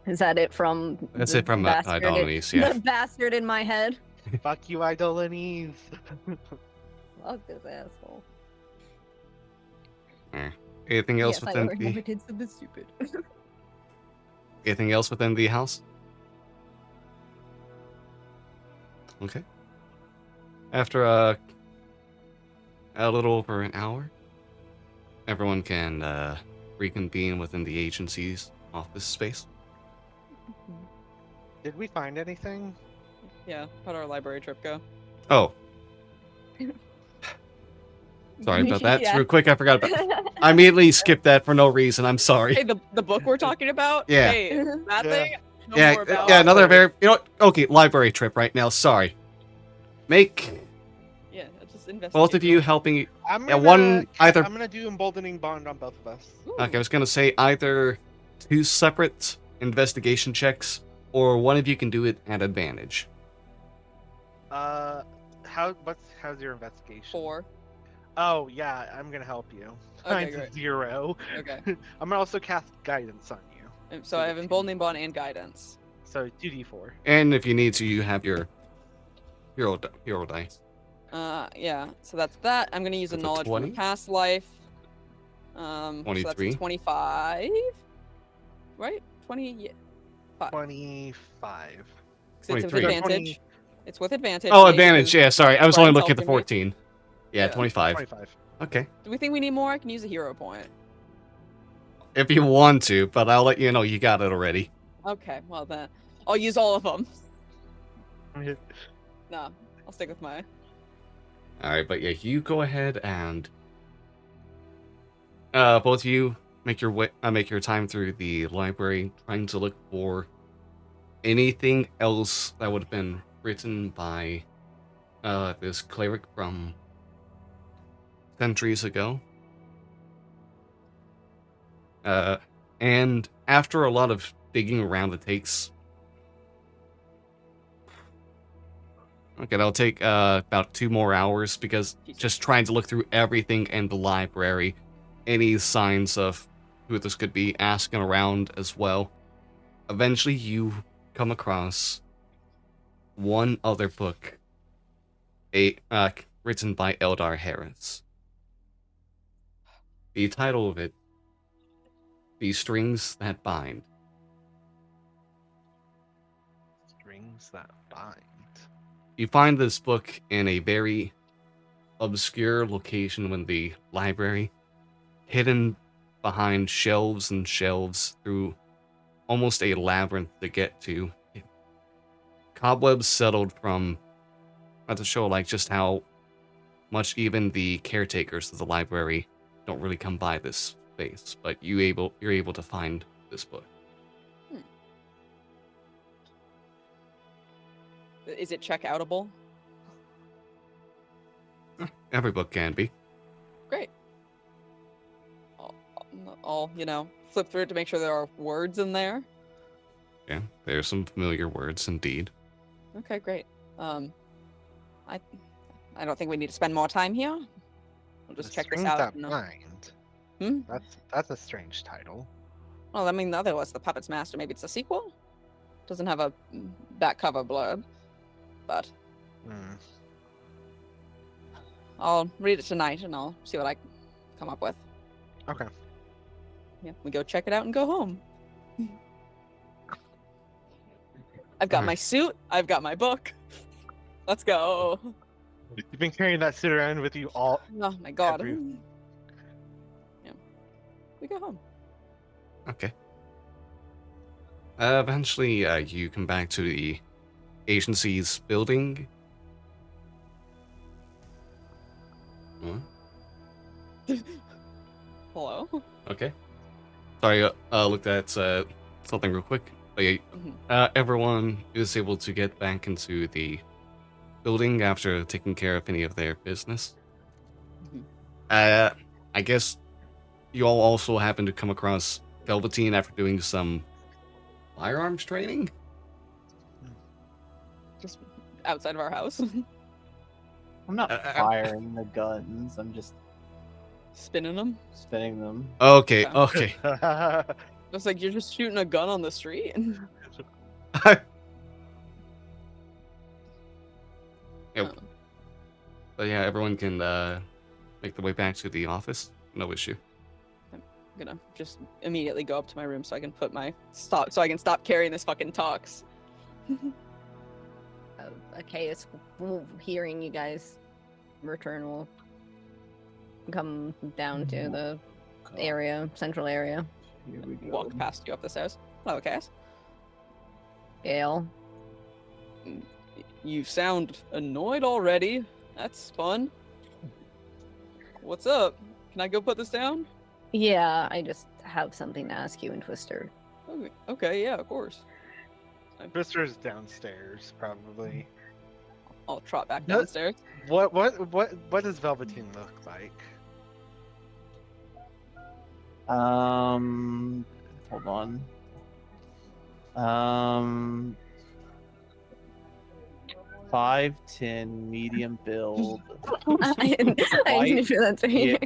Is that it from That's the it from bastard in- Idolines, yeah. The bastard in my head? Fuck you, Idolines. Fuck this asshole. Anything else Yes, I within already the did something stupid. anything else within the house? Okay. After a little over an hour, everyone can reconvene within the agency's office space. Did we find anything? Yeah, how'd our library trip go? Oh. Sorry about that. Yeah. Real quick, I forgot about I immediately skipped that for no reason. I'm sorry. Hey, the book we're talking about? Yeah. Hey, that Yeah. thing? Know Yeah, more about. yeah, another very okay, library trip right now. Sorry. Make Yeah, just investigate. both of you helping I'm Yeah, gonna, one either I'm gonna do emboldening bond on both of us. Ooh. Okay, I was gonna say either 2 separate investigation checks, or one of you can do it at advantage. How's your investigation? 4. Oh yeah, I'm gonna help you. Okay, Mine's a great. 0. Okay. I'm gonna also cast guidance on you. And so I have emboldening bond and guidance. So 2d4. And if you need to, you have your hero dice. Yeah. So that's that. I'm gonna use a That's a knowledge from 20? a past life. So that's 23. a 25. Right? 20. Yeah. 25. 'Cause it's with 23. advantage. It's with advantage. Oh, yeah, advantage. because- Yeah, sorry. I was Brian's only looking at the helping me. 14. Yeah, Yeah. 25. 25. Okay. Do we think we need more? I can use a hero point. If you want to, but I'll let you know you got it already. Okay. Well then, I'll use all of them. No, I'll stick with my. Alright, but yeah, you go ahead and both of you make your time through the library, trying to look for anything else that would have been written by this cleric from centuries ago. And after a lot of digging around, it takes okay, that'll take about 2 more hours, because just trying to look through everything in the library, any signs of who this could be, asking around as well. Eventually, you come across one other book, written by Eldar Harris. The title of it, The Strings That Bind. Strings that bind. You find this book in a very obscure location in the library, hidden behind shelves and shelves through almost a labyrinth to get to. Cobwebs settled from, not to show like just how much even the caretakers of the library don't really come by this space, but you're able to find this book. Is it check-outable? Every book can be. Great. I'll flip through it to make sure there are words in there. Yeah, there's some familiar words indeed. Okay, great. I don't think we need to spend more time here. We'll just The check this Strings out. That No. bind. Hmm? That's a strange title. Well, I mean, the other was The Puppet's Master. Maybe it's a sequel? Doesn't have a back cover blurb, but Hmm. I'll read it tonight and I'll see what I come up with. Okay. Yeah, we go check it out and go home. I've got my suit. I've got my book. Let's go. You've been carrying that suit around with you all. Oh my god. Every- Yeah. We go home. Okay. Eventually, you come back to the agency's building. What? Hello? Okay. Sorry, looked at something real quick. But yeah, Mhm. everyone is able to get back into the building after taking care of any of their business. Mhm. I guess you all also happen to come across Velveteen after doing some firearms training? Just outside of our house. I'm not I- firing the guns. I'm just Spinning them. spinning them. Okay, Yeah. okay. It's like you're just shooting a gun on the street. Yep. But yeah, everyone can make their way back to the office. No issue. I'm gonna just immediately go up to my room so I can put my so I can stop carrying this fucking tox. Okay, it's hearing you guys return. Will come down to the area, central area. Here we go. Walk past you up the stairs. Hello, Cass. Gale. You sound annoyed already. That's fun. What's up? Can I go put this down? Yeah, I just have something to ask you and Twister. Okay, yeah, of course. Twister's downstairs, probably. I'll trot back No- downstairs. What does Velveteen look like? Hold on. 5'10", medium build, I White knew that to me.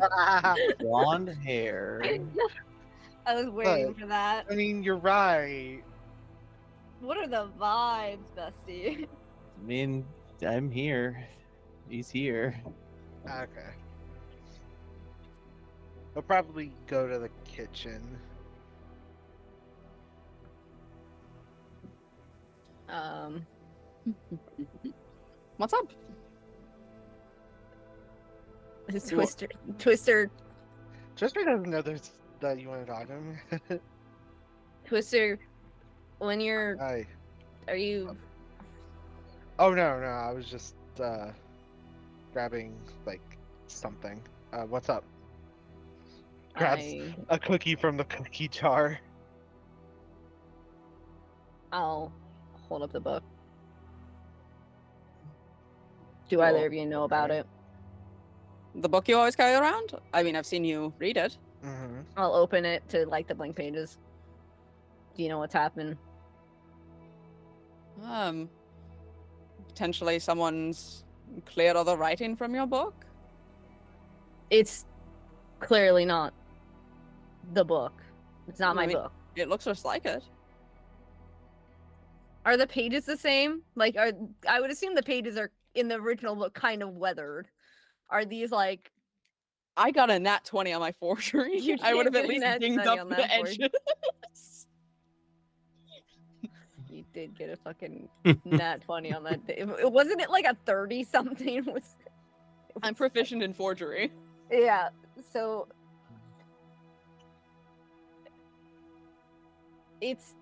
blonde hair. I was waiting But- for that. I mean, you're right. What are the vibes, bestie? I mean, I'm here. He's here. Okay. We'll probably go to the kitchen. What's up? Twister. Twister doesn't know that you want to talk to him. Twister, when you're, Hi. are you? Oh no, I was just grabbing like something. What's up? Grabs a cookie from the cookie jar. I'll hold up the book. Do either of you know about it? The book you always carry around? I mean, I've seen you read it. Mm-hmm. I'll open it to like the blank pages. Do you know what's happened? Potentially someone's cleared all the writing from your book? It's clearly not the book. It's not my I mean, book. It looks just like it. Are the pages the same? Like, I would assume the pages are in the original book kind of weathered. Are these like? I got a nat 20 on my forgery. You I would have did at get a least nat dinged 20 up on the that edges. You did get a fucking nat 20 on that day. Wasn't it like a 30 something? I'm proficient in forgery. Yeah. So it's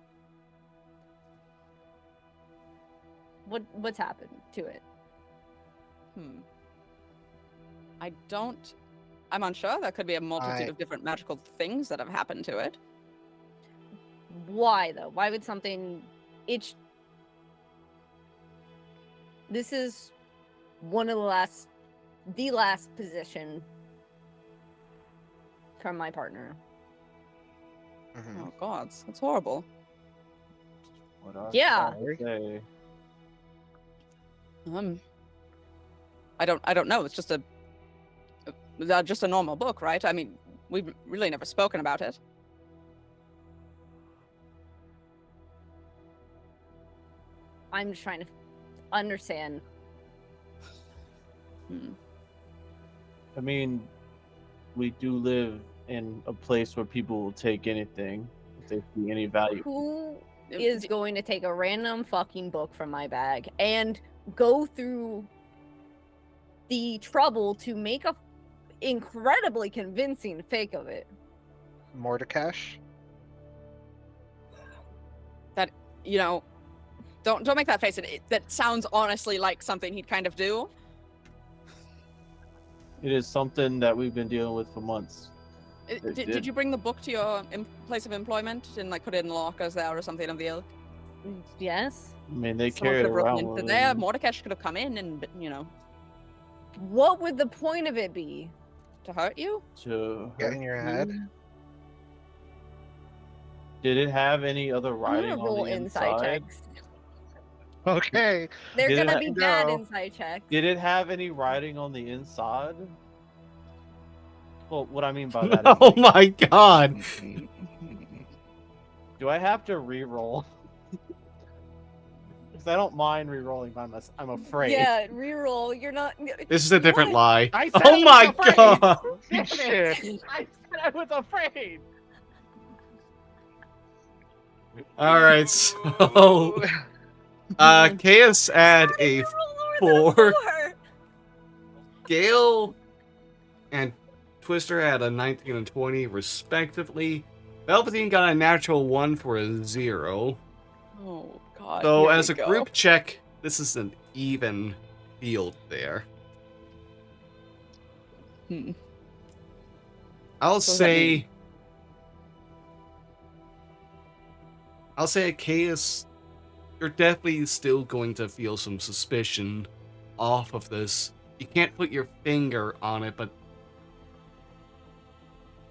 what's happened to it? I'm unsure. There could be a multitude I- of different magical things that have happened to it. Why though? Why would something this is one of the last position from my partner. Mm-hmm. Oh gods, that's horrible. What are Yeah. they? I don't know. It's just just a normal book, right? I mean, we've really never spoken about it. I'm just trying to understand. Hmm. I mean, we do live in a place where people will take anything if they see any value. Who is going to take a random fucking book from my bag and go through the trouble to make a incredibly convincing fake of it? Mordakesh? You know, don't make that face. That sounds honestly like something he'd kind of do. It is something that we've been dealing with for months. Did you bring the book to your place of employment and like put it in lockers there or something of the ilk? Yes. I mean, they Someone carry could it have broken around into with there. them. Mordakesh could have come in and What would the point of it be? to hurt you. To Get in your head? Did it have any other I'm writing gonna on roll the inside inside? checks. Okay. They're Did it gonna ha- be bad No. inside checks. Did it have any writing on the inside? Well, what I mean by that is, Oh like, my god! do I have to re-roll? Because I don't mind re-rolling by myself. I'm afraid. Yeah, reroll. You're not. This is a different What? lie. I said Oh I was my afraid! god! Damn it! Shit. I said I was afraid! Alright, so Chaos add How did a you roll lower 4. than a 4? Gale and Twister had a 19 and 20 respectively. Velveteen got a natural 1 for a 0. Oh god. So here as we a go. group check, this is an even field there. Hmm. I'll does that mean? say Chaos, you're definitely still going to feel some suspicion off of this. You can't put your finger on it, but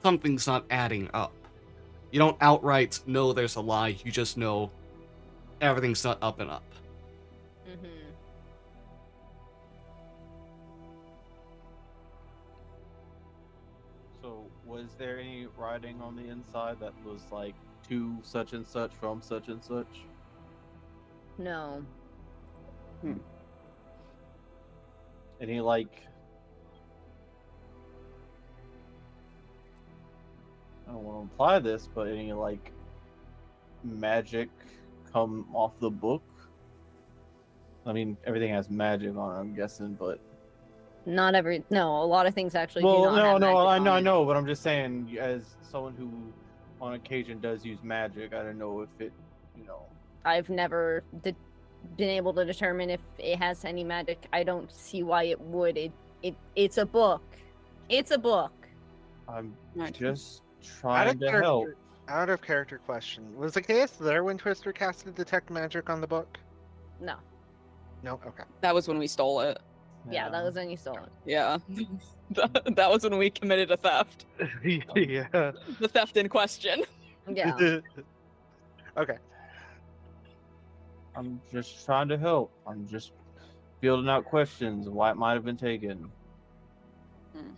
something's not adding up. You don't outright know there's a lie, you just know everything's not up and up. Mm-hmm. So, was there any writing on the inside that was like, to such and such from such and such? No. Any, like, I don't want to imply this, but any, like, magic come off the book? I mean, everything has magic on it, I'm guessing, but... Not every. No, a lot of things actually do Well, not no, have no, magic I on know, I it. know, but I'm just saying, as someone who, on occasion, does use magic, I don't know if it, you know... I've never been able to determine if it has any magic. I don't see why it would. It's a book. It's a book. I'm Right. just Out trying of to help. Out of character question. Was the chaos there when Twister casted detect magic on the book? No. No? Okay. That was when we stole it. Yeah, that was when you stole it. Yeah. that was when we committed a theft. Yeah. The theft in question. Yeah. Okay. I'm just trying to help. I'm just building out questions of why it might have been taken. Hmm.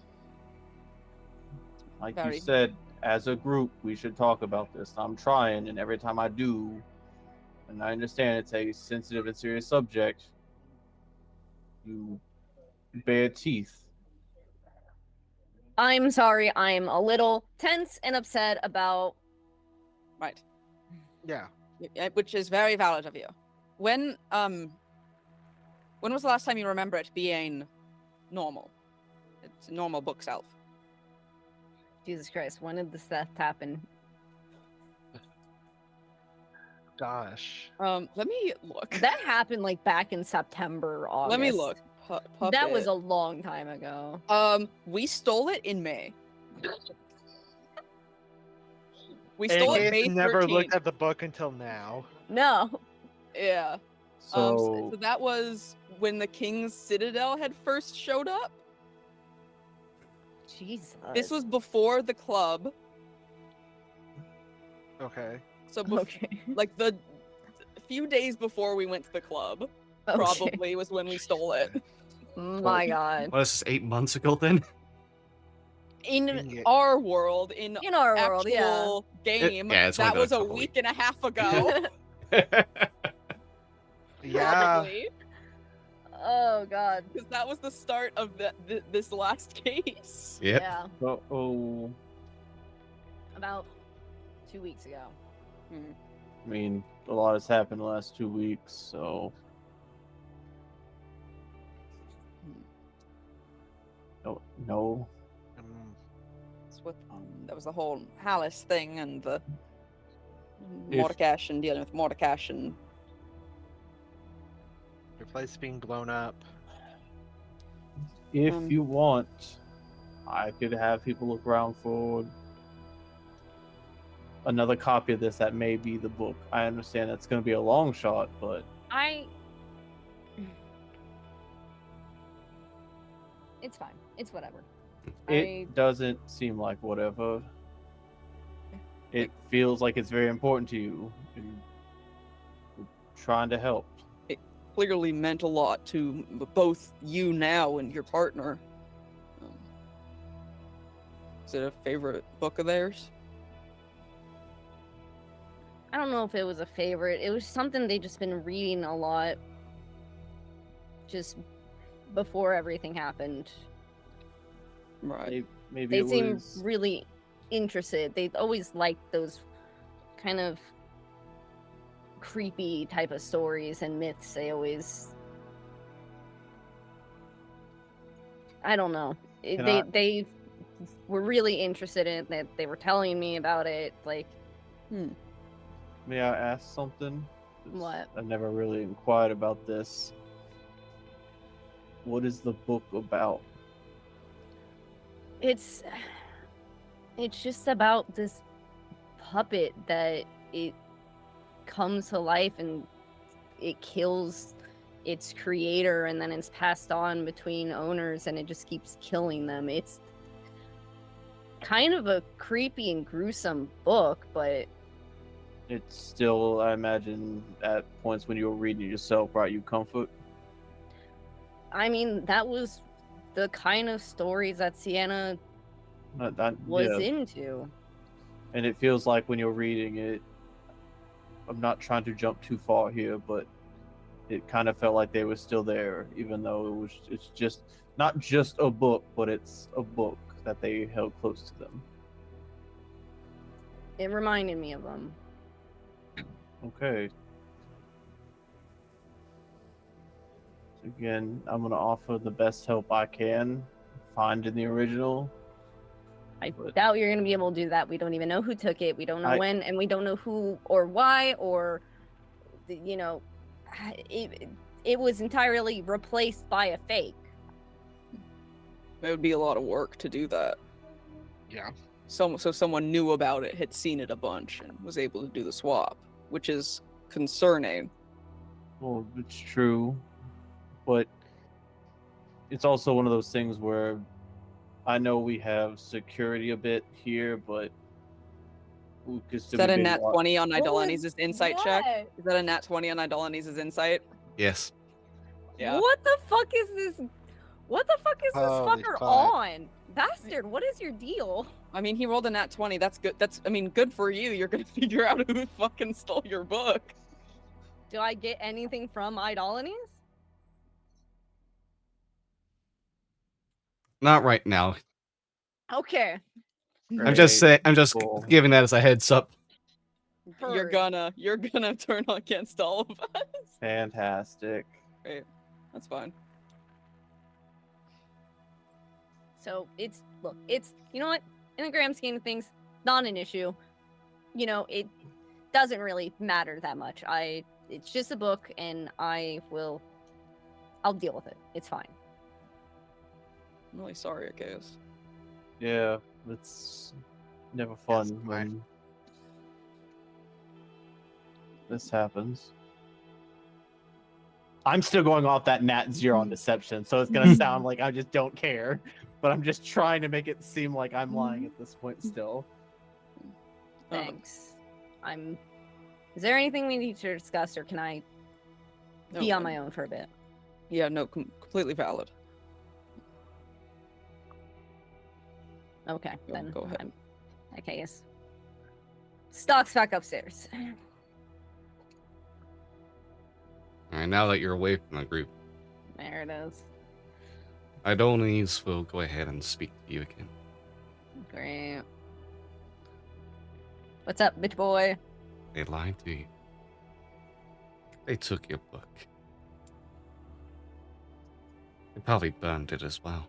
Like Very. you said, as a group, we should talk about this. I'm trying, and every time I do, and I understand it's a sensitive and serious subject, you bare teeth. I'm sorry. I'm a little tense and upset about. Right. Yeah. Which is very valid of you. When was the last time you remember it being normal? It's a normal book self. Jesus Christ, when did this theft happen? Gosh. Let me look. That happened like back in September, August. Let me look. That was Puppet. a long time ago. We stole it in May. We And stole it Chaos May 13th. never looked at the book until now. No. Yeah. So, So that was when the King's Citadel had first showed up. Jesus. This was before the club. Okay. So okay. like the few days before we went to the club, Okay. probably was when we stole it. My God. What is this, 8 months ago then? In Yeah. our world, in In our world, yeah. actual game, yeah, it's only that been a was a couple week and a half ago. Yeah. Probably, Oh God. because that was the start of this last case. Yep. Yeah. oh, About 2 weeks ago. Hmm. I mean, a lot has happened the last 2 weeks, so no. Mm, It's with that was the whole Hallis thing and the If- Mordakesh and dealing with Mordakesh and your place being blown up. If you want, I could have people look around for another copy of this that may be the book. I understand that's going to be a long shot, but It's fine. It's whatever. it doesn't seem like whatever. It feels like it's very important to you. You're trying to help. clearly meant a lot to both you now and your partner. Is it a favorite book of theirs? I don't know if it was a favorite. It was something they just been reading a lot. Just before everything happened. Right. Maybe They it seem was. really interested. They always liked those kind of creepy type of stories and myths. They always, I don't know. They were really interested in it. They were telling me about it. Like, May I ask something? 'Cause What? I've never really inquired about this. What is the book about? it's just about this puppet that it comes to life and it kills its creator, and then it's passed on between owners and it just keeps killing them. It's kind of a creepy and gruesome book, but It's still, I imagine, at points when you were reading it yourself, brought you comfort. I mean, that was the kind of stories that Sienna was Yeah. into. And it feels like when you're reading it, I'm not trying to jump too far here, but it kind of felt like they were still there, even though it's just not just a book, but it's a book that they held close to them. It reminded me of them. Okay. Again, I'm gonna offer the best help I can find in the original. I But- doubt you're gonna be able to do that. We don't even know who took it. We don't know when, and we don't know who or why, or you know, it was entirely replaced by a fake. It would be a lot of work to do that. Yeah. So someone knew about it, had seen it a bunch, and was able to do the swap, which is concerning. Well, it's true, but it's also one of those things where I know we have security a bit here, but we could Is still that a be nat 20 on What was Idolanes' insight check? that? Is that a nat 20 on Idolanes' insight? Yes. Yeah. What the fuck is this? What the fuck is this Holy fucker fuck. on? Bastard, what is your deal? I mean, he rolled a nat 20. That's good. I mean, good for you. You're gonna figure out who fucking stole your book. Do I get anything from Idolanes? Not right now. Okay. I'm just saying. I'm just Cool. giving that as a heads up. You're Heard. gonna turn against all of us. Fantastic. Great. That's fine. So it's you know what? In the grand scheme of things, not an issue. You know, it doesn't really matter that much. It's just a book, and I'll deal with it. It's fine. I'm really sorry, I guess. Yeah, it's never fun fine. when this happens. I'm still going off that nat 0 on deception, so it's gonna sound like I just don't care, but I'm just trying to make it seem like I'm lying at this point still. Thanks. Is there anything we need to discuss, or can I be No, on my own for a bit? Yeah, no, completely valid. Okay, Go- then go ahead. Okay, yes. Stock's back upstairs. All right, now that you're away from the group, There it is. Idolanes will go ahead and speak to you again. Great. What's up, bitch boy? They lied to you. They took your book. They probably burned it as well.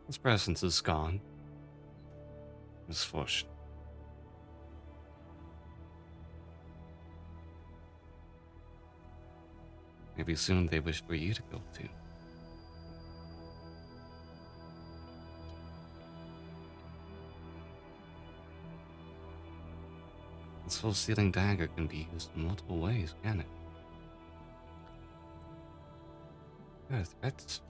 His presence is gone. Misfortune. Maybe soon they wish for you to go too. This full sealing dagger can be used in multiple ways, can it? There are threats.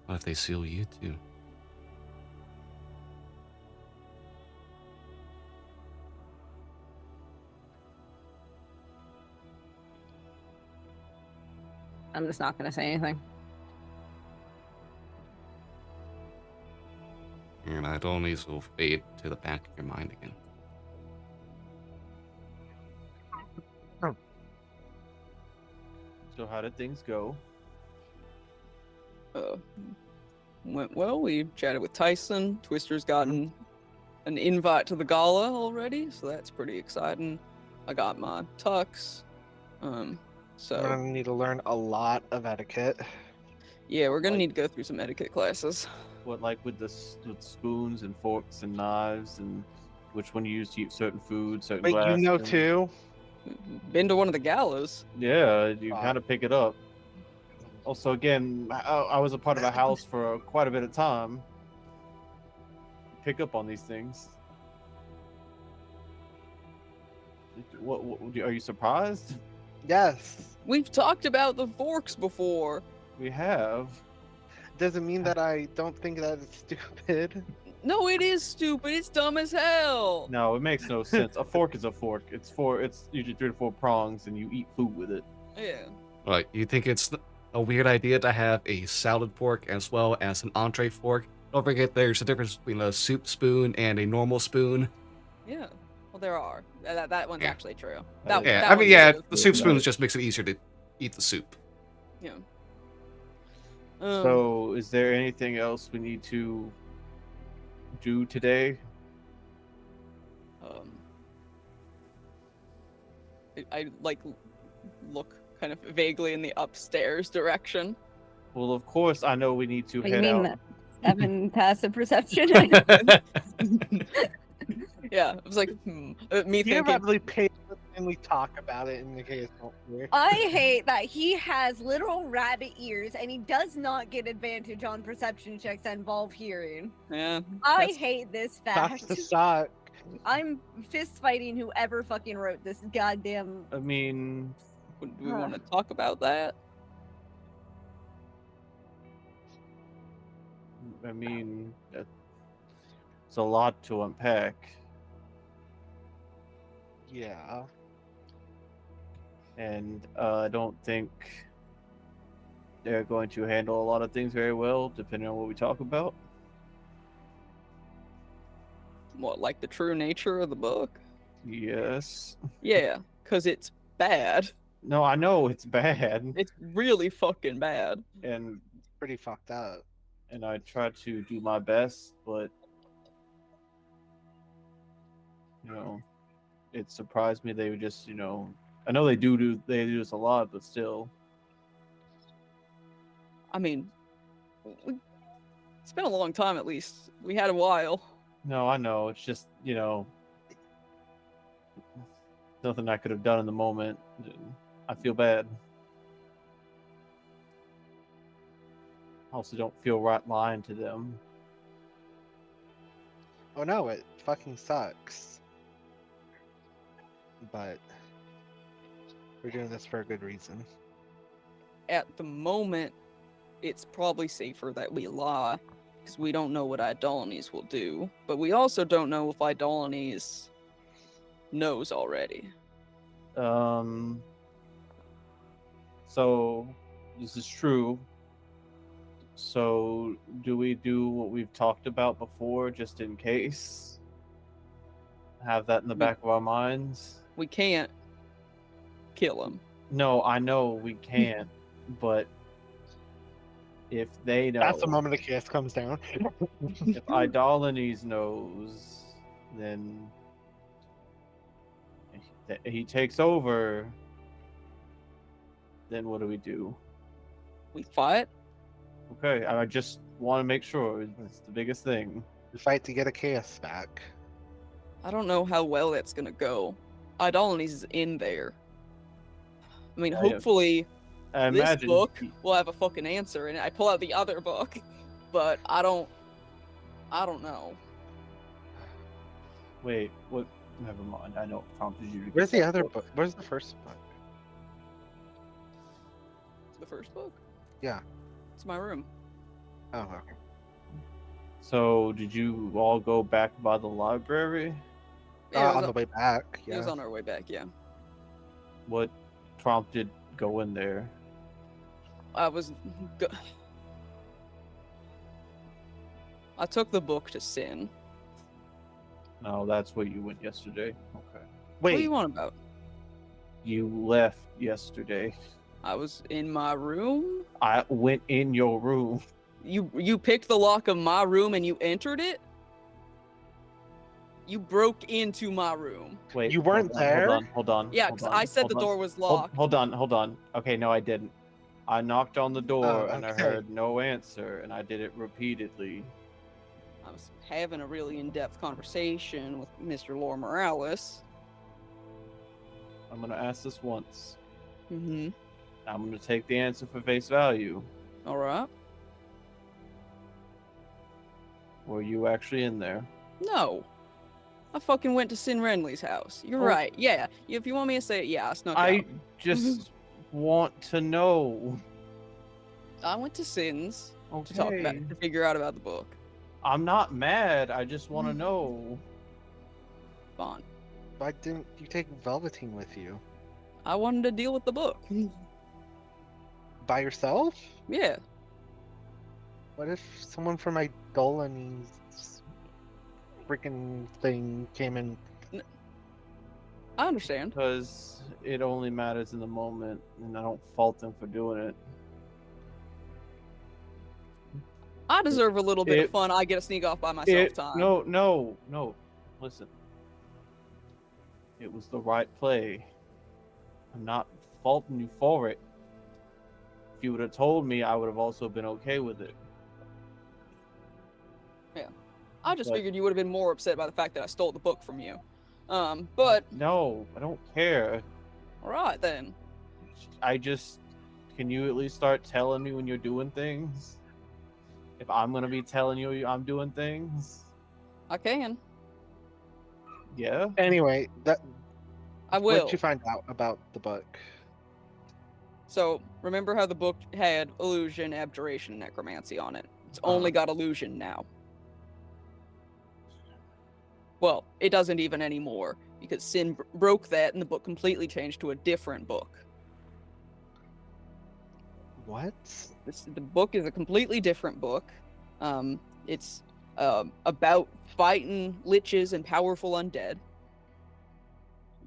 What if they seal you too? I'm just not gonna say anything. And Idolies will fade to the back of your mind again. So how did things go? Went well. We chatted with Tyson. Twister's gotten an invite to the gala already, so that's pretty exciting. I got my tux. So I'm gonna need to learn a lot of etiquette. yeah, we're gonna Like- need to go through some etiquette classes. What, like with with spoons and forks and knives, and which one you use to eat certain food, certain Wait, glass. you know and- too? Been to one of the galas. Yeah, you Fuck. kind of pick it up. Also, again, I was a part of a house for quite a bit of time. Pick up on these things. What are you surprised? Yes. We've talked about the forks before. We have. Doesn't mean that I don't think that it's stupid. No, it is stupid. It's dumb as hell. No, it makes no sense. A fork is a fork. It's usually 3 to 4 prongs, and you eat food with it. Yeah. Like, you think it's a weird idea to have a salad fork as well as an entree fork? Don't forget there's a difference between a soup spoon and a normal spoon. Yeah. Well, there are. That one's Yeah. actually true. That- Yeah, that I mean, one's yeah, true. the soup spoons Right. just makes it easier to eat the soup. Yeah. So, is there anything else we need to do today? I like look kind of vaguely in the upstairs direction. Well, of course, I know we need to What, you head mean out. that 7 passive perception? Yeah, it was like me You thinking. never really pay and we talk about it in the case. I hate that he has literal rabbit ears and he does not get advantage on perception checks that involve hearing. Yeah. I that's- hate this Has fact. to suck. I'm fist fighting whoever fucking wrote this goddamn. I mean, Do we want to talk about that? it's a lot to unpack. Yeah. And I don't think they're going to handle a lot of things very well, depending on what we talk about. What, like the true nature of the book? Yes. Yeah, because it's bad. No, I know it's bad, It's really fucking bad. and Pretty fucked up. I try to do my best, but it surprised me they would just, I know they do this a lot, but still. I mean, it's been a long time at least. We had a while. No, I know. It's just, nothing I could have done in the moment. I feel bad. I also don't feel right lying to them. Oh no, it fucking sucks. But we're doing this for a good reason. At the moment, it's probably safer that we lie, because we don't know what Idolanes will do. But we also don't know if Idolanes knows already. So this is true. So do we do what we've talked about before, just in case? Have that in the back of our minds? We can't kill him. No, I know we can't, but if they know, That's the moment the kiss comes down. if Idolines knows, then he takes over. Then what do we do? We fight. Okay, I just want to make sure. It's the biggest thing. We fight to get a chaos back. I don't know how well that's gonna go. Idolines is in there. I mean, hopefully I this imagine book will have a fucking answer in it. I pull out the other book, but I don't know. Wait, what? Never mind. I know it prompted you to. Where's get the that other book. book? Where's the first book? The first book. Yeah. It's my room. Oh, okay. So, did you all go back by the library? Yeah, it On was, the way back. it was Yeah. on our way back. Yeah, What prompted going there? I was. I took the book to Sin. No, that's where you went yesterday. Okay. What do Wait. you want about? You left yesterday. I was in my room. I went in your room. You picked the lock of my room and you entered it? You broke into my room. Wait, You weren't there? Hold on. Yeah, hold because on, I said hold the on. door was locked. Hold on. Okay, no, I didn't. I knocked on the door and I okay. heard no answer, and I did it repeatedly. I was having a really in-depth conversation with Mr. Lore Morales. I'm gonna ask this once. Mm-hmm. I'm gonna take the answer for face value. All right. Were you actually in there? No. I fucking went to Sin Renly's house. You're Oh. right. Yeah. If you want me to say it, yeah, I snuck I out. just want to know. I went to Sin's Okay. to talk about to figure out about the book. I'm not mad. I just want to know. Fine. Why didn't you take Velveteen with you? I wanted to deal with the book. By yourself? Yeah. What if someone from Idolines freaking thing came in? I understand. Because it only matters in the moment, and I don't fault them for doing it. I deserve a little bit of It- fun. I get to sneak off by myself time. No. Listen. It was the right play. I'm not faulting you for it. If you would have told me, I would have also been okay with it. I just But- figured you would have been more upset by the fact that I stole the book from you. But No, I don't care. all right then. Can you at least start telling me when you're doing things? If I'm gonna be telling you I'm doing things? I can. Yeah? Anyway, I what will. did you find out about the book? So remember how the book had illusion, abjuration, and necromancy on it? It's only got illusion now. Well, it doesn't even anymore because Sin broke that and the book completely changed to a different book. What? The book is a completely different book. It's about fighting liches and powerful undead.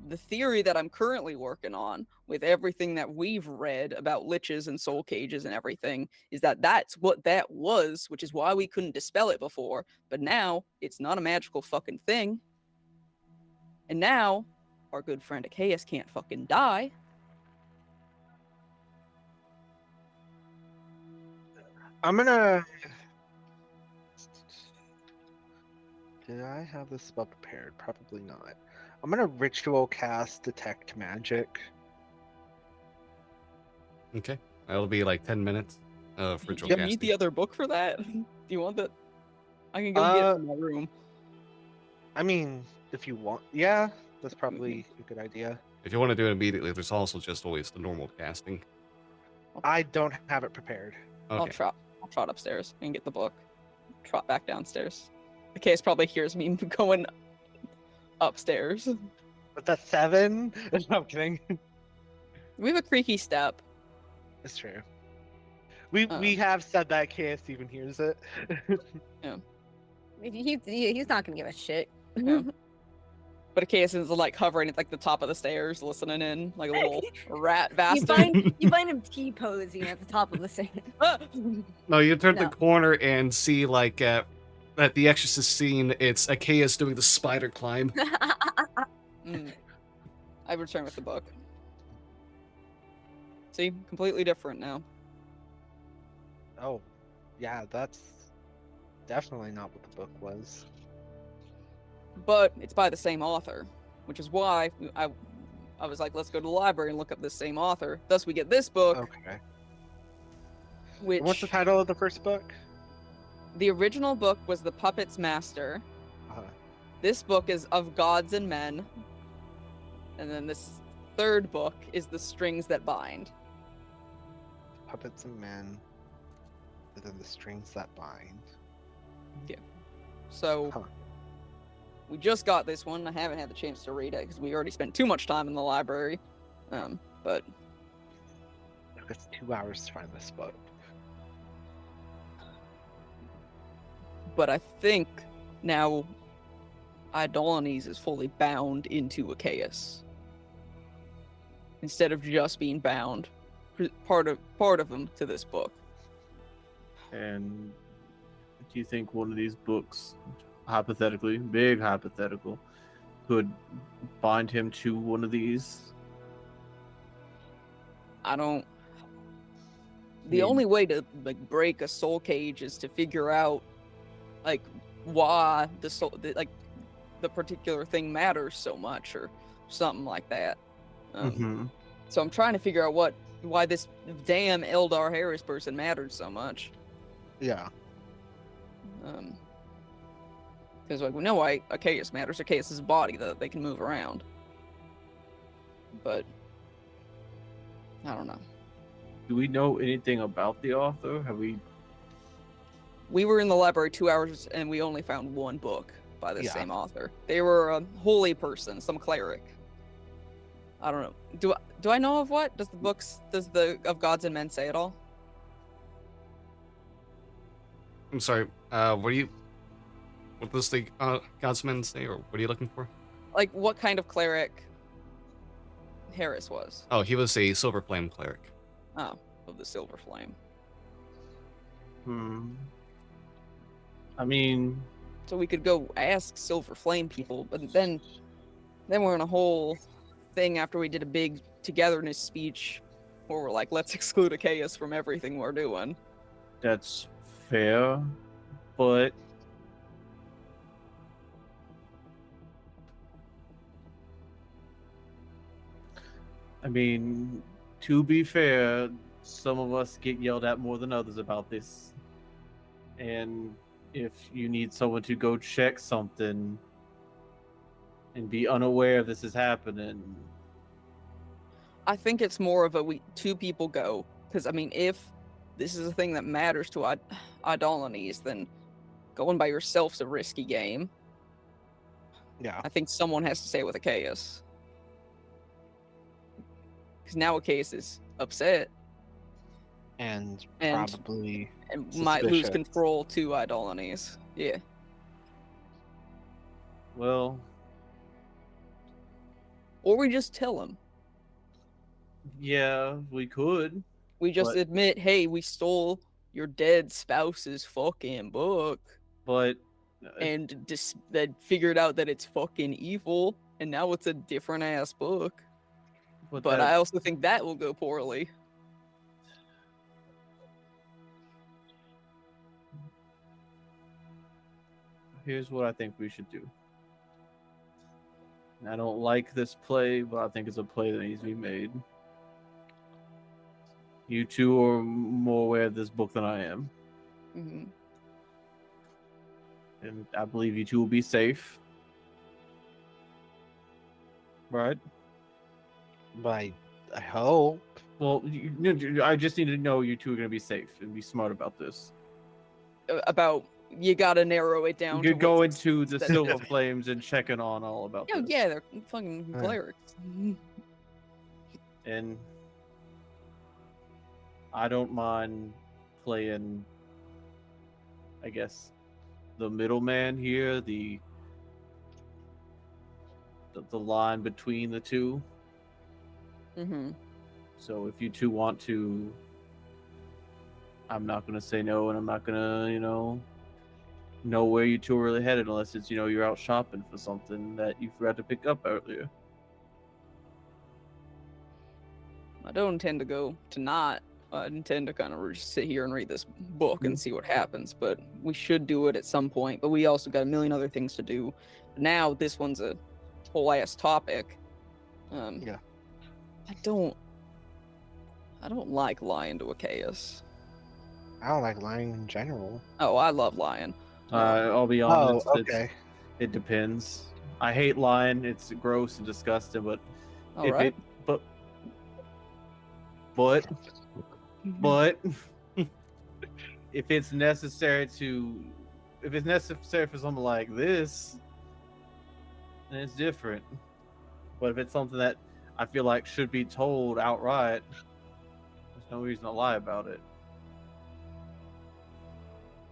The theory that I'm currently working on with everything that we've read about liches and soul cages and everything is that that's what that was, which is why we couldn't dispel it before. But now it's not a magical fucking thing. And now our good friend Achaeus can't fucking die. I'm gonna. Did I have this spell prepared? Probably not. I'm gonna ritual cast detect magic. Okay. That'll be like 10 minutes of ritual You casting. need the other book for that? Do you want that? I can go get it from my room. I mean, if you want, yeah, that's probably a good idea. If you want to do it immediately, there's also just always the normal casting. I don't have it prepared. Okay. I'll trot upstairs and get the book. Trot back downstairs. The case probably hears me going upstairs. But that's 7? No, I'm kidding. We have a creaky step. It's true. We have said that Chaos even hears it. He's not gonna give a shit. Yeah. But Achaeus is like hovering at like the top of the stairs, listening in like a little rat You bastard. find him T-posing at the top of the stairs. No, you turn the No. corner and see like at the Exorcist scene, it's Achaeus doing the spider climb. I return with the book. See, completely different now. Oh, yeah, that's definitely not what the book was. But it's by the same author, which is why I was like, let's go to the library and look up this same author. Thus, we get this book, Okay. which What's the title of the first book? the original book was The Puppet's Master. This book is Of Gods and Men. And then this third book is The Strings That Bind. Puppets and Men, and then the strings that bind. So Huh. we just got this one. I haven't had the chance to read it because we already spent too much time in the library. But It took us 2 hours to find this book. I think now Idolanes is fully bound into Achaeus. Instead of just being bound, part of them to this book. And do you think one of these books, hypothetically, big hypothetical, could bind him to one of these? I don't. The Yeah. only way to like break a soul cage is to figure out like why the particular thing matters so much or something like that. So I'm trying to figure out why this damn Eldar Harris person mattered so much. Yeah. Because like we know why Achaeus matters. Achaeus is a body that they can move around. But I don't know. Do we know anything about the author? Have we? We were in the library 2 hours and we only found one book by the Yeah. same author. They were a holy person, some cleric. I don't know. Do I know of what? Does the Of Gods and Men say it all? I'm sorry. What does the Godsman say, or what are you looking for? Like what kind of cleric Harris was? Oh, he was a Silver Flame cleric. Oh, of the Silver Flame. I mean, So we could go ask Silver Flame people, but then we're in a whole thing after we did a big togetherness speech where we're like, let's exclude Achaeus from everything we're doing. that's fair, but I mean, to be fair, some of us get yelled at more than others about this. And if you need someone to go check something and be unaware this is happening, I think it's more of two people go. Because, I mean, if this is a thing that matters to Idolanes, then going by yourself's a risky game. Yeah. I think someone has to stay with Achaeus. Because now Achaeus is upset And And- probably and might lose Suspicious. control to Idolanes. Yeah. well, Or we just tell him. yeah, we could. We just But- admit, hey, we stole your dead spouse's fucking book. But And that figured out that it's fucking evil. And now it's a different ass book. But that- I also think that will go poorly. here's what I think we should do. And I don't like this play, but I think it's a play that needs to be made. You two are more aware of this book than I am, hmm and I believe you two will be safe. Right? I hope. Well, I just need to know you two are going to be safe and be smart about this. About, you gotta narrow it down. You to could go what's into the that- Silver Flames and checking on all about Oh, this. yeah, they're fucking Yeah. clerics. And I don't mind playing, I guess, the middleman here, the the line between the two. Mm-hmm. So if you two want to, I'm not gonna say no, and I'm not gonna, know where you two are really headed unless it's, you're out shopping for something that you forgot to pick up earlier. I don't intend to go tonight. I intend to kind of just sit here and read this book and see what happens. But we should do it at some point. But we also got a million other things to do. Now this one's a whole ass topic. Yeah. I don't like lying to a chaos. I don't like lying in general. Oh, I love lying. I'll be Oh, honest. okay. It depends. I hate lying. It's gross and disgusting. But All right. but if it's necessary for something like this, then it's different. But if it's something that I feel like should be told outright, there's no reason to lie about it.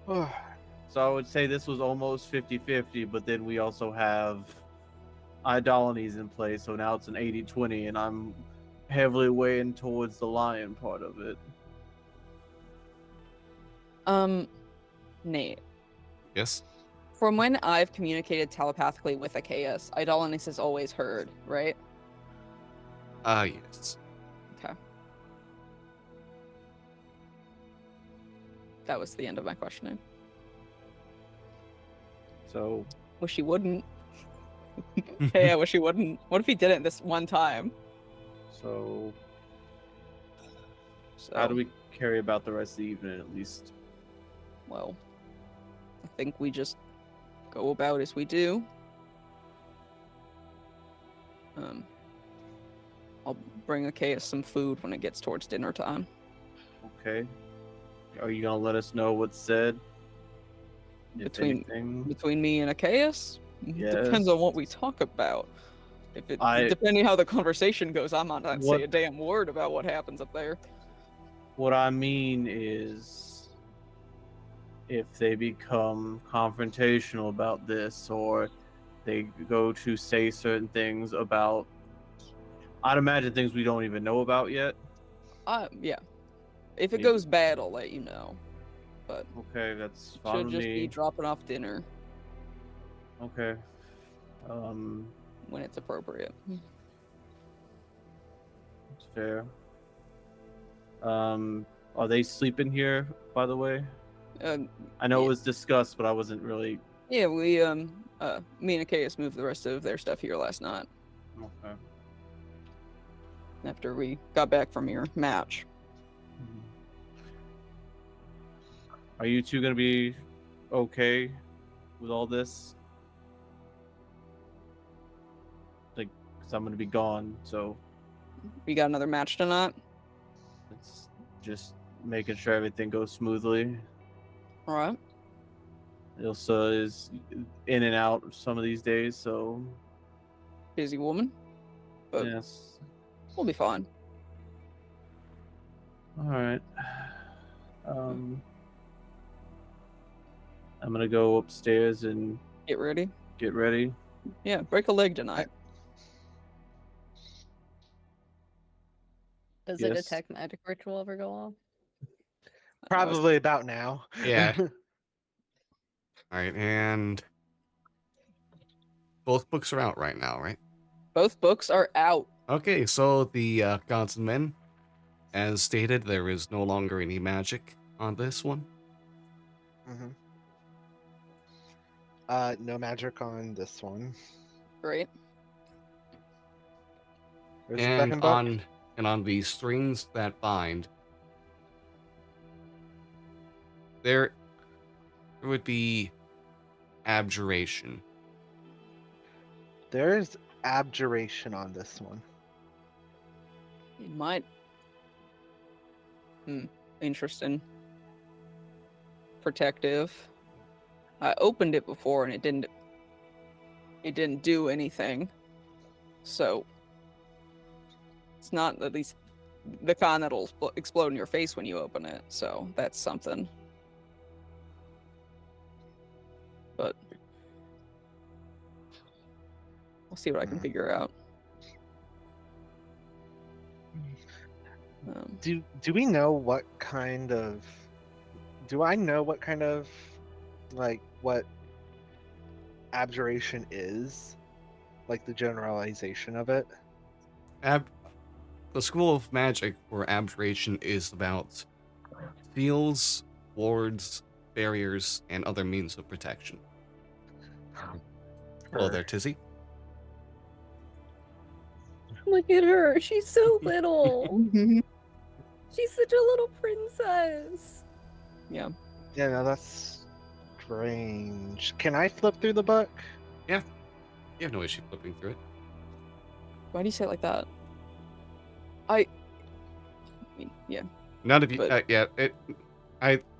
So I would say this was almost 50-50, but then we also have Idolines in place, so now it's an 80-20, and I'm heavily weighing towards the lion part of it. Nate, Yes. from when I've communicated telepathically with a chaos, Idolines has always heard, right? Yes. Okay. That was the end of my questioning. So Wish he wouldn't. Hey, I wish he wouldn't. What if he did it this one time? So So, how do we carry about the rest of the evening at least? well, I think we just go about as we do. I'll bring Achaeus some food when it gets towards dinner time. Okay. Are you gonna let us know what's said? If Between anything? between me and Achaeus? Depends Yes. on what we talk about. Depending how the conversation goes, I might not say a damn word about what happens up there. What I mean is, if they become confrontational about this, or they go to say certain things about, I'd imagine things we don't even know about yet. Yeah. If it Maybe. goes bad, I'll let you know. But Okay, that's fine should with just be me. dropping off dinner Okay. when it's appropriate. That's fair. Are they sleeping here, by the way? I know yeah. it was discussed, but I wasn't really. Yeah, we me and Achaeus moved the rest of their stuff here last night Okay. after we got back from your match. Are you two gonna be okay with all this? Like, cause I'm gonna be gone, so We got another match tonight. it's just making sure everything goes smoothly. All right. Ilsa is in and out some of these days, so Busy woman, but yes. we'll be fine. All right. I'm gonna go upstairs and Get ready. get ready. Yeah, break a leg tonight. Does Yes. a detect magic ritual ever go off? Probably about now. Yeah. All right, and both books are out right now, right? Both books are out. Okay, so the Gods and Men, as stated, there is no longer any magic on this one. hmm No magic on this one. Great. There's the And second book. on the strings that bind, there would be abjuration. There's abjuration on this one. It might. Interesting. Protective. I opened it before and it didn't do anything. So it's not at least the kind that'll explode in your face when you open it. So that's something. But I'll see what I can figure out. Do we know what kind of? Do I know what kind of, like, what abjuration is? Like the generalization of it? The School of Magic, or Abjuration, is about seals, wards, barriers, and other means of protection. Hello there, Tizzy. Look at her. She's so little. She's such a little princess. Yeah. Yeah, no, that's strange. Can I flip through the book? You have no issue flipping through it. Why do you say it like that? Yeah. None of you, But-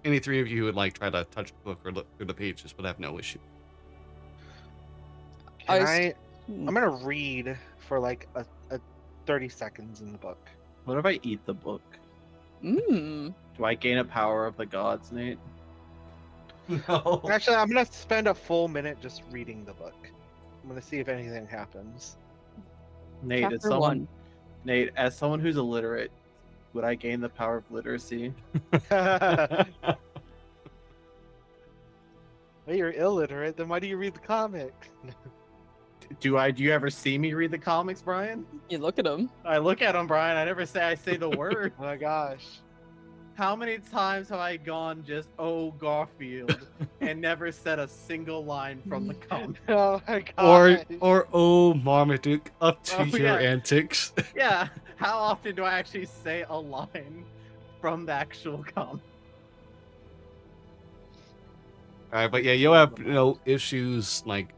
any three of you who would like try to touch the book or look through the pages would have no issue. I'm gonna read for like a 30 seconds in the book. What if I eat the book? Mmm. Do I gain a power of the gods, Nate? No. Actually, I'm gonna spend a full minute just reading the book. I'm gonna see if anything happens. Nate, Chapter 1. Nate, as someone who's illiterate, would I gain the power of literacy? Well, you're illiterate, then why do you read the comic? Do you ever see me read the comics, Brian? You look at him. I look at them, Brian. I never say the word. Oh my gosh. How many times have I gone just "Oh Garfield" and never said a single line from the comic? Oh my gosh. or oh Marmaduke, up to Oh, your yeah. antics. Yeah. How often do I actually say a line from the actual comic? Alright, but yeah, you'll have no issues like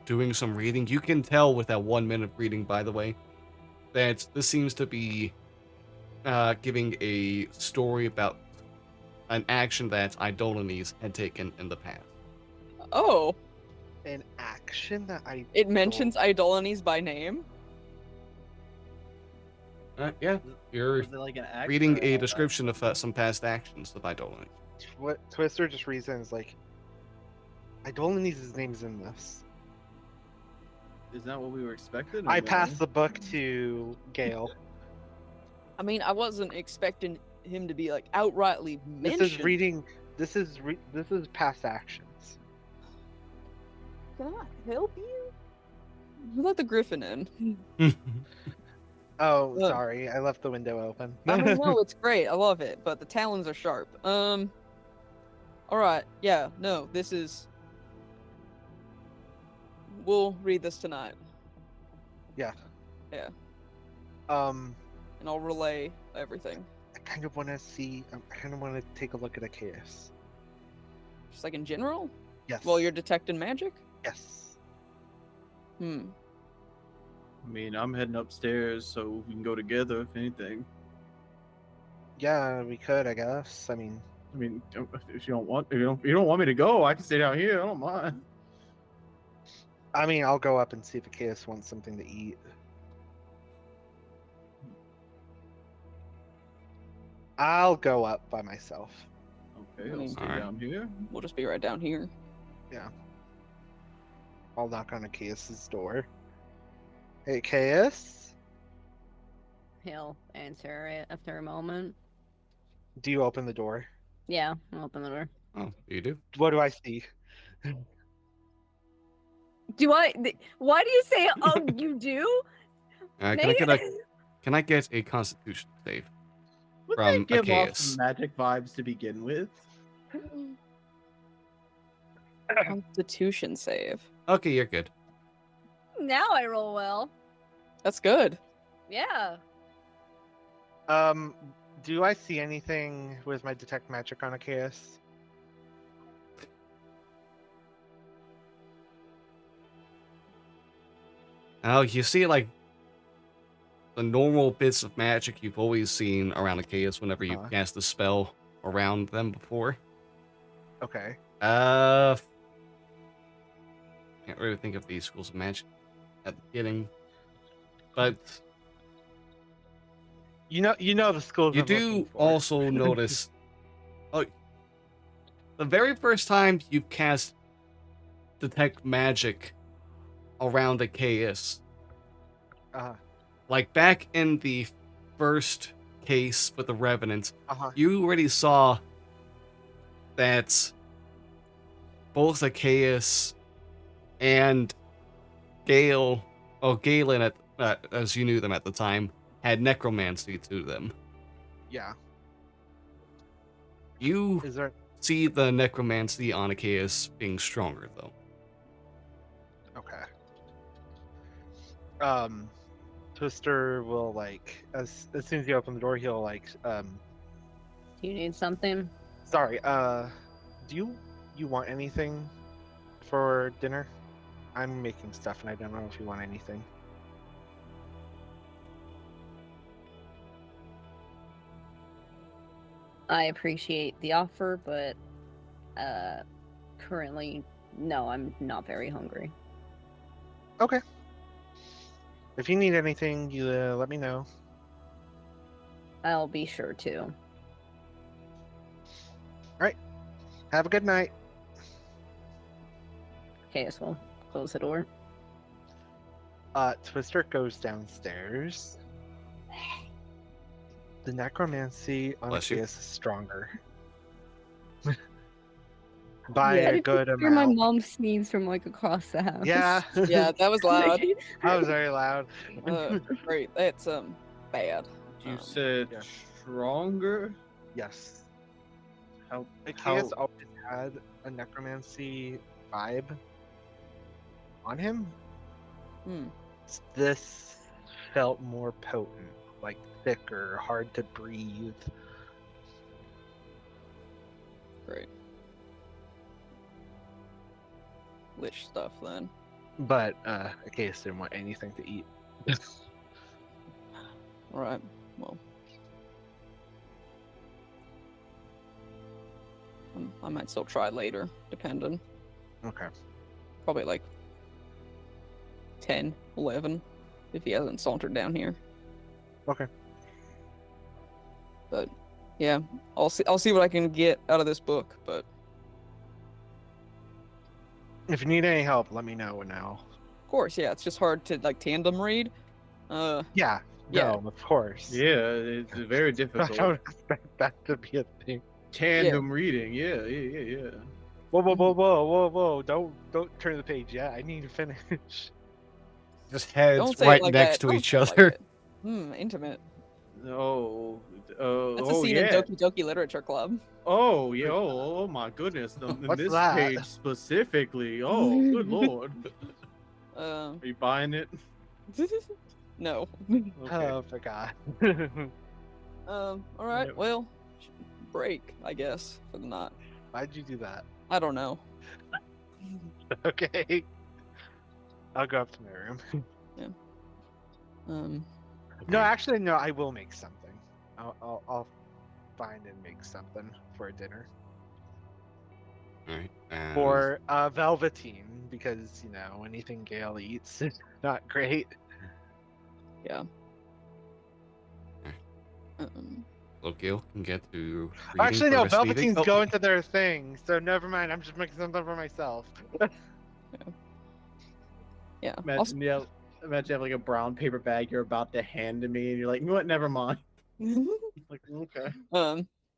doing some reading. You can tell with that 1 minute reading, by the way, that this seems to be giving a story about an action that Idolanes had taken in the past. Oh, An action that I it mentions Idolanes by name. Yeah, you're Is it like an act reading or a description of some past actions of Idolanes. What Twister just reasons like Idolanes' name's in this. Is that what we were expecting? I passed the book to Gale. I mean, I wasn't expecting him to be like outrightly This mentioned. is reading. This is past actions. Can I help you? You let the griffin in. Oh, Look. sorry, I left the window open. I mean, no, it's great. I love it, but the talons are sharp. All right. Yeah. No, this is. We'll read this tonight, Yeah. Yeah. Um, and I'll relay everything. I kind of want to see. I kind of want to take a look at a chaos. Just like in general. Yes. While you're detecting magic. Yes. Hmm. I mean, I'm heading upstairs, so we can go together if anything. Yeah, we could, I guess. I mean, If you don't want me to go, I can stay down here. I don't mind. I'll go up and see if a chaos wants something to eat. I'll go up by myself. Okay, I'll stay Alright. down here. We'll just be right down here. I'll knock on a chaos's door. Hey, chaos? He'll answer it after a moment. Do you open the door? Yeah, I'll open the door. Oh, you do? What do I see? Why do you say, oh, you do? Can I get a Constitution save? Would From they a give off chaos. some magic vibes to begin with? Constitution save. Okay, you're good. Now I roll well. That's good. Yeah. Do I see anything with my detect magic on a chaos? Oh, you see, like, the normal bits of magic you've always seen around a chaos whenever you Uh-huh. cast a spell around them before. Okay. Can't really think of these schools of magic at the beginning. But You know the schools. you I'm do looking for. also notice... Oh, the very first time you cast Detect Magic around Achaeus. Uh-huh. Like back in the first case with the Revenant, Uh-huh. you already saw that both Achaeus and Galen, as you knew them at the time, had necromancy to them. Yeah. You Is there see the necromancy on Achaeus being stronger, though. okay. Twister will like as soon as you open the door, he'll like Do you need something? sorry, do you want anything for dinner? I'm making stuff and I don't know if you want anything. I appreciate the offer, but currently, no, I'm not very hungry. Okay. If you need anything, you let me know. I'll be sure to. Have a good night. Okay, as well. Close the door. Twister goes downstairs. The necromancy on Bless you. Achaeus is stronger. By I a didn't good hear my amount. mom sneeze from like across the house. Yeah. Yeah, that was loud. That was very loud. Great. That's bad. You said yeah. stronger? Yes. How? Achaeus always had a necromancy vibe on him. Hmm. This felt more potent, like thicker, hard to breathe. Great. Lich stuff then. But Achaeus didn't want anything to eat. All right. Well, I might still try later, depending. Okay. Probably like 10, 11, if he hasn't sauntered down here. Okay. But yeah, I'll see what I can get out of this book. But If you need any help, let me know now. of course, yeah, it's just hard to like tandem read. Yeah. Yeah. No, of course. Yeah, it's very I difficult. don't expect that to be a thing. Tandem reading. Yeah. Whoa, whoa, whoa, whoa, whoa, whoa! Don't turn the page yet. I need to finish. Just heads Don't say it right like next that. to Don't each say it like other. that. Intimate. Oh. That's a Oh scene yeah. in Doki Doki Literature Club. Oh yeah. Oh my goodness. In What's this that? page specifically. Oh, good lord. Um, Are you buying it? no. Okay. Oh, forgot. All right. Yep. Well, break, I guess, for the night. Why'd you do that? I don't know. Okay. I'll go up to my room. No, actually, no. I will make something. I'll find and make something for dinner Alright. for Velveteen because you know anything Gale eats is not great. Yeah. So Gil can get to reading Actually, no. for receiving. Velveteen's Oh, going to their thing, so never mind. I'm just making something for myself. Yeah. Imagine, yeah, imagine you have like a brown paper bag you're about to hand to me, and you're like, you know what? Never mind. Like, okay.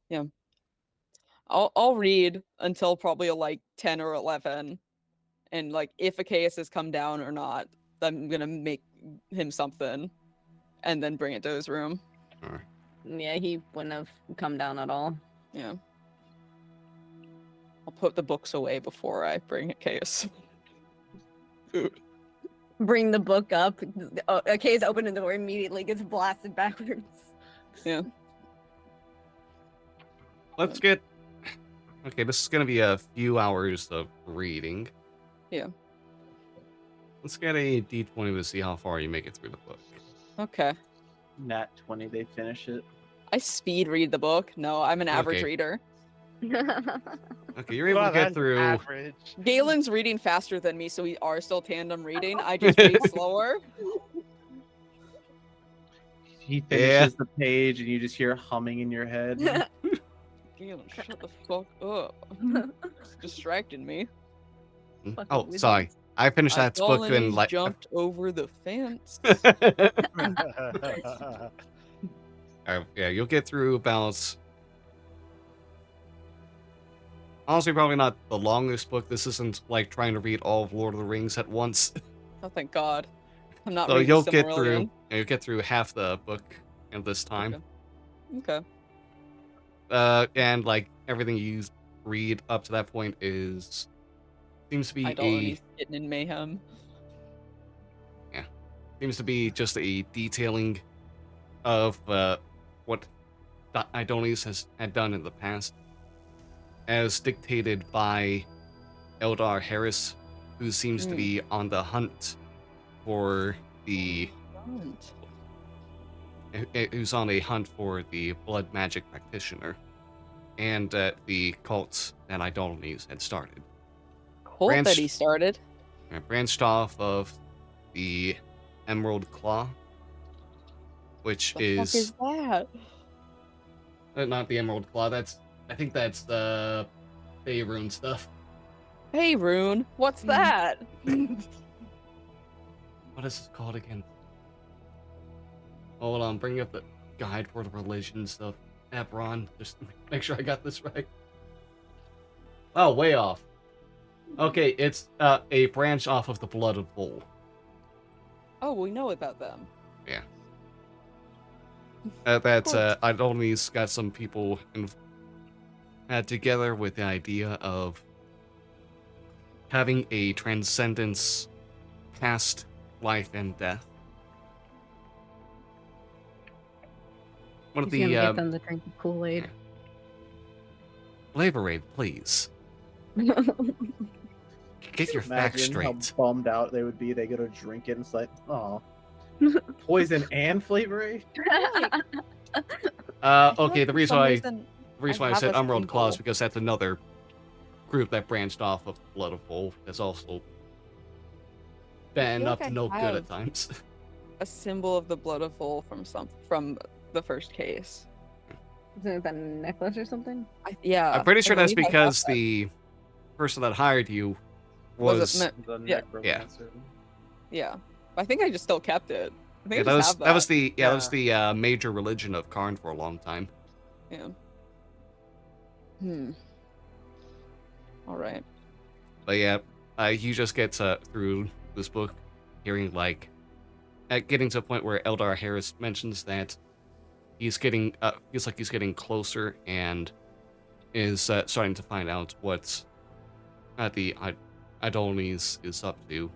Yeah. I'll read until probably like 10 or 11, and like if Achaeus has come down or not, I'm gonna make him something, and then bring it to his room. alright. Yeah, he wouldn't have come down at all. Yeah. I'll put the books away before I bring Achaeus food. Bring the book up. Kay's opening the door immediately, gets blasted backwards. Yeah. Let's get. Okay, this is gonna be a few hours of reading. Yeah. Let's get a D20 to see how far you make it through the book. Okay. Nat 20, they finish it. I speed read the book. No, I'm an average Okay. reader. Okay, you're able to get that's through. average. Galen's reading faster than me, so we are still tandem reading. I just read slower. He finishes the page, and you just hear humming in your head. Galen, shut the fuck up. It's distracting me. Fucking Oh, wizards. sorry. I finished that book in Colonies like. jumped over the fence. Yeah, you'll get through about. Honestly, probably not the longest book. This isn't like trying to read all of Lord of the Rings at once. Oh, thank God. I'm not So reading you'll get through. Silmarillion. You'll get through half the book in this time. Okay. And like everything you read up to that point seems to be Idolini's getting in mayhem. seems to be just a detailing of what Idonis had done in the past, as dictated by Eldar Harris, who seems to be on the hunt for the who's on a hunt for the blood magic practitioner, and the cult that Idonis had started. Cult that he started. Branched off of the Emerald Claw, which The fuck is that? not the Emerald Claw. I think that's the Faerun stuff. Hey, Rune, what's that? What is it called again? Hold on, bring up the guide for the religion stuff. Ebron, just make sure I got this right. Oh, way off. Okay, it's a branch off of the Blood of Bull. Oh, we know about them. Yeah. That's Idonis got some people together with the idea of having a transcendence past life and death. One of He's the gonna get them to drink the Kool-Aid. Flavor Aid, please. Get your facts Imagine straight. how bummed out they would be. They go to drink it and it's like, oh, poison and flavor. Okay, the reason I have said a Emerald Claw is symbol. because that's another group that branched off of Blood of Bull that's also been feel up like to I no good have- at times. A symbol of the blood of Vol from the first case. Isn't that a necklace or something? Yeah. I'm pretty sure I that's believe I have because that. the person that hired you Was it was The Yeah. necromancer. Yeah. I think I just still kept it. I think yeah, I just have that. that was the major religion of Karn for a long time. Yeah. All right. But yeah, you just get through this book hearing like getting to a point where Eldar Harris mentions that he's getting feels like he's getting closer and is starting to find out what the Idonis is up to,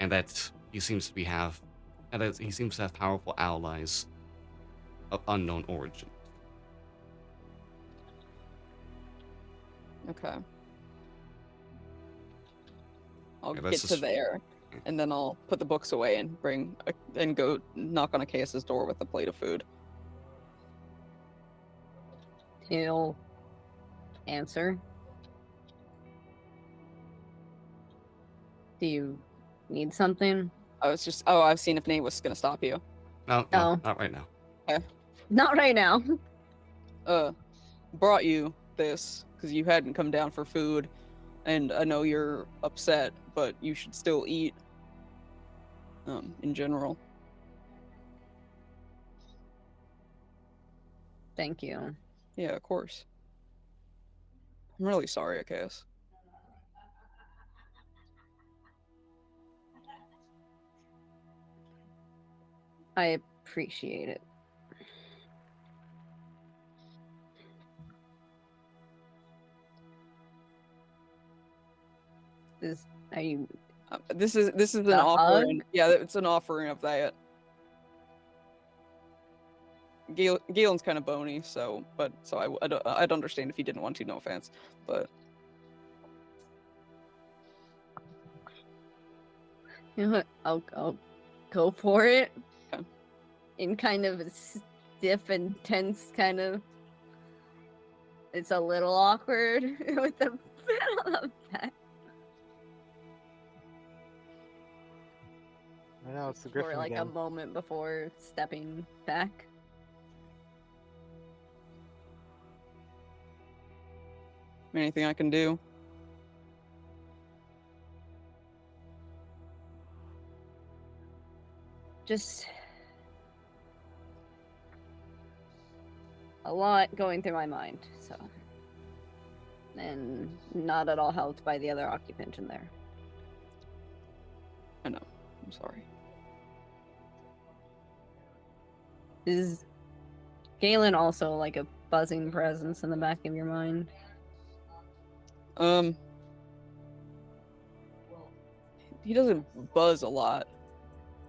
and that he seems to have powerful allies of unknown origin. Okay. I'll Yeah, get that's to just- there, and then I'll put the books away and and go knock on Achaeus' door with a plate of food. He'll answer. Do you need something? I've seen if Nate was gonna stop you. No, Oh. not right now. Not right now. Brought you this because you hadn't come down for food, and I know you're upset, but you should still eat. In general. Thank you. Yeah, of course. I'm really sorry, Achaeus. I appreciate it. Are you This is an A offering. Yeah, it's an offering of that. Galen's kind of bony, so I'd understand if he didn't want to. No offense, but you know what? I'll go for it. Okay. In kind of a stiff and tense kind of. It's a little awkward with the pat on the back. I know it's the For Griffin like again. a moment before stepping back. anything I can do. Just a lot going through my mind, so. And not at all helped by the other occupant in there. I know. I'm sorry. Is Galen also like a buzzing presence in the back of your mind? He doesn't buzz a lot,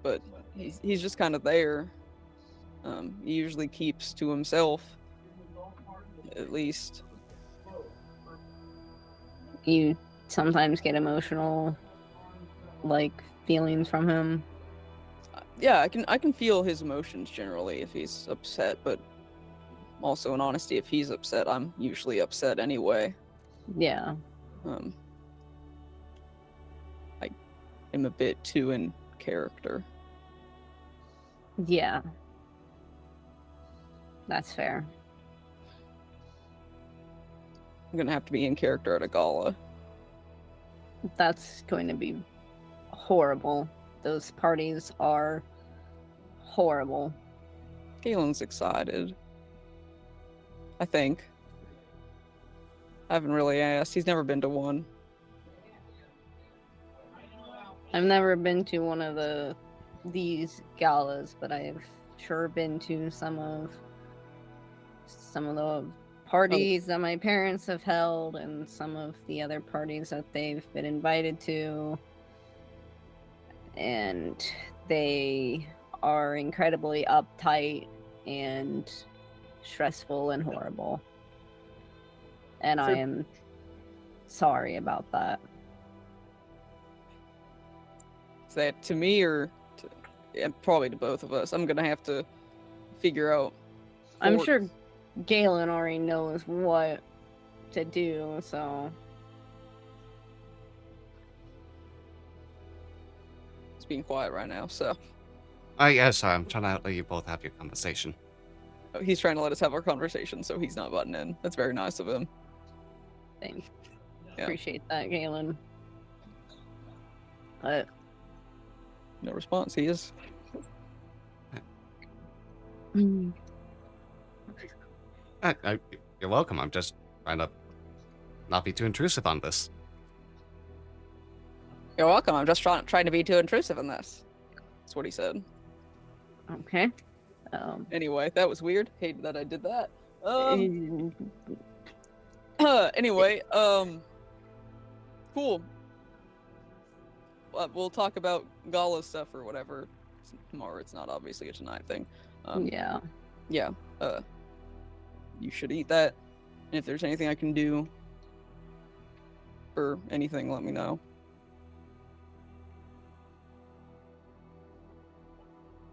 but he's just kind of there. He usually keeps to himself, at least. You sometimes get emotional, like, feelings from him. Yeah, I can feel his emotions generally if he's upset, but also in honesty, if he's upset, I'm usually upset anyway. Yeah. I am a bit too in character. Yeah. That's fair. I'm gonna have to be in character at a gala. That's going to be horrible. Those parties are horrible. Galen's excited. I think. I haven't really asked. He's never been to one. I've never been to one of these galas, but I've sure been to some of the parties that my parents have held and some of the other parties that they've been invited to. And they are incredibly uptight and stressful and horrible. And I am sorry about that. Is that to me or to, yeah, probably to both of us? I'm gonna have to figure out. I'm sure Galen already knows what to do, so. He's being quiet right now, so. Yeah, sorry, I'm trying to let you both have your conversation. He's trying to let us have our conversation, so he's not butting in. That's very nice of him. Thanks. Yeah. Appreciate that, Galen. But no response. He is. Mm. You're welcome. I'm just trying to not be too intrusive on this. You're welcome. I'm just trying to be too intrusive in this. That's what he said. Okay. Anyway, that was weird. Hate that I did that. Anyway, cool. We'll talk about Gala stuff or whatever tomorrow. It's not obviously a tonight thing. Yeah. Yeah. You should eat that. And if there's anything I can do or anything, let me know.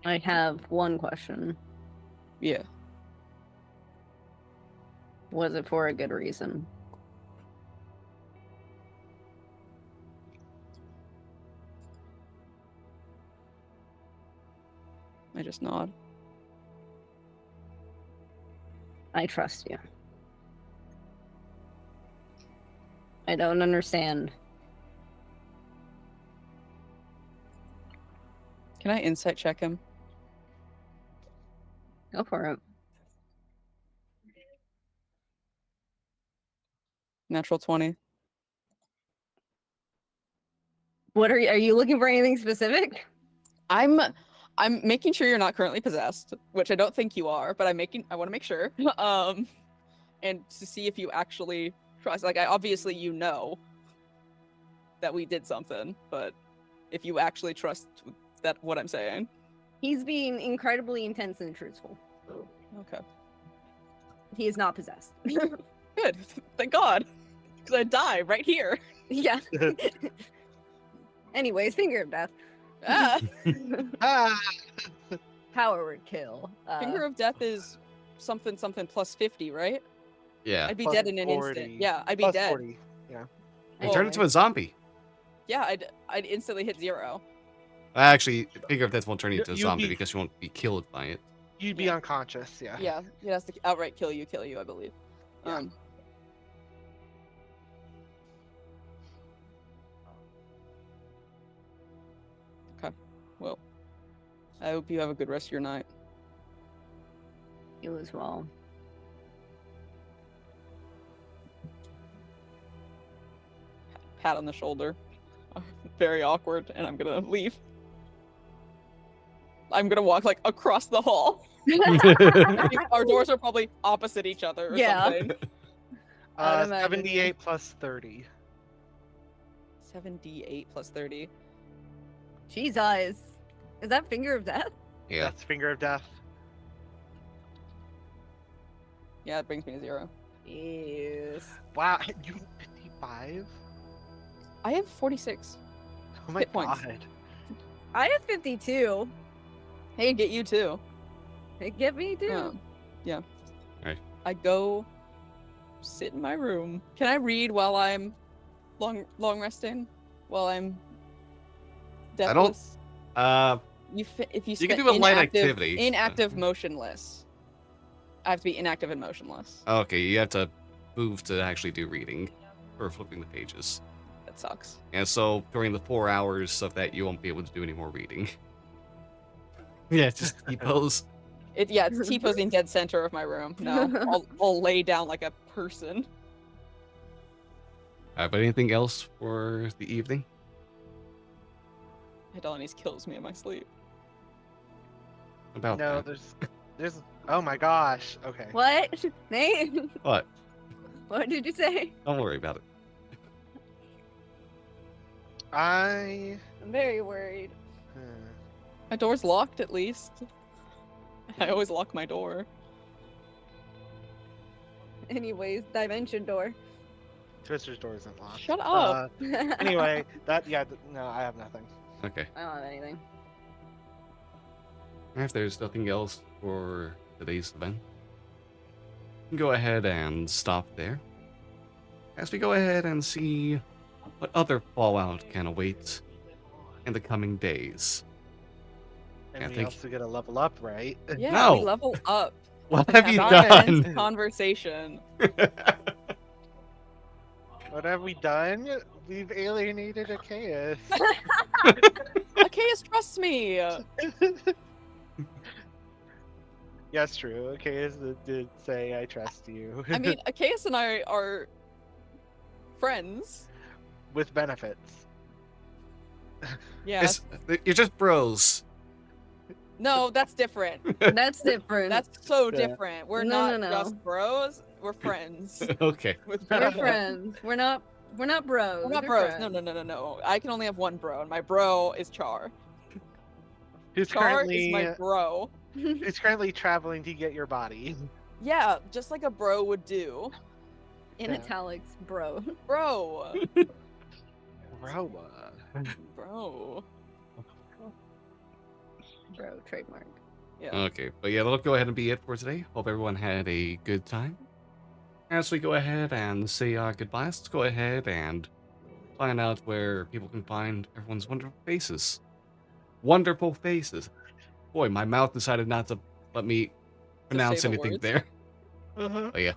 I have one question. Yeah. Was it for a good reason? I just nod. I trust you. I don't understand. Can I insight check him? Go for it. Natural 20. What are you looking for anything specific? I'm making sure you're not currently possessed, which I don't think you are, but I want to make sure. And to see if you actually trust. Like, obviously you know that we did something, but if you actually trust that what I'm saying. He's being incredibly intense and truthful. Okay. He is not possessed. Good. Thank God. Because I'd die right here. Yeah. Anyways, finger of death. Power word kill. Finger of death is something plus 50, right? Yeah. I'd be Plus dead in an 40. instant. Yeah, I'd be Plus dead. 40. Yeah. And turn into a zombie. Yeah, I'd instantly hit 0. Actually, Figure of Death won't turn you into a You'd zombie be- because you won't be killed by it. You'd be unconscious, yeah. Yeah, it has to outright kill you, I believe. Yeah. Okay, well. I hope you have a good rest of your night. You as well. Pat on the shoulder. Very awkward, and I'm gonna leave. I'm gonna walk like across the hall. I think our doors are probably opposite each other or Yeah. something. I would imagine. 78 plus 30. 7d8 plus 30. Jeez, eyes. Is that finger of death? Yeah. That's finger of death. Yeah, it brings me to 0. Yes. Wow, you 55? I have 46. Oh my Hit points. god. I have 52. Hey, get you too. They get me too. Yeah. Right. I go sit in my room. Can I read while I'm long resting? While I'm I don't- deathless? If you You spend can do a light inactive, activity. inactive motionless. I have to be inactive and motionless. Okay, you have to move to actually do reading or flipping the pages. That sucks. And so during the 4 hours of that, you won't be able to do any more reading. Yeah, just T-pose. It's T-posing dead center of my room. No, I'll lay down like a person. But anything else for the evening? Adonis kills me in my sleep. About No, that. there's. Oh my gosh. Okay. What? Nate? What? What did you say? Don't worry about it. I. I'm very worried. My door's locked at least. I always lock my door. Anyways, dimension door. Twister's door isn't locked. Shut up. Anyway, no, I have nothing. Okay. I don't have anything. If there's nothing else for today's event, we can go ahead and stop there. As we go ahead and see what other Fallout can await in the coming days. And I we think- also get a level up, right? Yeah, No. we level up. What have you Not done? end Conversation. What have we done? We've alienated Achaeus. Achaeus trusts me. Yes, true. Achaeus did say, I trust you. I mean, Achaeus and I are friends. With benefits. Yeah. You're just bros. No, that's different. That's different. That's so Yeah. different. We're No, not no. just bros. We're friends. Okay. With We're benefits. friends. We're not bros. We're not bros. No. I can only have one bro, and my bro is Char. Who's Char currently is my bro. who's currently traveling to get your body. Yeah, just like a bro would do. In Yeah. italics, bro. Bro. Roa. Bro. Bro, trademark. Yeah. Okay, but yeah, that'll go ahead and be it for today. Hope everyone had a good time. As we go ahead and say goodbyes, let's go ahead and find out where people can find everyone's wonderful faces. Wonderful faces. Boy, my mouth decided not to let me pronounce the anything words. there. Uh-huh. But yeah.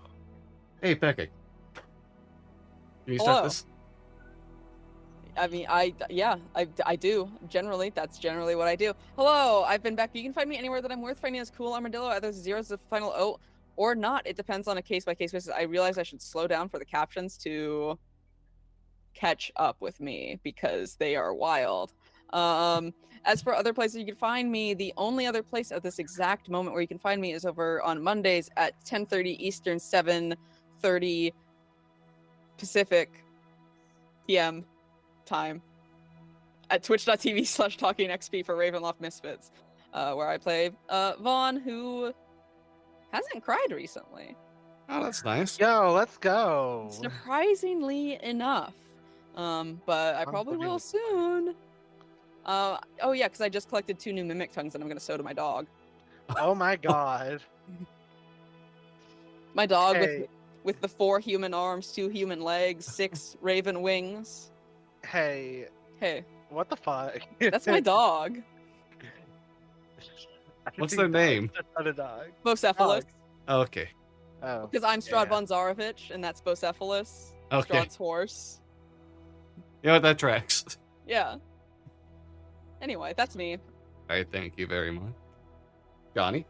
Hey, Becca. Can you Hello. start this? I mean, I do. Generally, that's generally what I do. Hello, I've been back. You can find me anywhere that I'm worth finding as Cool Armadillo. Either zeros the final O or not. It depends on a case-by-case basis. I realize I should slow down for the captions to catch up with me because they are wild. As for other places you can find me, the only other place at this exact moment where you can find me is over on Mondays at 10:30 Eastern, 7:30 Pacific PM time at twitch.tv/talkingxp for Ravenloft Misfits, where I play Vaughn, who hasn't cried recently, Oh, that's nice. Yo, let's go. surprisingly enough. But I probably will soon. Oh yeah, because I just collected 2 new mimic tongues that I'm gonna sew to my dog. Oh my god. My dog Hey. with the 4 human arms, 2 human legs, 6 raven wings. Hey, Hey, what the fuck? that's my dog, What's their name? Not a dog. Bocephalus. Okay. Oh. Because I'm Strahd Yeah. von Zarovich, and that's Bocephalus, Okay. Strahd's horse. You know what, that tracks. Yeah. Anyway, that's me. Alright, thank you very much. Johnny?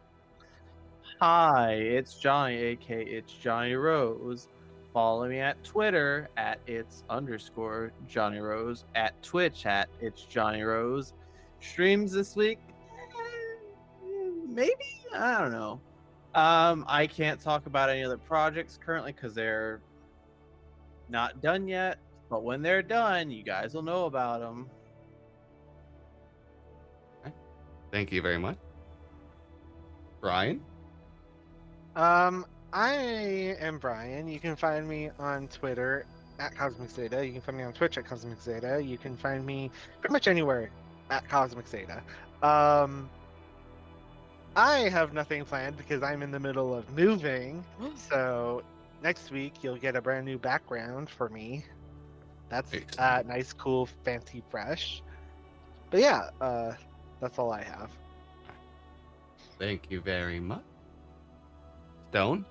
Hi, it's Johnny, aka it's Johnny Rose. Follow me at Twitter at its_Johnny Rose, at Twitch at it's Johnny Rose. Streams this week? Maybe? I don't know. I can't talk about any other projects currently because they're not done yet. But when they're done, you guys will know about them. Thank you very much. Brian? I am Brian. You can find me on Twitter at Cosmic Zeta. You can find me on Twitch at Cosmic Zeta. You can find me pretty much anywhere at Cosmic Zeta. I have nothing planned because I'm in the middle of moving. So next week you'll get a brand new background for me. That's Excellent. nice, cool, fancy, fresh. But yeah, that's all I have. Thank you very much. Stone?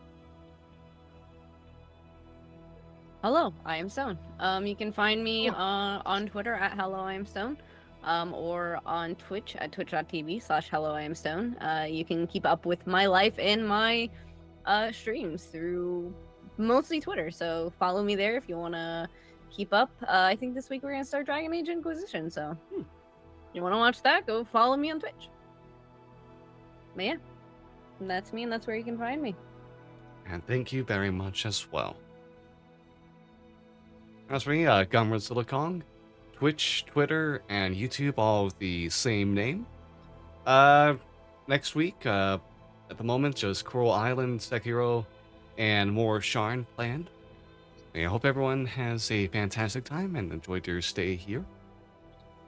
Hello, I am Stone. You can find me on Twitter at Hello I am Stone, or on Twitch at twitch.tv/Hello I am Stone. You can keep up with my life and my streams through mostly Twitter. So follow me there if you want to keep up. I think this week we're gonna start Dragon Age Inquisition. So you want to watch that? Go follow me on Twitch. But yeah, that's me, and that's where you can find me. And thank you very much as well. As for me, Gumrazilla Kong, Twitch, Twitter, and YouTube all with the same name. Next week, at the moment, just Coral Island, Sekiro, and more Sharn planned. I hope everyone has a fantastic time and enjoyed your stay here.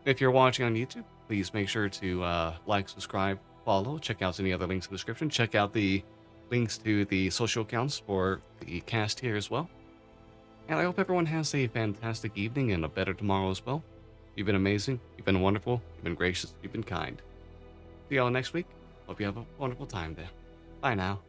If you're watching on YouTube, please make sure to like, subscribe, follow, check out any other links in the description, check out the links to the social accounts for the cast here as well. And I hope everyone has a fantastic evening and a better tomorrow as well. You've been amazing, you've been wonderful, you've been gracious, you've been kind. See y'all next week. Hope you have a wonderful time there. Bye now.